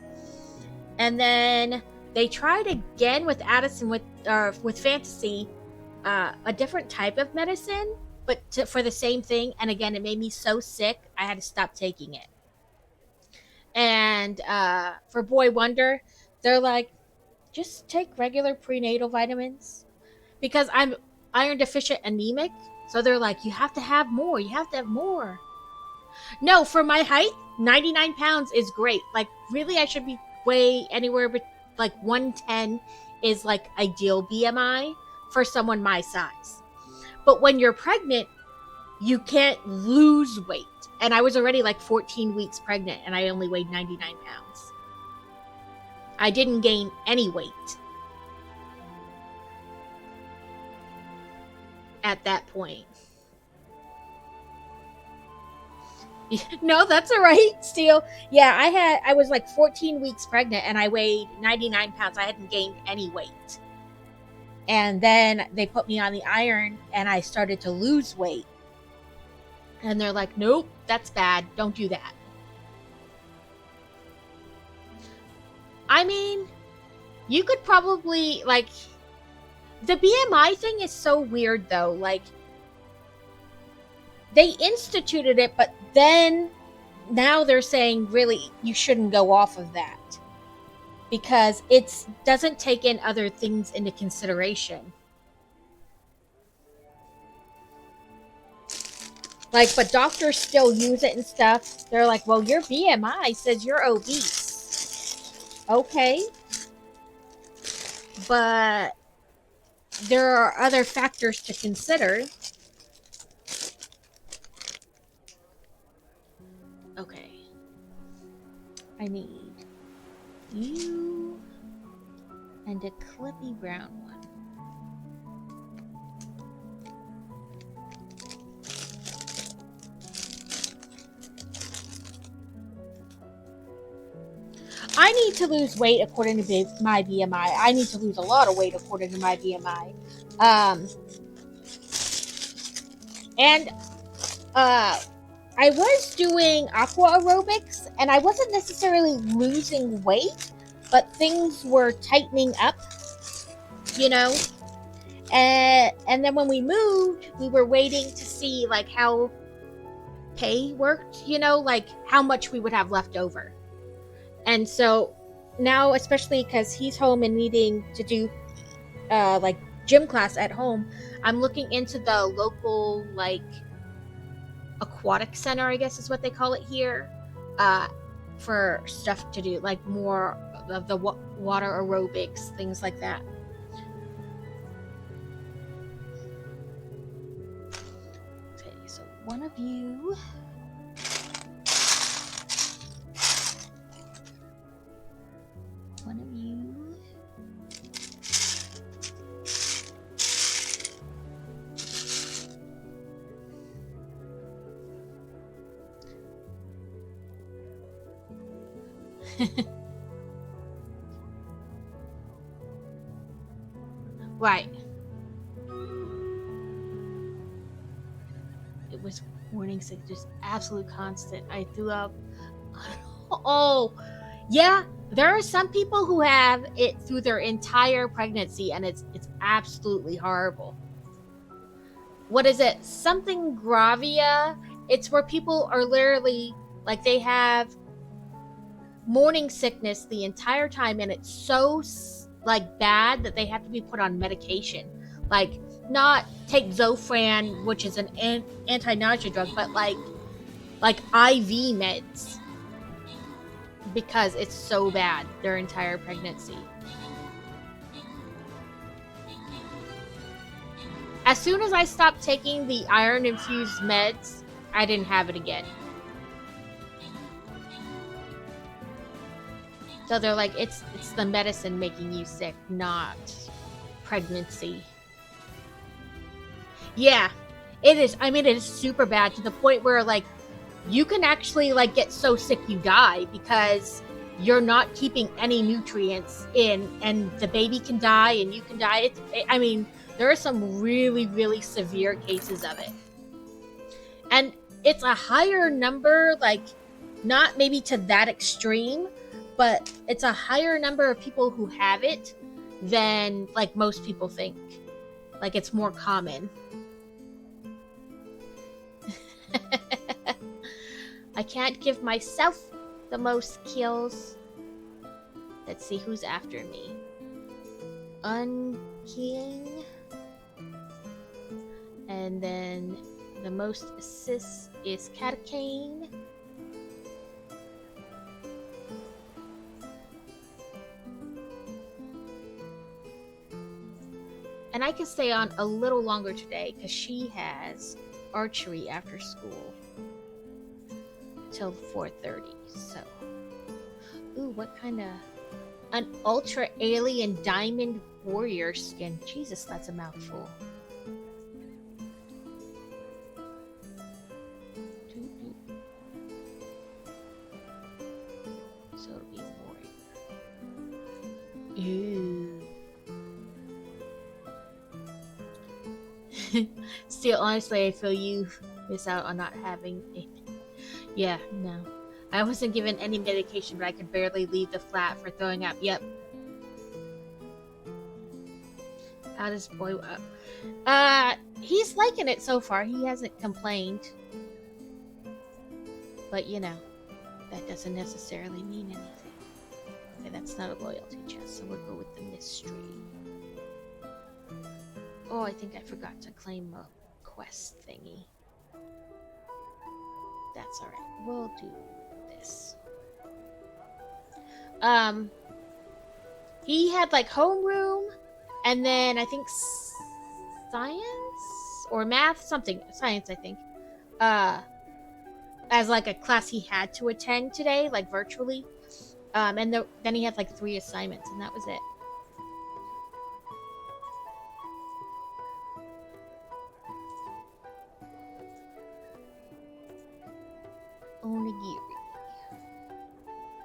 And then they tried again with Addison, with Fantasy, a different type of medicine, but for the same thing. And again, it made me so sick, I had to stop taking it. And for Boy Wonder, they're like, just take regular prenatal vitamins, because I'm iron deficient anemic. So they're like, you have to have more. You have to have more. No, for my height, 99 pounds is great. Like, really, I should be weigh anywhere but like 110 is like ideal BMI for someone my size. But when you're pregnant, you can't lose weight. And I was already like 14 weeks pregnant, and I only weighed 99 pounds. I didn't gain any weight at that point. No, that's all right. Still, yeah, I was like 14 weeks pregnant and I weighed 99 pounds. I hadn't gained any weight. And then they put me on the iron and I started to lose weight. And they're like, nope, that's bad. Don't do that. I mean, you could probably, like, the BMI thing is so weird though. Like, they instituted it, but then now they're saying really you shouldn't go off of that because it doesn't take in other things into consideration. Like, but doctors still use it and stuff. They're like, well, your BMI says you're obese. Okay. But there are other factors to consider. Okay. I need you and a clippy brown one. I need to lose weight according to my BMI. I need to lose a lot of weight according to my BMI. I was doing aqua aerobics and I wasn't necessarily losing weight, but things were tightening up, you know? And then when we moved, we were waiting to see like how pay worked, you know, like how much we would have left over. And so now, especially because he's home and needing to do like gym class at home, I'm looking into the local like aquatic center, I guess is what they call it here, for stuff to do, like more of the water aerobics, things like that. Okay, so one of you. One of you. Right. It was morning sick, just absolute constant. I threw up. Oh, yeah. There are some people who have it through their entire pregnancy, and it's absolutely horrible. What is it? Something gravia. It's where people are literally like they have morning sickness the entire time, and it's so like bad that they have to be put on medication. Like, not take Zofran, which is an anti-nausea drug, but like IV meds, because it's so bad their entire pregnancy. As soon as I stopped taking the iron infused meds, I didn't have it again. So they're like, it's the medicine making you sick, not pregnancy. Yeah, it is. I mean, it is super bad to the point where like you can actually like get so sick you die because you're not keeping any nutrients in, and the baby can die and you can die. I mean, there are some really, really severe cases of it. And it's a higher number, like not maybe to that extreme, but it's a higher number of people who have it than like most people think. Like, it's more common. I can't give myself the most kills. Let's see who's after me. Unking. And then the most assists is Catacane. And I can stay on a little longer today because she has archery after school till 4:30. So, ooh, what kind of An ultra alien diamond warrior skin. Jesus, that's a mouthful. So it'll be a warrior. Ooh. Still, honestly, I feel you miss out on not having it. Yeah, no. I wasn't given any medication, but I could barely leave the flat for throwing up. Yep. How does boy he's liking it so far. He hasn't complained. But you know, that doesn't necessarily mean anything. Okay, that's not a loyalty chest, so we'll go with the mystery. Oh, I think I forgot to claim a quest thingy. That's alright. We'll do this. He had like homeroom, and then I think science or math, something science, I think. As like a class he had to attend today, like virtually. And then he had like 3 assignments, and that was it. Onigiri.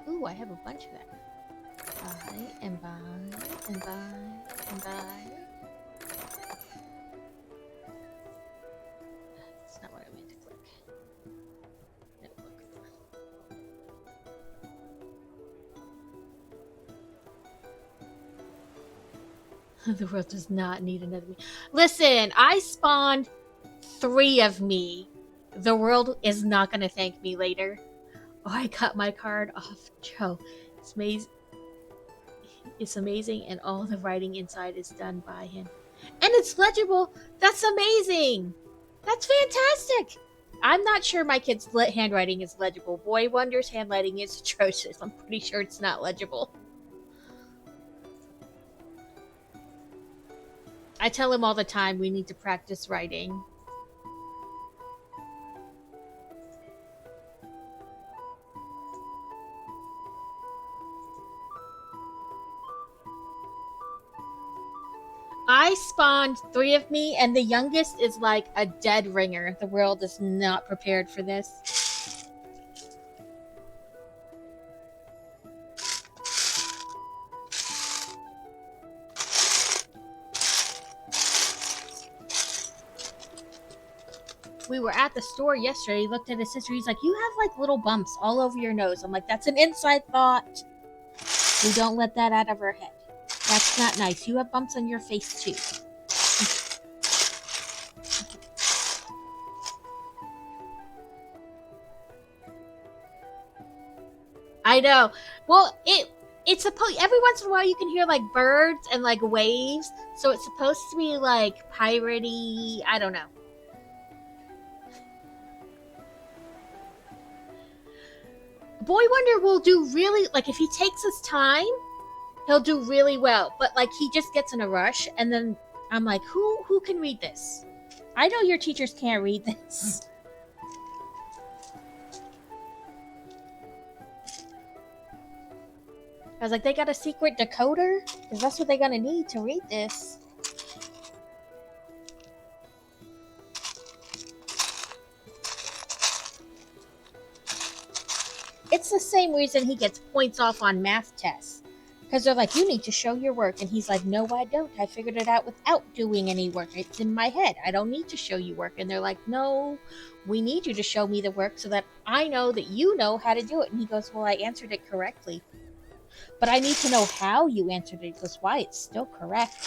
Ooh, I have a bunch of that. Buy and buy and buy and buy. That's not what I meant to click. No, the world does not need another me. Listen, I spawned 3 of me. The world is not going to thank me later. Oh, I cut my card off Joe. It's amazing. It's amazing, and all the writing inside is done by him. And it's legible. That's amazing. That's fantastic. I'm not sure my kid's handwriting is legible. Boy Wonder's handwriting is atrocious. I'm pretty sure it's not legible. I tell him all the time we need to practice writing. I spawned 3 of me, and the youngest is like a dead ringer. The world is not prepared for this. We were at the store yesterday. He looked at his sister. He's like, you have like little bumps all over your nose. I'm like, that's an inside thought. We don't let that out of our head. That's not nice. You have bumps on your face too. I know. Well, it's supposed every once in a while you can hear like birds and like waves, so it's supposed to be like piratey. I don't know. Boy Wonder will do really like if he takes his time. He'll do really well, but like he just gets in a rush, and then I'm like, who can read this? I know your teachers can't read this. I was like, they got a secret decoder? Because that's what they're gonna need to read this. It's the same reason he gets points off on math tests. Because they're like, you need to show your work. And he's like, no, I don't. I figured it out without doing any work. It's in my head. I don't need to show you work. And they're like, no, we need you to show me the work so that I know that you know how to do it. And he goes, well, I answered it correctly. But I need to know how you answered it. He goes, why? It's still correct.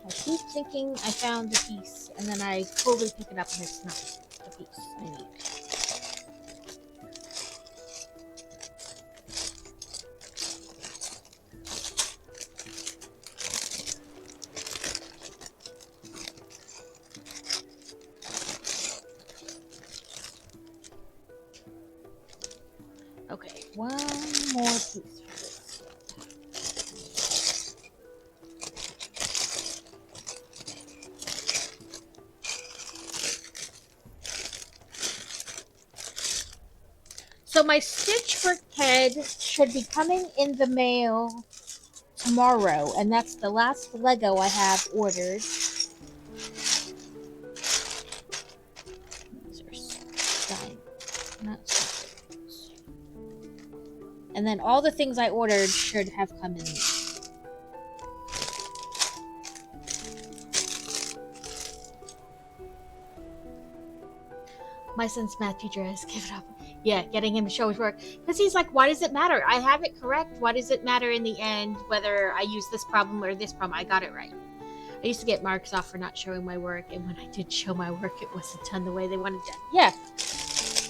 I keep thinking I found the piece, and then I totally pick it up and it's not the piece I need. Okay, one more piece for this. So my Stitchwork head should be coming in the mail tomorrow, and that's the last Lego I have ordered. These are not stickers. And then all the things I ordered should have come in. My son's math teacher has given up. Yeah, getting him to show his work. Because he's like, why does it matter? I have it correct. Why does it matter in the end whether I use this problem or this problem? I got it right. I used to get marks off for not showing my work, and when I did show my work, it wasn't done the way they wanted done. Yeah.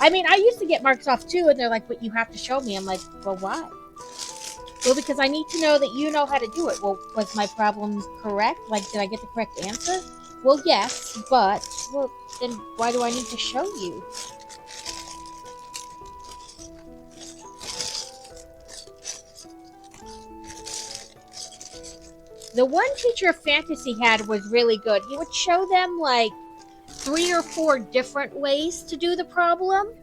I mean, I used to get marks off too, and they're like, but you have to show me. I'm like, well, why? Well, because I need to know that you know how to do it. Well, was my problem correct? Like, did I get the correct answer? Well, yes, but, well, then why do I need to show you? The one teacher Fantasy had was really good. He would show them like 3 or 4 different ways to do the problem,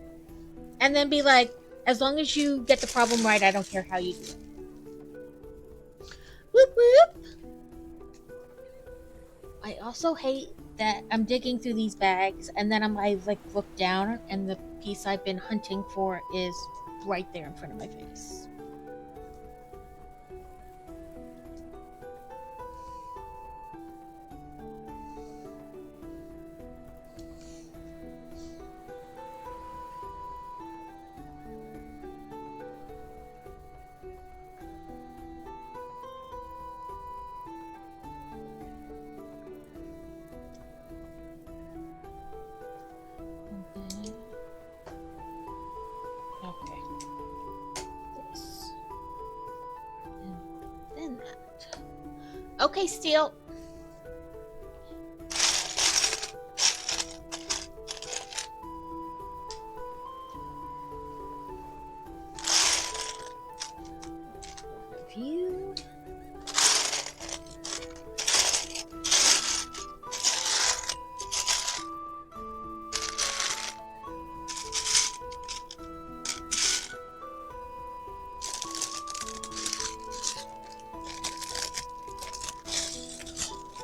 and then be like, as long as you get the problem right, I don't care how you do it. Whoop whoop! I also hate that I'm digging through these bags, and then I like look down, and the piece I've been hunting for is right there in front of my face. Okay. This. And then that. Okay, Steel. Review.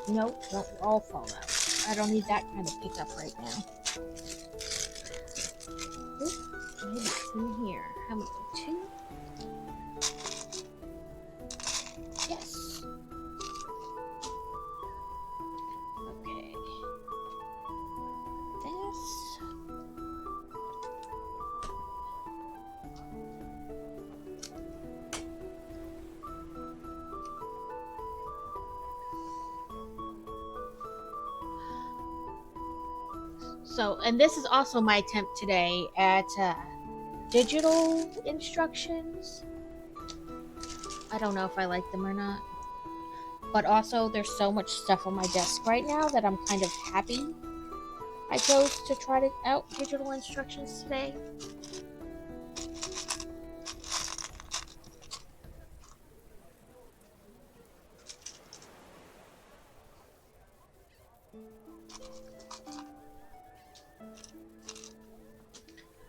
Nope, don't all fall out. I don't need that kind of pickup right now. Oop, maybe it's in here. How many? 2? Yes. Okay. This. So, and this is also my attempt today at digital instructions. I don't know if I like them or not. But also, there's so much stuff on my desk right now that I'm kind of happy I chose to try out digital instructions today.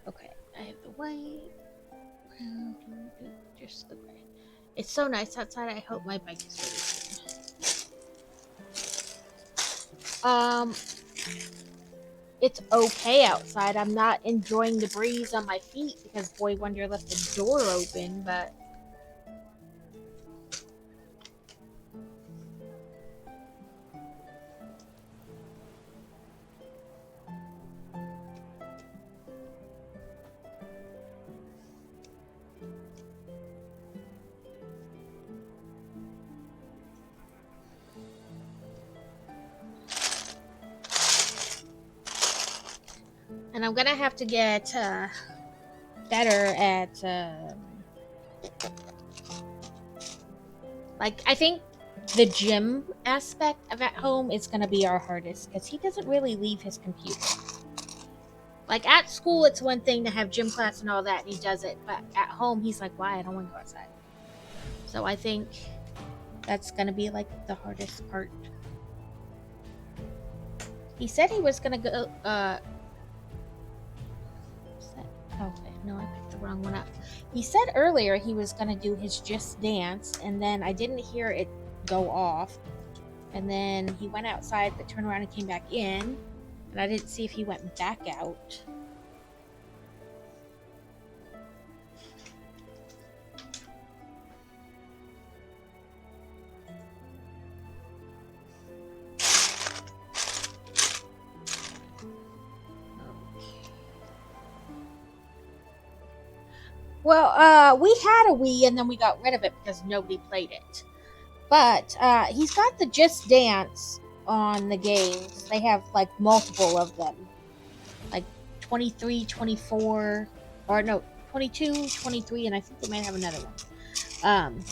Okay, I have the white. Just the gray. It's so nice outside. I hope my bike is ready. It's okay outside. I'm not enjoying the breeze on my feet because Boy Wonder left the door open, but and I'm gonna have to get better at like, I think the gym aspect of at home is gonna be our hardest because he doesn't really leave his computer. Like, at school it's one thing to have gym class and all that, and he does it, but at home he's like, why? I don't want to go outside. So I think that's gonna be like the hardest part. He said he was gonna go okay. no, I picked the wrong one up. He said earlier he was going to do his Just Dance, and then I didn't hear it go off. And then he went outside, but turned around and came back in. And I didn't see if he went back out. Well, we had a Wii and then we got rid of it because nobody played it. But he's got the Just Dance on the games. They have like multiple of them. Like 23, 24, or no, 22, 23, and I think they might have another one.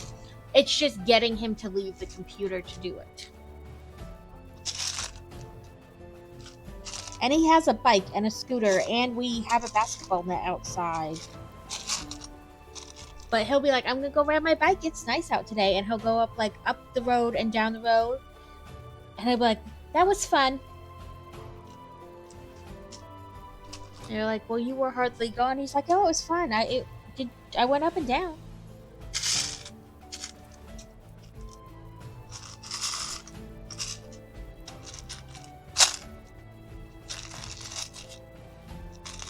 It's just getting him to leave the computer to do it. And he has a bike and a scooter, and we have a basketball net outside. But he'll be like, I'm gonna go ride my bike, it's nice out today. And he'll go up the road and down the road. And I'll be like, that was fun. And you're like, well, you were hardly gone. He's like, oh, it was fun. I went up and down.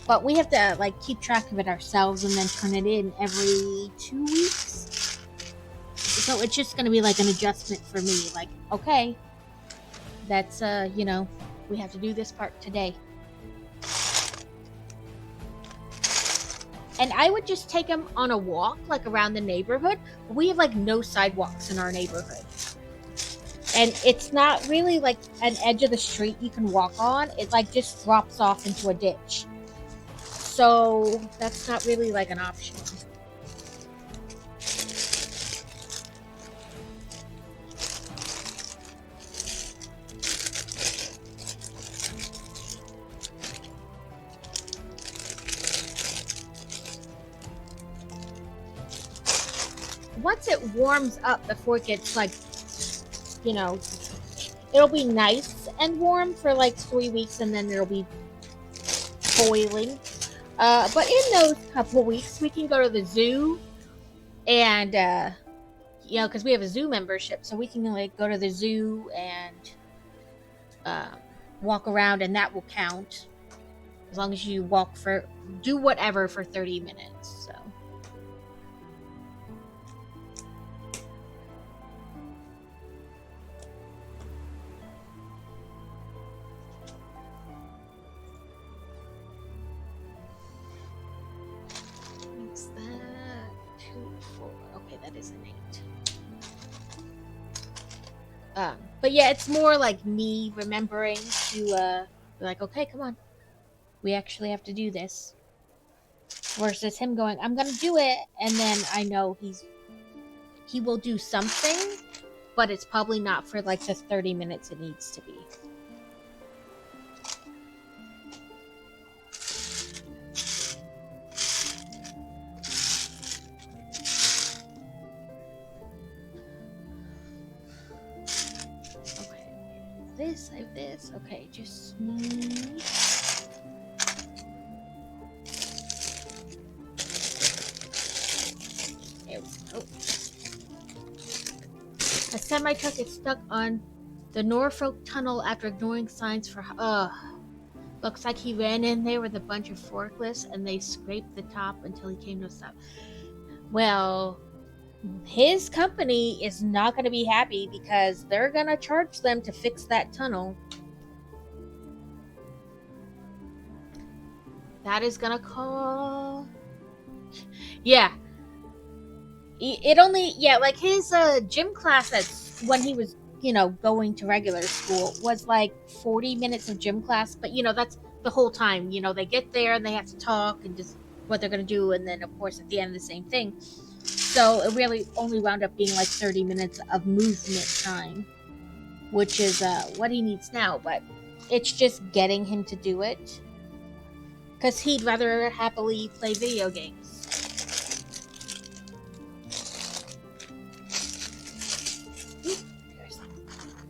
But we have to keep track of it ourselves and then turn it in every 2 weeks. So it's just going to be an adjustment for me. Okay, that's, we have to do this part today. And I would just take him on a walk, around the neighborhood. We have, no sidewalks in our neighborhood. And it's not really, an edge of the street you can walk on. It, just drops off into a ditch. So that's not really an option. Once it warms up before it gets it'll be nice and warm for 3 weeks and then it'll be boiling. But in those couple weeks, we can go to the zoo and, because we have a zoo membership, so we can go to the zoo and walk around, and that will count as long as you do whatever for 30 minutes. So. That is an 8. But yeah, it's more me remembering to be okay, come on, we actually have to do this, versus him going, I'm gonna do it, and then I know he will do something, but it's probably not for the 30 minutes it needs to be. I have this. Okay, just need... There we go. A semi-truck is stuck on the Norfolk Tunnel after ignoring signs for... Looks like he ran in there with a bunch of forklifts and they scraped the top until he came to a stop. Well... his company is not going to be happy because they're going to charge them to fix that tunnel. That is going to call... Yeah. It only... Yeah, his gym class when he was, going to regular school was 40 minutes of gym class. But, that's the whole time. They get there and they have to talk and just what they're going to do. And then, of course, at the end, the same thing. So it really only wound up being 30 minutes of movement time, which is what he needs now. But it's just getting him to do it because he'd rather happily play video games.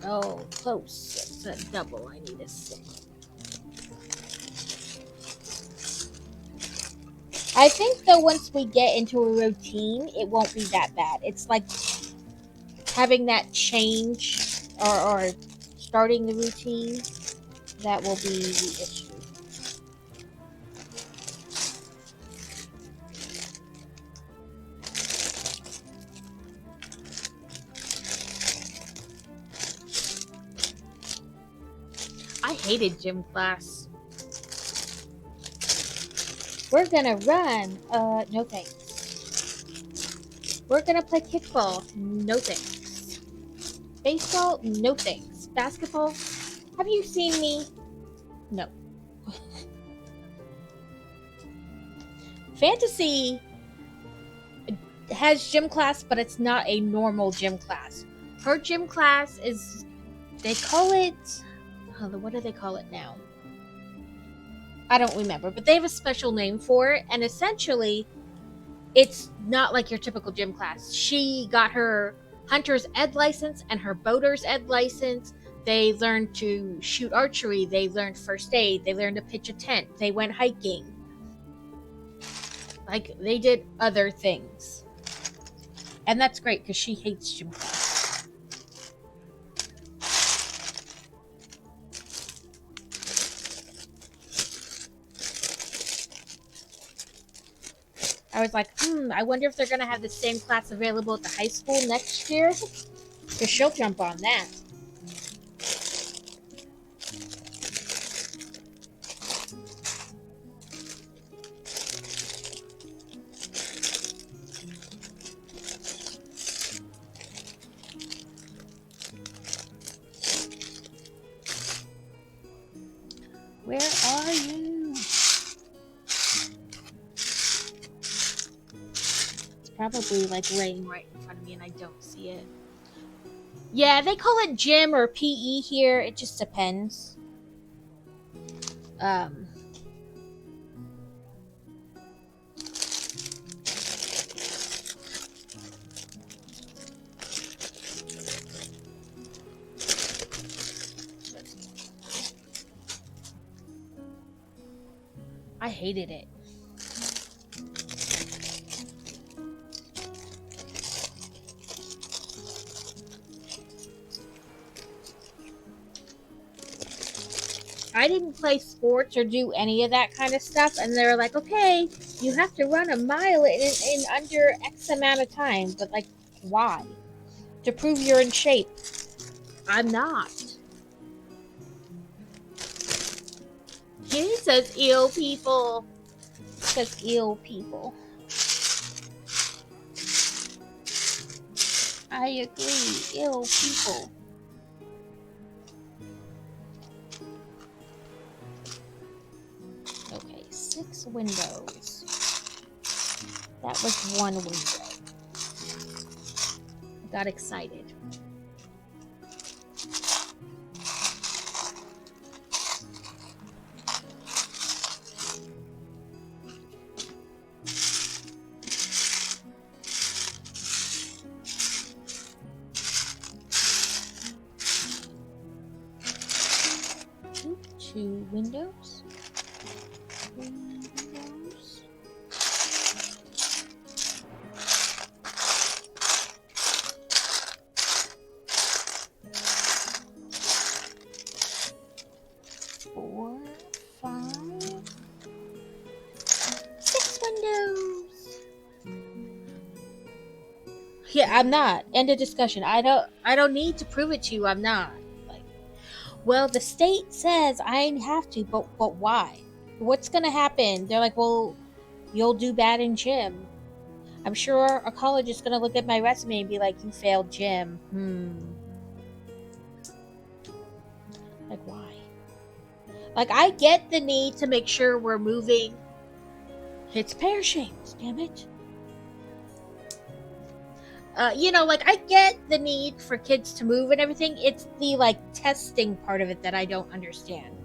Oh, close. It's a double. I need a 6. I think though once we get into a routine, it won't be that bad. It's like having that change or starting the routine that will be the issue. I hated gym class. We're gonna run. No thanks. We're gonna play kickball. No thanks. Baseball. No thanks. Basketball. Have you seen me? No. Fantasy has gym class, but it's not a normal gym class. Her gym class is, they call it, what do they call it now? I don't remember, but they have a special name for it, and essentially, it's not like your typical gym class. She got her hunter's ed license and her boater's ed license. They learned to shoot archery. They learned first aid. They learned to pitch a tent. They went hiking. Like, they did other things. And that's great, because she hates gym class. I was like, I wonder if they're going to have the same class available at the high school next year. Because she'll jump on that. Where are you? It's probably like laying right in front of me and I don't see it. Yeah, they call it gym or PE here. It just depends. I hated it. I didn't play sports or do any of that kind of stuff, and they're like, okay, you have to run a mile in under X amount of time. But, like, why? To prove you're in shape. I'm not. He says ill people. It says ill people. I agree. Ill people. Okay, 6 windows. That was 1 window. I got excited. Two windows. 3 windows. Four, 5, 6 windows. Yeah, I'm not. End of discussion. I don't need to prove it to you. I'm not. Well, the state says I have to, but why? What's gonna happen? They're like, well, you'll do bad in gym. I'm sure a college is gonna look at my resume and be like, you failed gym. Like, why? Like, I get the need to make sure we're moving. It's pair shames, damn it. Like, I get the need for kids to move and everything. It's the, like, testing part of it that I don't understand.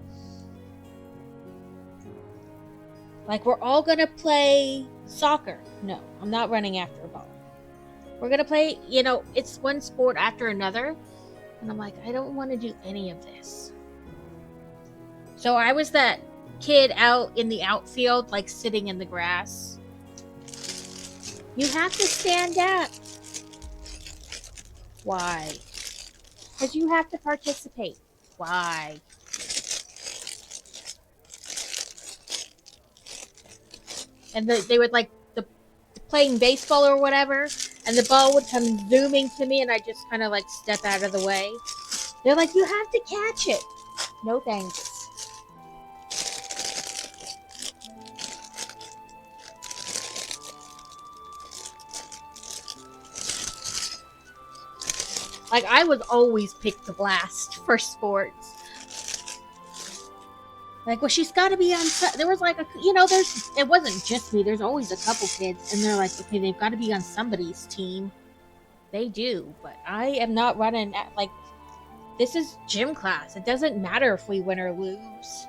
Like, we're all gonna play soccer. No, I'm not running after a ball. We're gonna play, it's one sport after another. And I'm like, I don't want to do any of this. So I was that kid out in the outfield, like sitting in the grass. You have to stand up. Why? Because you have to participate. Why? And they would like the playing baseball or whatever, and the ball would come zooming to me, and I just kind of like step out of the way. They're like, you have to catch it. No thanks. Like, I was always picked to blast for sports. Like, well, she's got to be on. There was like it wasn't just me. There's always a couple kids, and they're like, okay, they've got to be on somebody's team. They do, but I am not running. Like, this is gym class. It doesn't matter if we win or lose.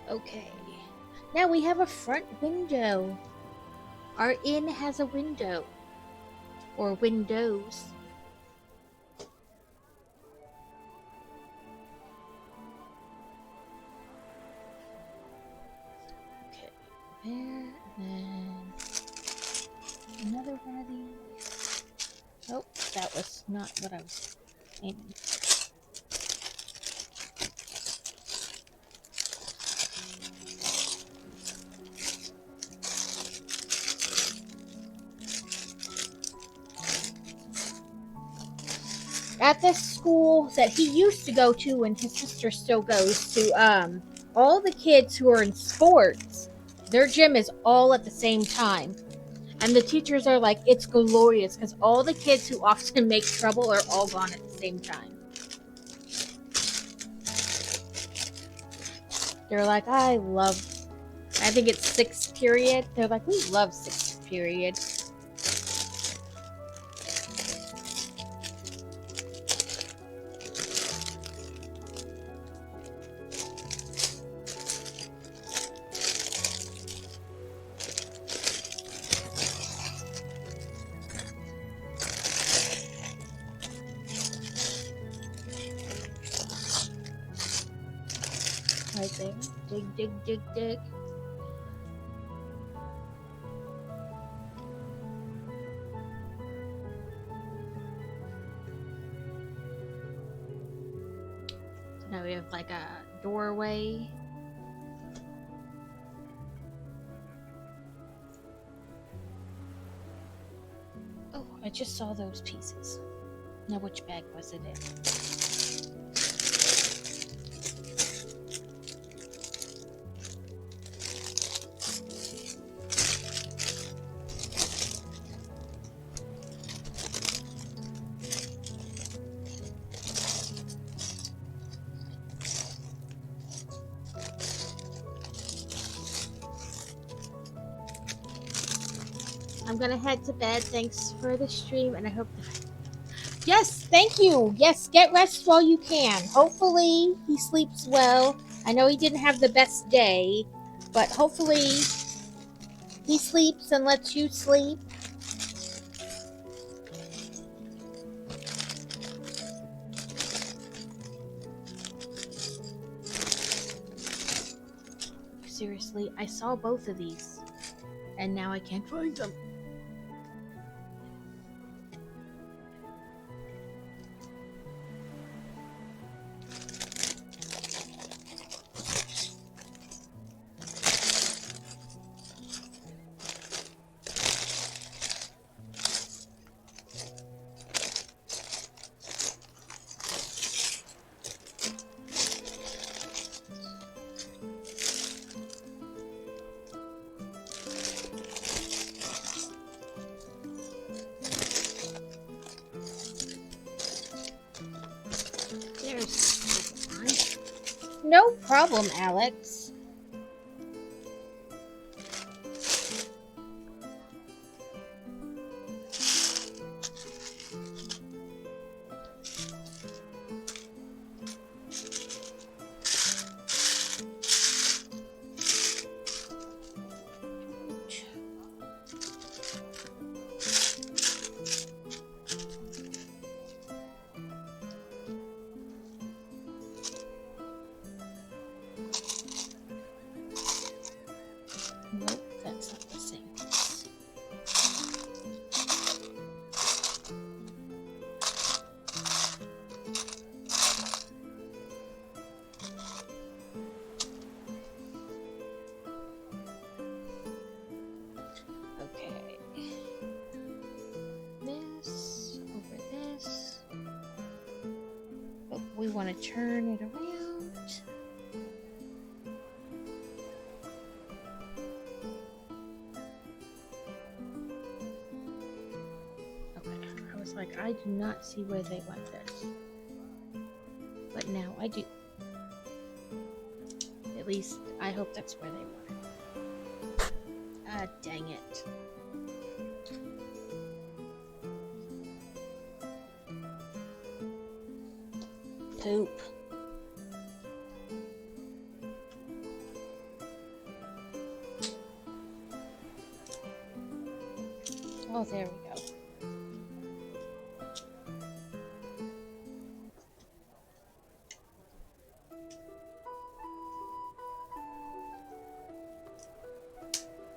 Okay. Now we have a front window. Our inn has a window. Or windows. Okay. There, and then another one of these. Oh, that was not what I was aiming for. At the school that he used to go to and his sister still goes to, all the kids who are in sports, their gym is all at the same time. And the teachers are like, it's glorious because all the kids who often make trouble are all gone at the same time. They're like, I think it's 6th period. They're like, we love 6th period. Right there. Dig, dig, dig, dig. So now we have like a doorway. Oh, I just saw those pieces. Now which bag was it in? I'm gonna head to bed. Thanks for the stream, and I hope. Yes, thank you. Yes, get rest while you can. Hopefully he sleeps well. I know he didn't have the best day, but hopefully he sleeps and lets you sleep. Seriously, I saw both of these, and now I can't find them. No problem, Alex. want to turn it around. Okay, I was like, I do not see where they want this. But now I do. At least, I hope that's where they want it. Ah, dang it. Poop. Oh, there we go.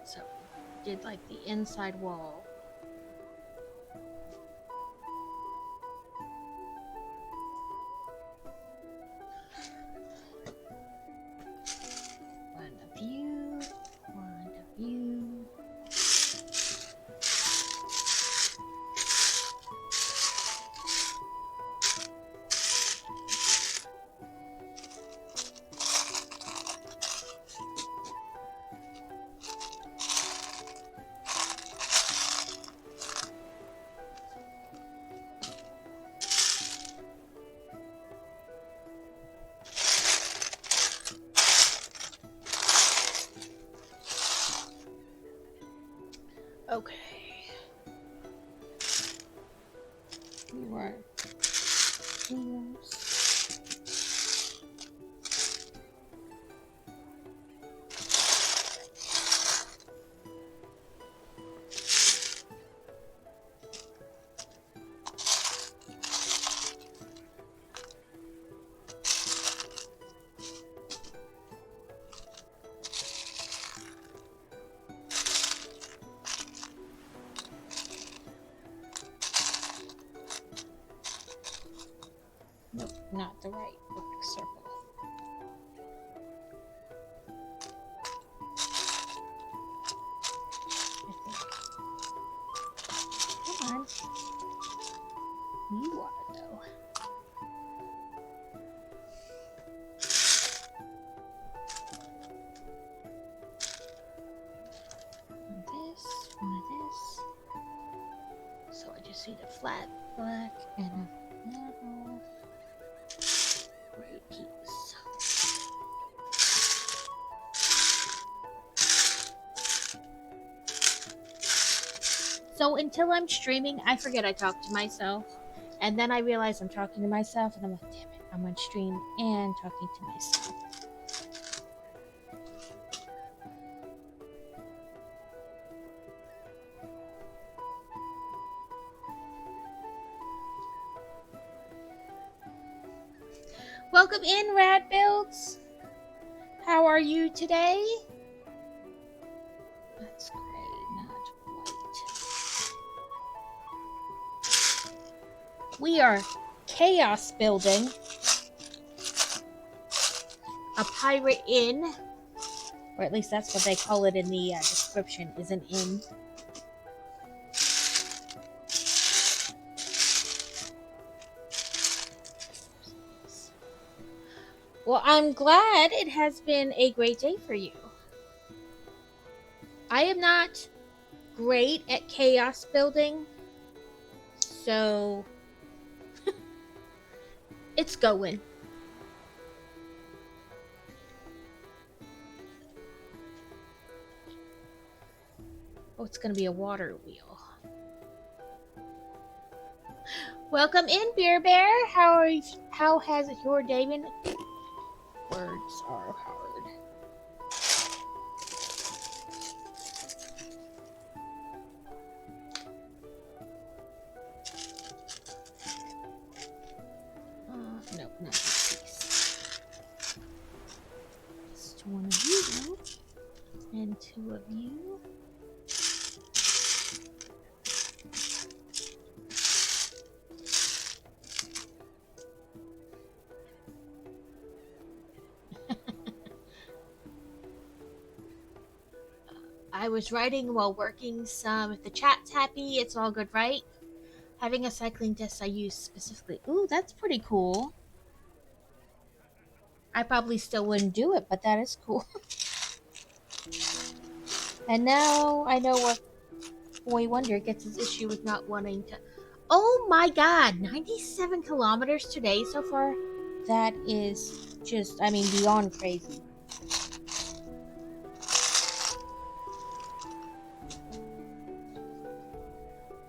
So, did like the inside wall. One of you, one of you. Okay. You are cleaners. Nope, not the right circle. I think. Come on. You are, though. One of this, one of this. So I just need a flat black and a narrow gray piece. So until I'm streaming, I forget I talk to myself. And then I realize I'm talking to myself, and I'm like, damn it, I'm on stream and talking to myself. Welcome in, Rad Builds. How are you today? That's gray, not white. We are chaos building a pirate inn, or at least that's what they call it in the description, is an inn. Well, I'm glad it has been a great day for you. I am not great at chaos building, so it's going. Oh, it's going to be a water wheel. Welcome in, Beer Bear. How has your day been? Words are hard. Nope, not this piece. Just one of you and two of you. I was writing while working some. If the chat's happy, it's all good, right? Having a cycling desk I use specifically. Ooh, that's pretty cool. I probably still wouldn't do it, but that is cool. And now I know what Boy Wonder gets his issue with not wanting to. Oh my god, 97 kilometers today so far? That is just, I mean, beyond crazy.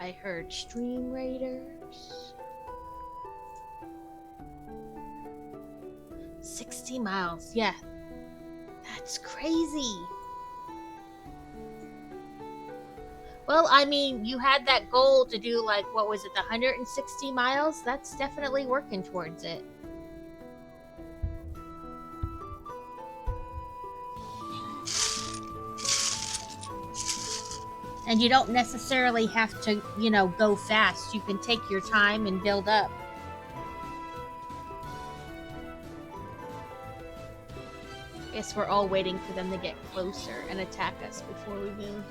I heard Stream Raiders. 60 miles, yeah. That's crazy. Well, I mean, you had that goal to do, like, what was it, the 160 miles? That's definitely working towards it. And you don't necessarily have to, you know, go fast. You can take your time and build up. Guess we're all waiting for them to get closer and attack us before we move.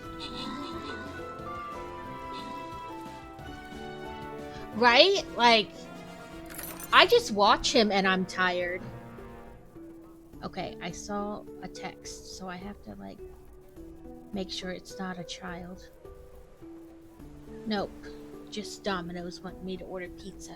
Right? Like, I just watch him and I'm tired. Okay, I saw a text, so I have to, like, make sure it's not a child. Nope, just Domino's want me to order pizza.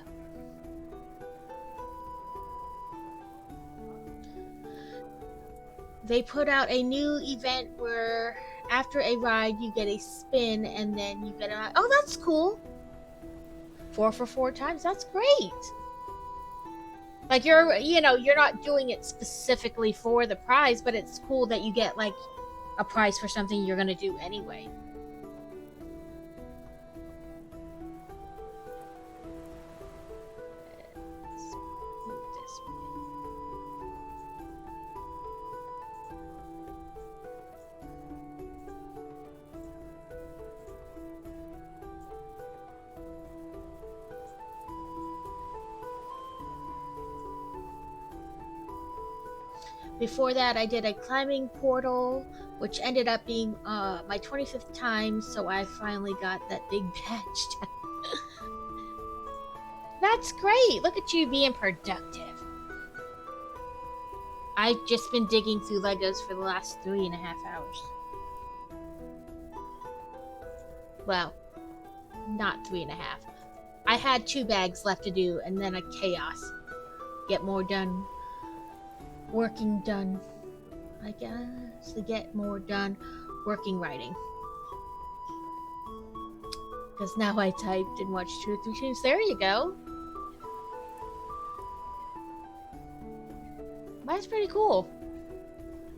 They put out a new event where after a ride you get a spin and then you get a... Oh, that's cool! 4 for 4 times, that's great! Like, you're not doing it specifically for the prize, but it's cool that you get, like, a prize for something you're gonna do anyway. Let's move this way. Before that, I did a climbing portal, which ended up being my 25th time, so I finally got that big badge. That's great! Look at you being productive. I've just been digging through Legos for the last 3.5 hours. Well, not 3.5. I had 2 bags left to do, and then a chaos. Get more done. Working done. I guess. To get more done. Working writing. Because now I typed and watched 2 or 3 streams. There you go. That's pretty cool.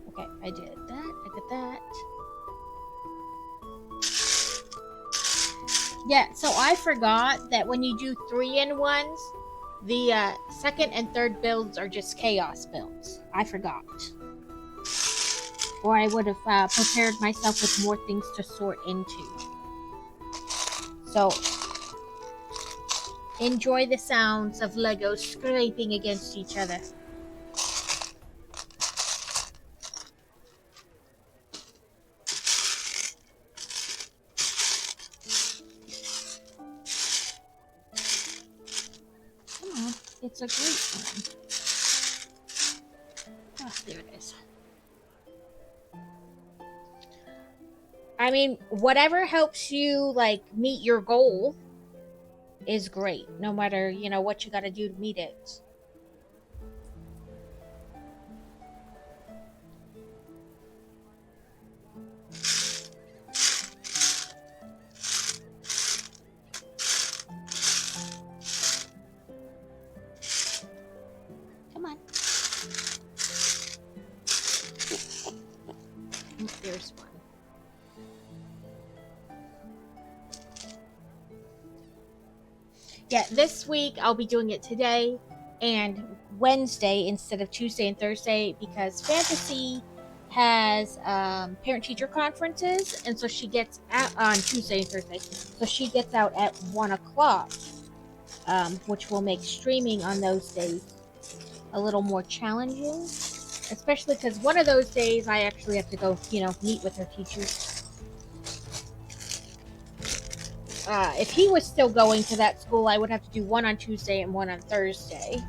Okay, I did that. I did that. Yeah, so I forgot that when you do 3-in-1s, the second and third builds are just chaos builds. I forgot. Or I would have prepared myself with more things to sort into. So, enjoy the sounds of Legos scraping against each other. It's a great one. Oh, there it is. I mean, whatever helps you, like, meet your goal is great. No matter, you know, what you gotta do to meet it. There's one. Yeah, this week I'll be doing it today and Wednesday instead of Tuesday and Thursday because Fantasy has parent-teacher conferences, and so she gets out on Tuesday and Thursday. So she gets out at 1 o'clock, which will make streaming on those days a little more challenging. Especially because one of those days I actually have to go, you know, meet with her teachers. If he was still going to that school, I would have to do one on Tuesday and one on Thursday.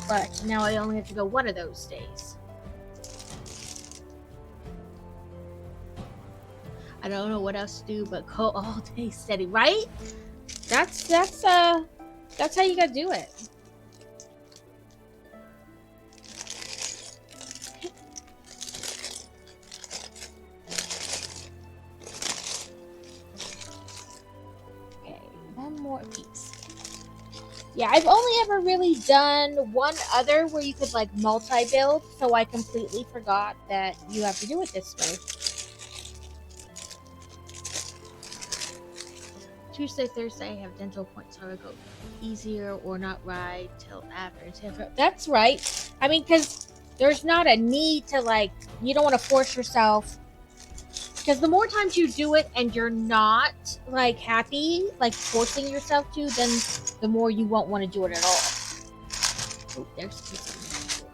but now I only have to go one of those days. I don't know what else to do but go all day steady, right? That's how you gotta do it. Okay, one more piece. Yeah, I've only ever really done one other where you could like multi-build, so I completely forgot that you have to do it this way. Tuesday, Thursday, I have dental appointments, so I go easier or not ride till after. That's right. I mean, because there's not a need to like, you don't want to force yourself. Because the more times you do it and you're not like happy, like forcing yourself to, then the more you won't want to do it at all. Oh, there's something.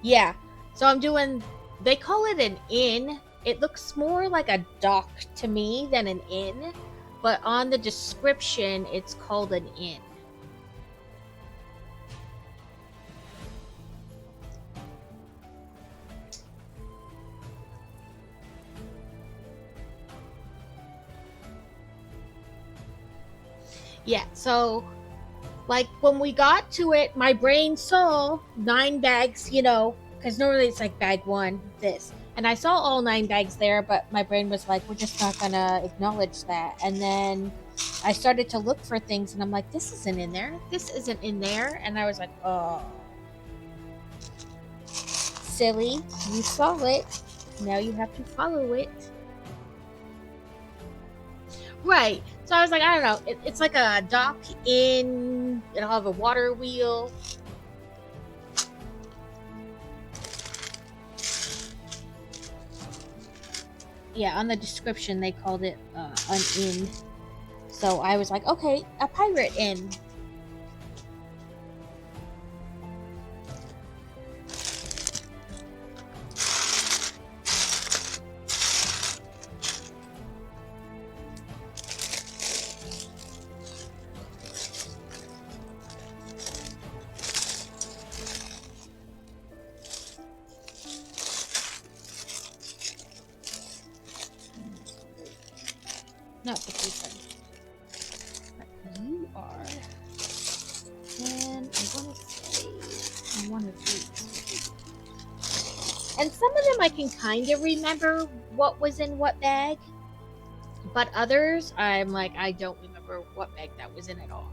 Yeah. So I'm doing. They call it an inn. It looks more like a dock to me than an inn, but on the description, it's called an inn. Yeah, so like when we got to it, my brain saw 9 bags, you know, because normally it's like bag 1, this. And I saw all 9 bags there, but my brain was like, we're just not gonna acknowledge that. And then I started to look for things and I'm like, this isn't in there. This isn't in there. And I was like, oh. Silly, you saw it. Now you have to follow it. Right. So I was like, I don't know. It's like a dock in. It'll have a water wheel. Yeah, on the description they called it an inn. So I was like, okay, a pirate inn. Not the person. But you are. And I want to say one of these. And some of them I can kind of remember what was in what bag. But others, I'm like, I don't remember what bag that was in at all.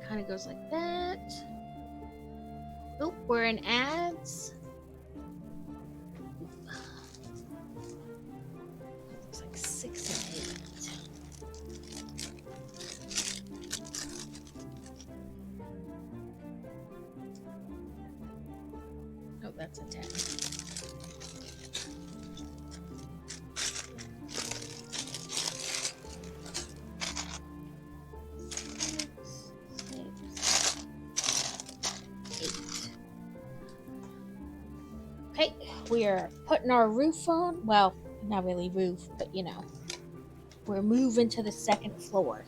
Kind of goes like that. Oh, we're in ads. Looks like 6 and 8. Oh, that's a 10. We are putting our roof on. Well, not really roof, but you know, we're moving to the 2nd floor.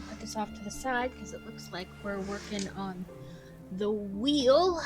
Put this off to the side because it looks like we're working on the wheel.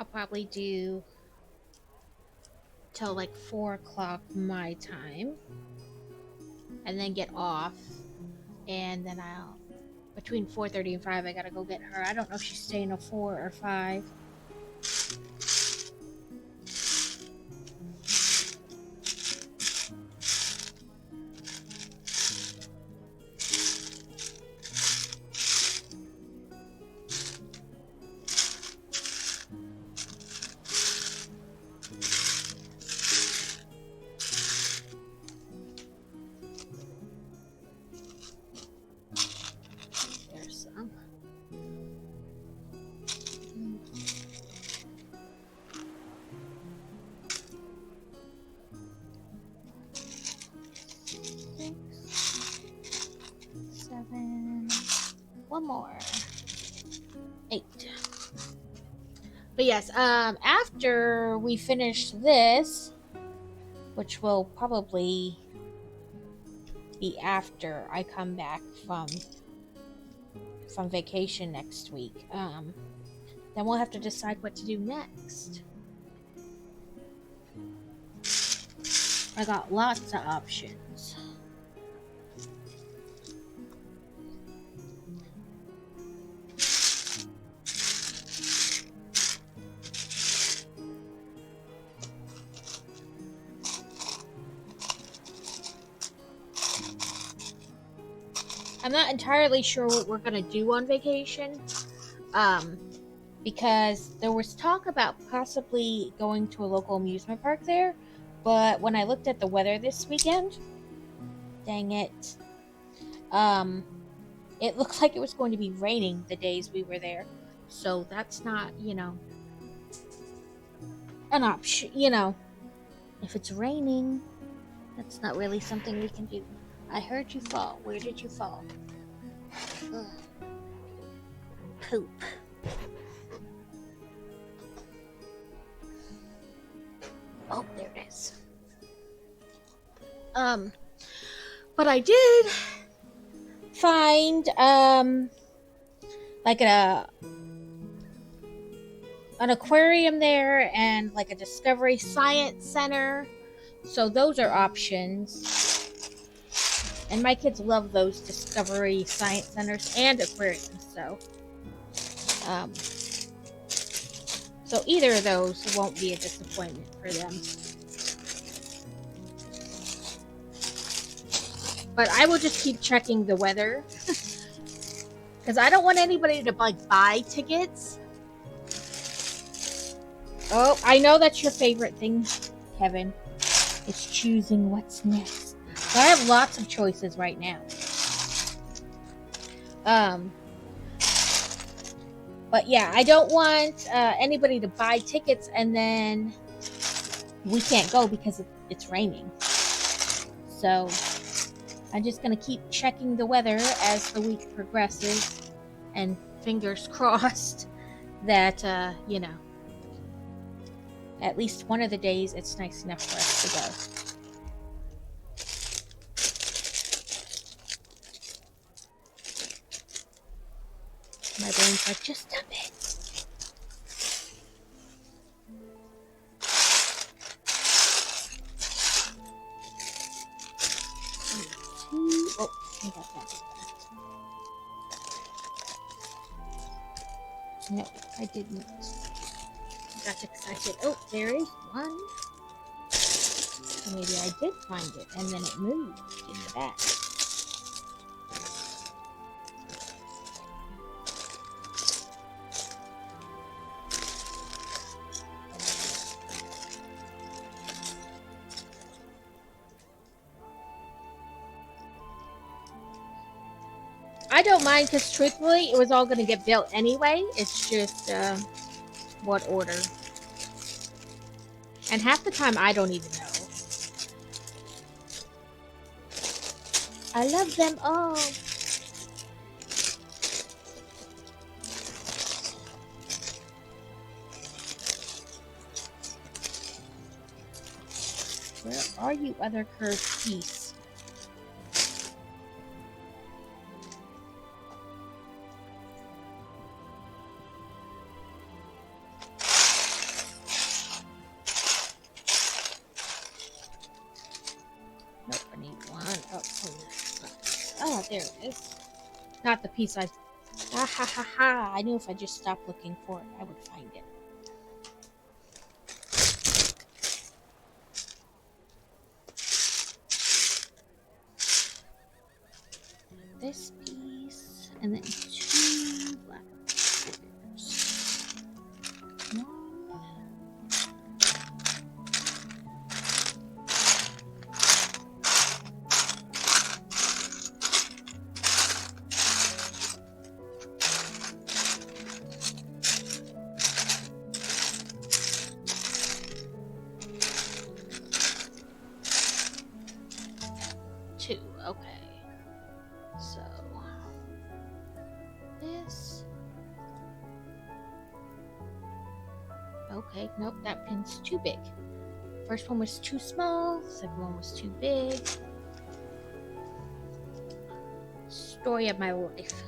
I'll probably do till like 4 o'clock my time, and then get off, and then I'll between 4:30 and 5 I gotta go get her. I don't know if she's staying till 4 or 5. There's some. Six, 7, one more, 8. But yes, after we finish this, which will probably be after I come back from vacation next week, then we'll have to decide what to do next. I got lots of options. I'm not entirely sure what we're gonna do on vacation, because there was talk about possibly going to a local amusement park there, but when I looked at the weather this weekend, dang it, it looked like it was going to be raining the days we were there, so that's not, an option. If it's raining, that's not really something we can do. I heard you fall. Where did you fall? Ugh. Poop. Oh, there it is. But I did find, like an aquarium there and like a Discovery Science Center. So those are options. And my kids love those Discovery Science Centers and aquariums, so either of those won't be a disappointment for them. But I will just keep checking the weather, because I don't want anybody to buy tickets. Oh, I know that's your favorite thing, Kevin. It's choosing what's next. So I have lots of choices right now. But yeah, I don't want anybody to buy tickets and then we can't go because it's raining. So I'm just going to keep checking the weather as the week progresses, and fingers crossed that, at least one of the days it's nice enough for us to go. My brain's like, just a bit. Oh, I got that. No, I didn't. I got excited. Oh, there is one. So maybe I did find it, and then it moved in the back. I don't mind, because truthfully, it was all going to get built anyway. It's just what order. And half the time, I don't even know. I love them all. Where are you, other curved piece? There it is. Not the piece I... Ah ha ha ha! I knew if I just stopped looking for it, I would find it. This piece, and then 2 black squares. One. 2. Okay. So this. Okay, nope, that pin's too big. First one was too small, second one was too big. Story of my life.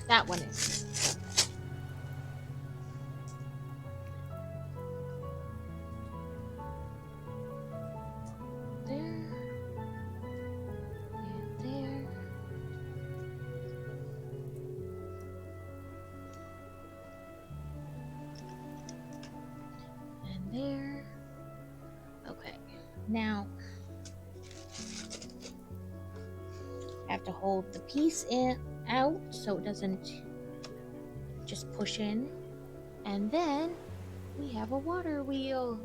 That one is. There. And there. And there. Okay. Now I have to hold the piece in out so it doesn't just push in. And then we have a water wheel.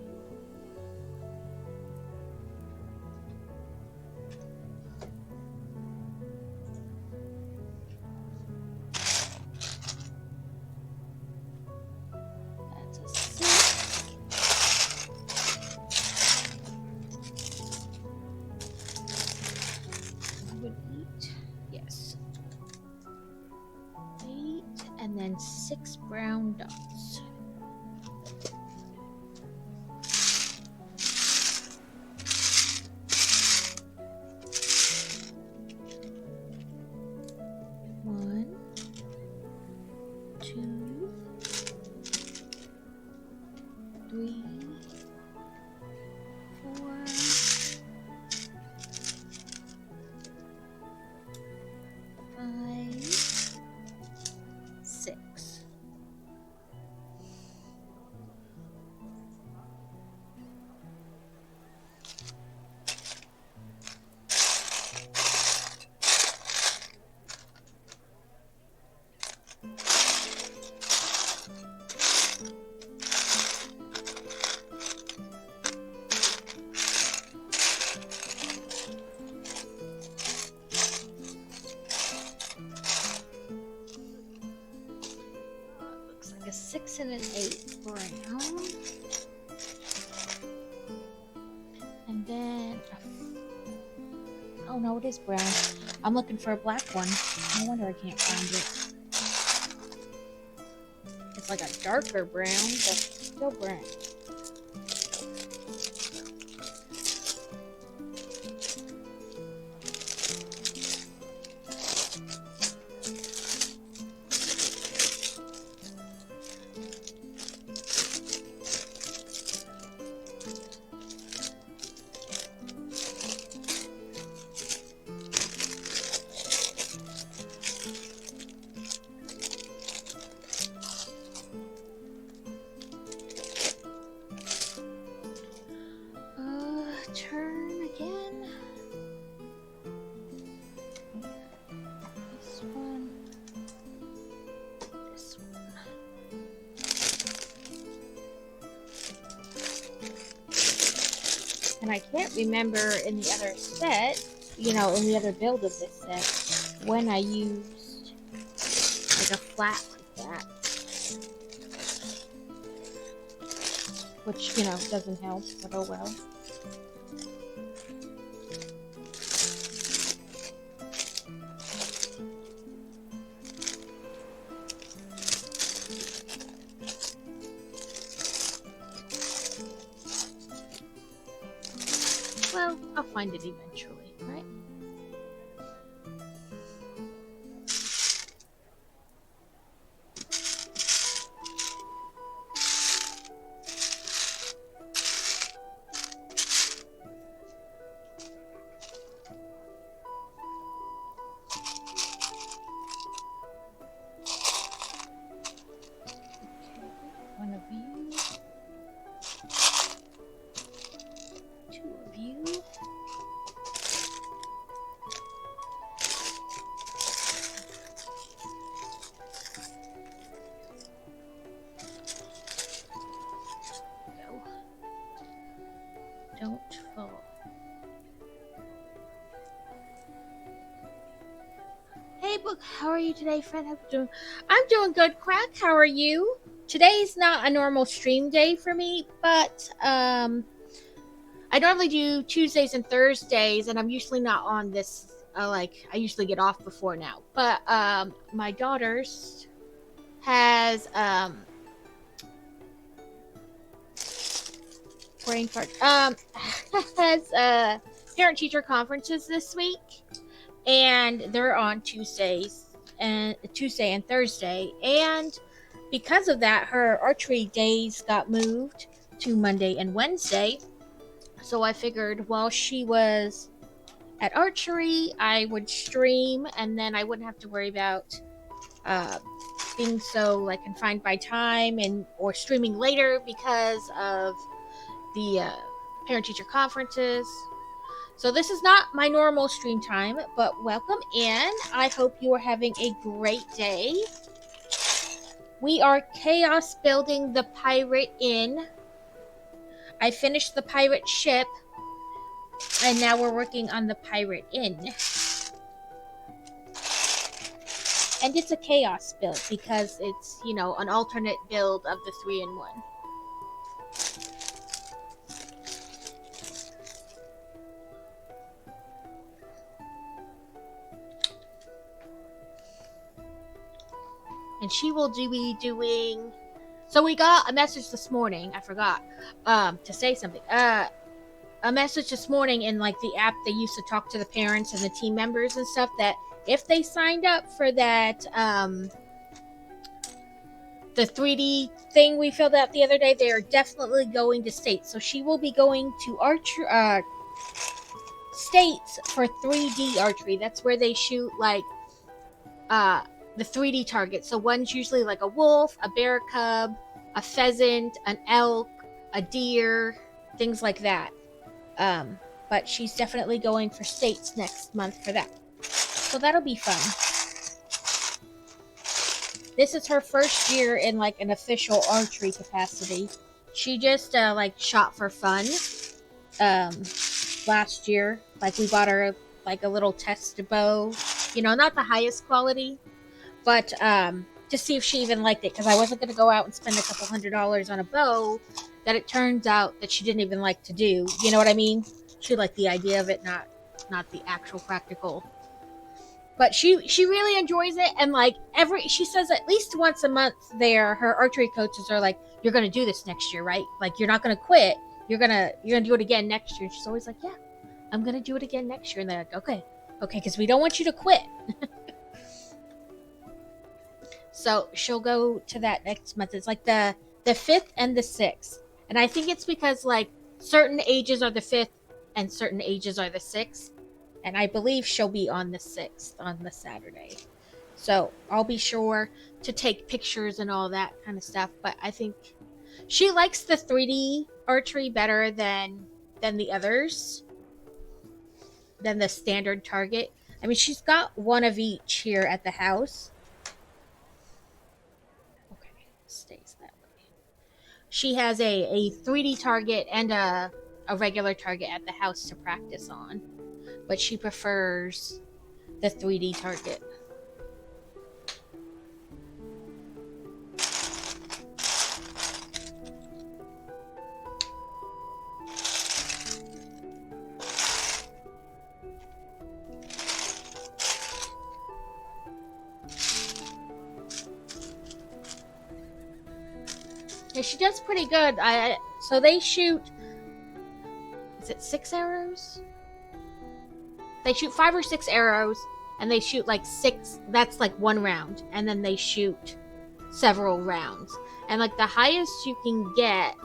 That's a 6. I would 8. Yes. 8. And then 6 brown dots. One, 2, 3, 4, 5, 6. Looks like a 6 and an 8 brown. And then, oh no, it is brown. I'm looking for a black one. No wonder I can't find it. It's like a darker brown, but still brown. Turn again. This one. This one. And I can't remember in the other set, in the other build of this set, when I used like a flat like that. Which, doesn't help, but oh well. Well, I'll find it eventually, right? Look, how are you today, friend? How you doing? I'm doing good, Crack. How are you? Today's not a normal stream day for me, but I normally do Tuesdays and Thursdays, and I'm usually not on this. I usually get off before now. But my daughter's has brain fart. Has parent teacher conferences this week, and they're on Tuesday and Thursday, and because of that, her archery days got moved to Monday and Wednesday. So I figured while she was at archery, I would stream, and then I wouldn't have to worry about being so like confined by time and or streaming later because of the parent-teacher conferences. So this is not my normal stream time, but welcome in. I hope you are having a great day. We are chaos building the Pirate Inn. I finished the pirate ship, and now we're working on the Pirate Inn. And it's a chaos build because it's, you know, an alternate build of the 3-in-1. And she will be doing... So we got a message this morning. I forgot to say something. A message this morning in like the app they used to talk to the parents and the team members and stuff, that if they signed up for that the 3D thing we filled out the other day, they are definitely going to States. So she will be going to States for 3D archery. That's where they shoot like the 3D targets. So one's usually like a wolf, a bear cub, a pheasant, an elk, a deer, things like that. But she's definitely going for States next month for that. So that'll be fun. This is her first year in like an official archery capacity. She just like shot for fun last year. Like we bought her like a little test bow, you know, not the highest quality, but to see if she even liked it, because I wasn't going to go out and spend a couple $100s on a bow that it turns out that she didn't even like to do. You know what I mean? She liked the idea of it, not the actual practical. But she really enjoys it, and like she says at least once a month there, her archery coaches are like, "You're going to do this next year, right? Like you're not going to quit. You're gonna do it again next year." And she's always like, "Yeah, I'm going to do it again next year." And they're like, "Okay, because we don't want you to quit." So she'll go to that next month. It's like the 5th and the 6th. And I think it's because like certain ages are the 5th and certain ages are the 6th. And I believe she'll be on the 6th on the Saturday. So I'll be sure to take pictures and all that kind of stuff. But I think she likes the 3D archery better than the others. Than the standard target. I mean, she's got one of each here at the house. Stays that way. She has a 3D target and a regular target at the house to practice on, but she prefers the 3D target. Yeah, she does pretty good. So they shoot, is it 6 arrows? They shoot 5 or 6 arrows, and they shoot like 6, that's like 1 round, and then they shoot several rounds. And like the highest you can get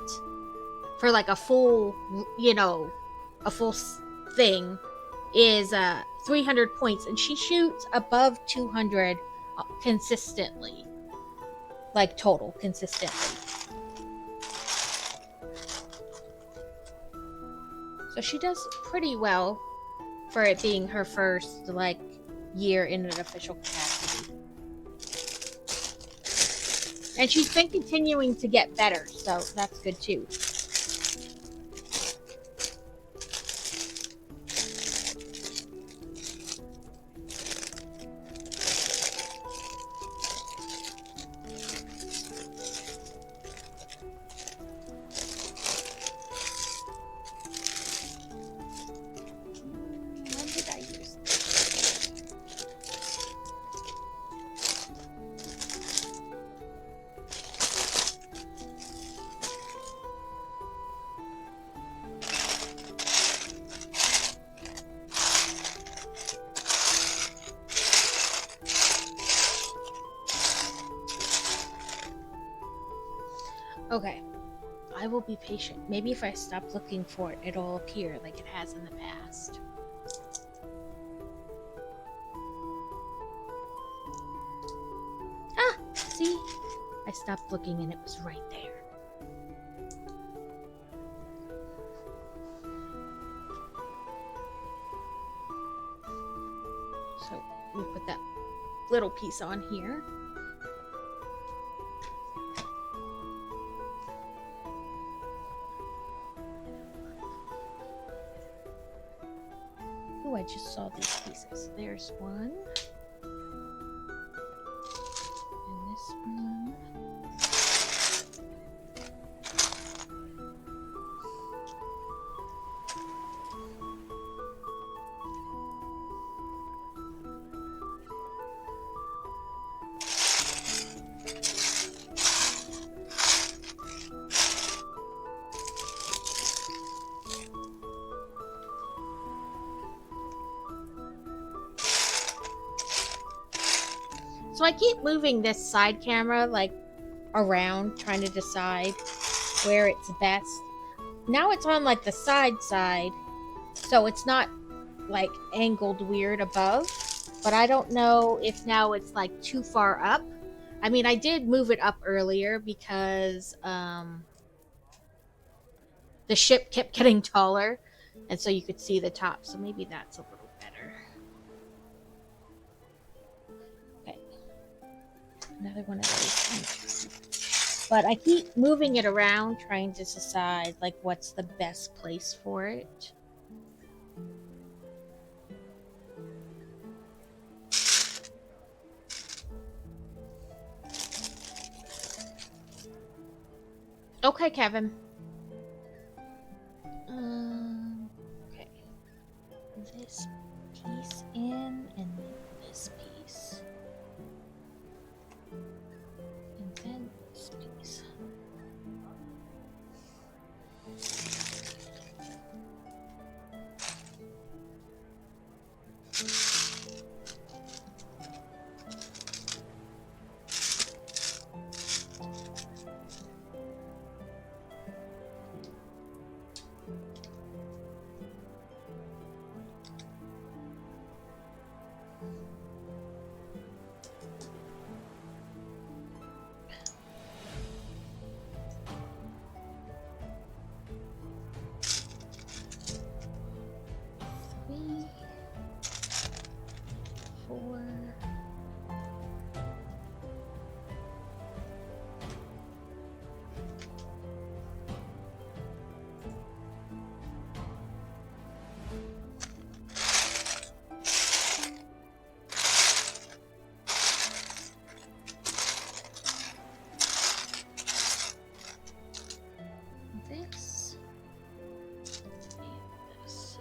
for like a full, you know, a full thing is 300 points, and she shoots above 200 consistently. Like total, consistently. So she does pretty well for it being her first, like, year in an official capacity. And she's been continuing to get better, so that's good too. Okay. I will be patient. Maybe if I stop looking for it, it'll appear like it has in the past. Ah! See? I stopped looking and it was right there. So, we put that little piece on here. Oh, I just saw these pieces. There's one. And this one. So I keep moving this side camera like around, trying to decide where it's best. Now it's on like the side, so it's not like angled weird above. But I don't know if now it's like too far up. I mean, I did move it up earlier because the ship kept getting taller, and so you could see the top. So maybe that's a little better. Okay. Another one of those. But I keep moving it around, trying to decide like what's the best place for it. Okay, Kevin. Okay. This piece in, and then this piece. And then this piece. Three, 4. This and this.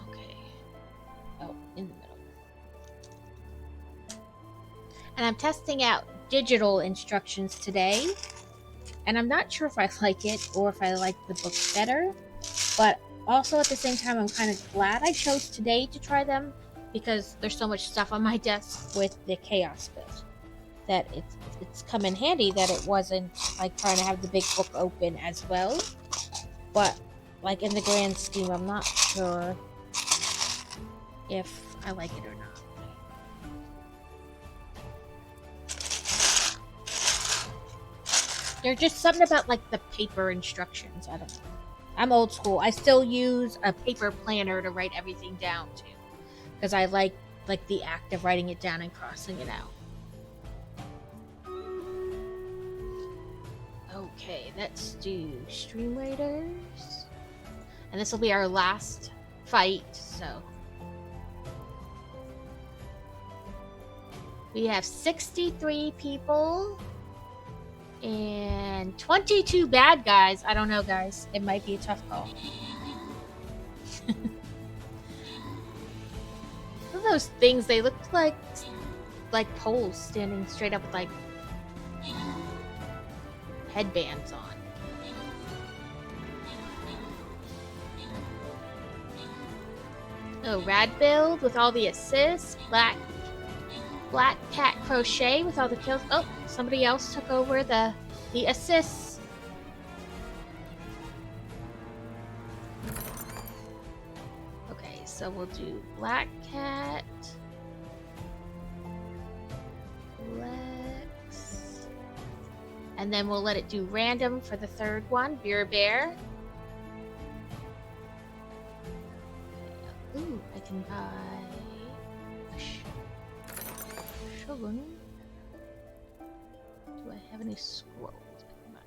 Okay. Oh, in the middle. And I'm testing out digital instructions today. And I'm not sure if I like it or if I like the book better. But also at the same time, I'm kind of glad I chose today to try them because there's so much stuff on my desk with the Chaos bit that it's come in handy that it wasn't like trying to have the big book open as well. But like in the grand scheme, I'm not sure if I like it or not. There's just something about like the paper instructions. I don't know. I'm old school. I still use a paper planner to write everything down too, because I like the act of writing it down and crossing it out. Okay, let's do Stream Raiders, and this will be our last fight. So we have 63 people. And 22 bad guys. I don't know, guys. It might be a tough call. Look at those things. They look like poles standing straight up with like headbands on. Oh, Rad build with all the assists. Black Cat Crochet with all the kills. Oh, somebody else took over the assists. Okay, so we'll do Black Cat, Lex, and then we'll let it do random for the third one, Beer Bear. Ooh, I can buy a Shogun. Do I have any scrolls I can buy?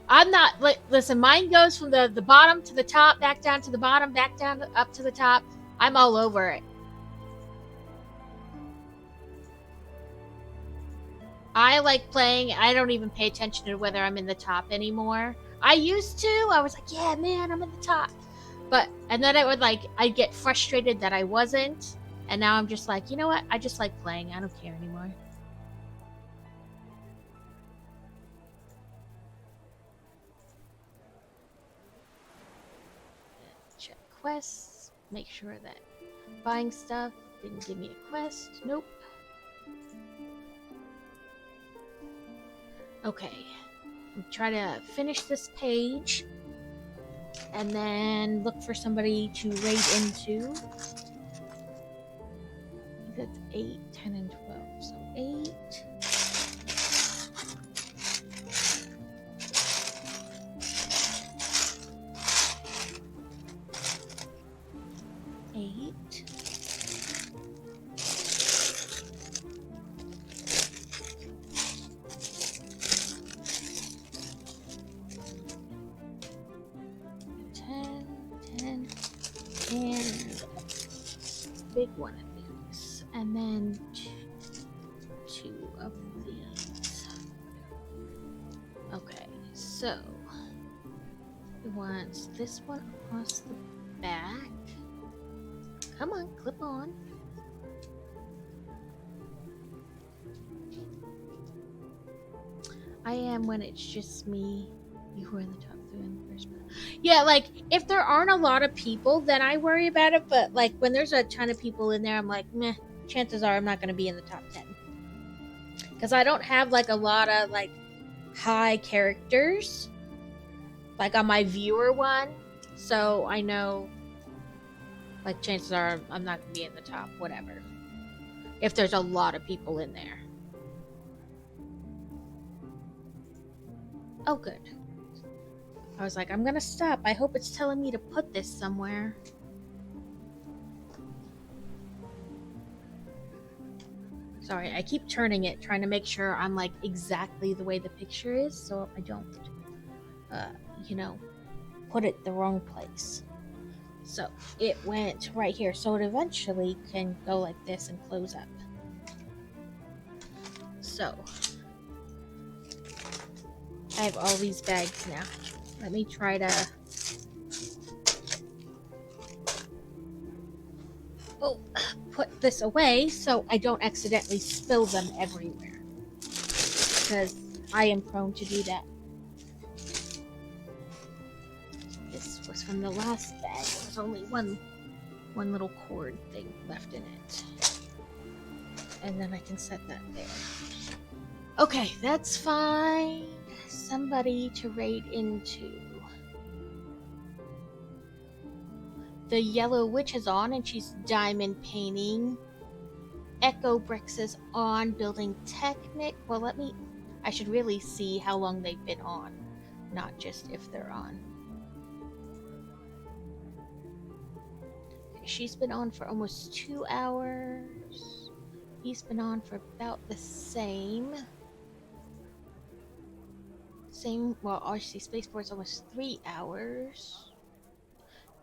I'm not like listen, mine goes from the bottom to the top, back down to the bottom, back down up to the top. I'm all over it. I like playing. I don't even pay attention to whether I'm in the top anymore. I used to. I was like, yeah, man, I'm in the top. But, and then I'd get frustrated that I wasn't. And now I'm just like, you know what? I just like playing. I don't care anymore. Check quests. Make sure that buying stuff didn't give me a quest. Nope. Okay. I'm trying to finish this page and then look for somebody to raid into. I think that's 8, 10, and 12. So 8. 8. And big one of these, and then two of these. Okay, so it wants this one across the back. Come on, clip on. I am when it's just me. You were in the top 3 in the first one. Yeah, like if there aren't a lot of people, then I worry about it. But like when there's a ton of people in there, I'm like, meh. Chances are I'm not going to be in the top 10 because I don't have like a lot of like high characters, like on my viewer one. So I know, like chances are I'm not going to be in the top, whatever. If there's a lot of people in there. Oh, good. I was like, I'm gonna stop. I hope it's telling me to put this somewhere. Sorry, I keep turning it, trying to make sure I'm like exactly the way the picture is, so I don't, put it the wrong place. So it went right here, so it eventually can go like this and close up. So I have all these bags now. Let me try to... put this away so I don't accidentally spill them everywhere. Because I am prone to do that. This was from the last bag. There was only one little cord thing left in it. And then I can set that there. Okay, that's fine. Somebody to raid into. The Yellow Witch is on and she's diamond painting. Echo Bricks is on building Technic. Well, I should really see how long they've been on, not just if they're on. She's been on for almost 2 hours. He's been on for about the same. Well, RC Spaceport's almost 3 hours.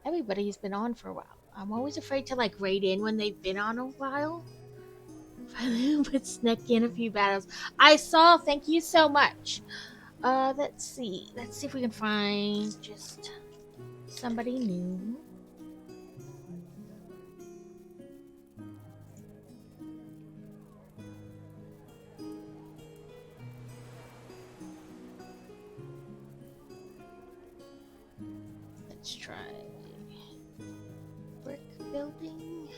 Everybody's been on for a while. I'm always afraid to like raid in when they've been on a while. But snuck in a few battles. I saw, thank you so much. Let's see if we can find just somebody new. Let's try brick building.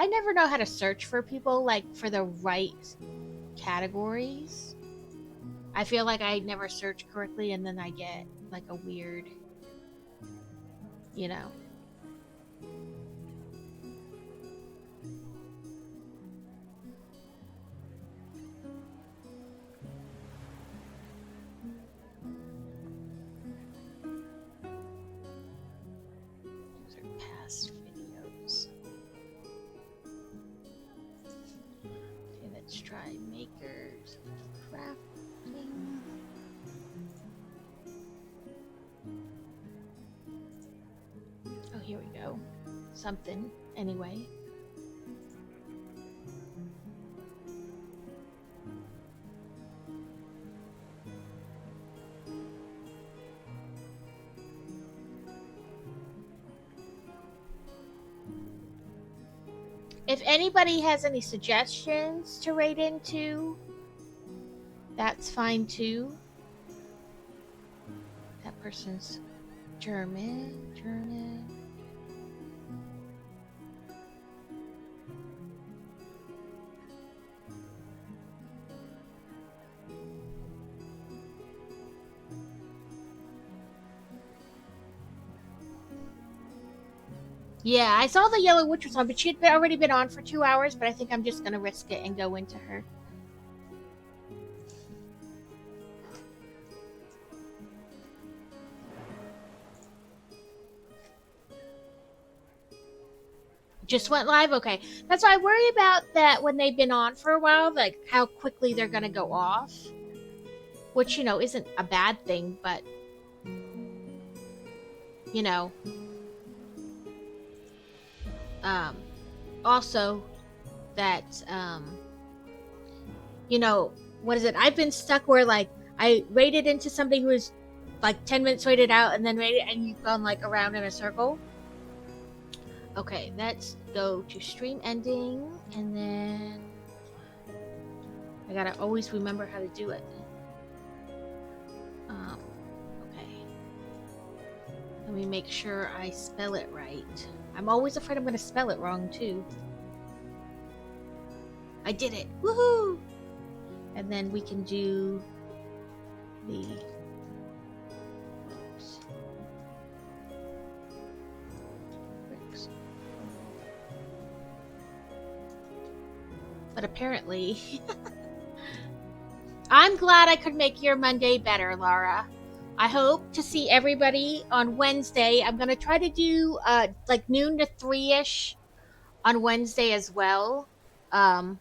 I never know how to search for people, like, for the right categories. I feel like I never search correctly, and then I get, like, a weird, you know. These are past videos. Okay, let's try makers, crafting. Oh, here we go. Something, anyway. If anybody has any suggestions to rate into, that's fine too. That person's German. Yeah, I saw the Yellow Witch was on, but she had already been on for 2 hours, but I think I'm just gonna risk it and go into her. Just went live? Okay. That's why I worry about that when they've been on for a while, like how quickly they're gonna go off. Which, you know, isn't a bad thing, but, you know, also that, you know, what is it? I've been stuck where, like, I raided into somebody who was, like, 10 minutes waited out and then raided, and you've gone, like, around in a circle. Okay, let's go to stream ending, and then I gotta always remember how to do it. Okay. Let me make sure I spell it right. I'm always afraid I'm gonna spell it wrong, too. I did it! Woohoo! And then we can do the... Bricks. But apparently... I'm glad I could make your Monday better, Laura. I hope to see everybody on Wednesday. I'm going to try to do like noon to 3-ish on Wednesday as well. And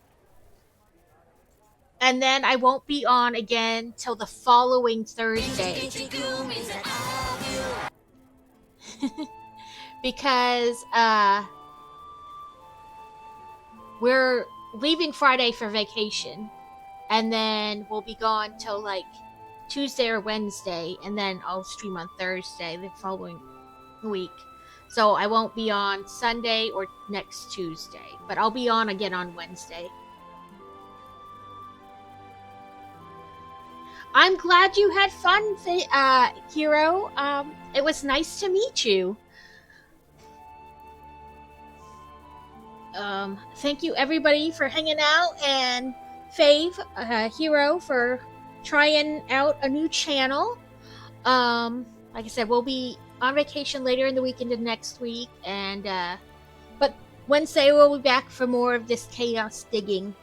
then I won't be on again till the following Thursday. Because we're leaving Friday for vacation. And then we'll be gone till like Tuesday or Wednesday, and then I'll stream on Thursday the following week. So I won't be on Sunday or next Tuesday, but I'll be on again on Wednesday. I'm glad you had fun, Hero. It was nice to meet you. Thank you everybody for hanging out, and Fave, Hero, for trying out a new channel. Like I said, we'll be on vacation later in the week into next week, and but Wednesday we'll be back for more of this chaos digging.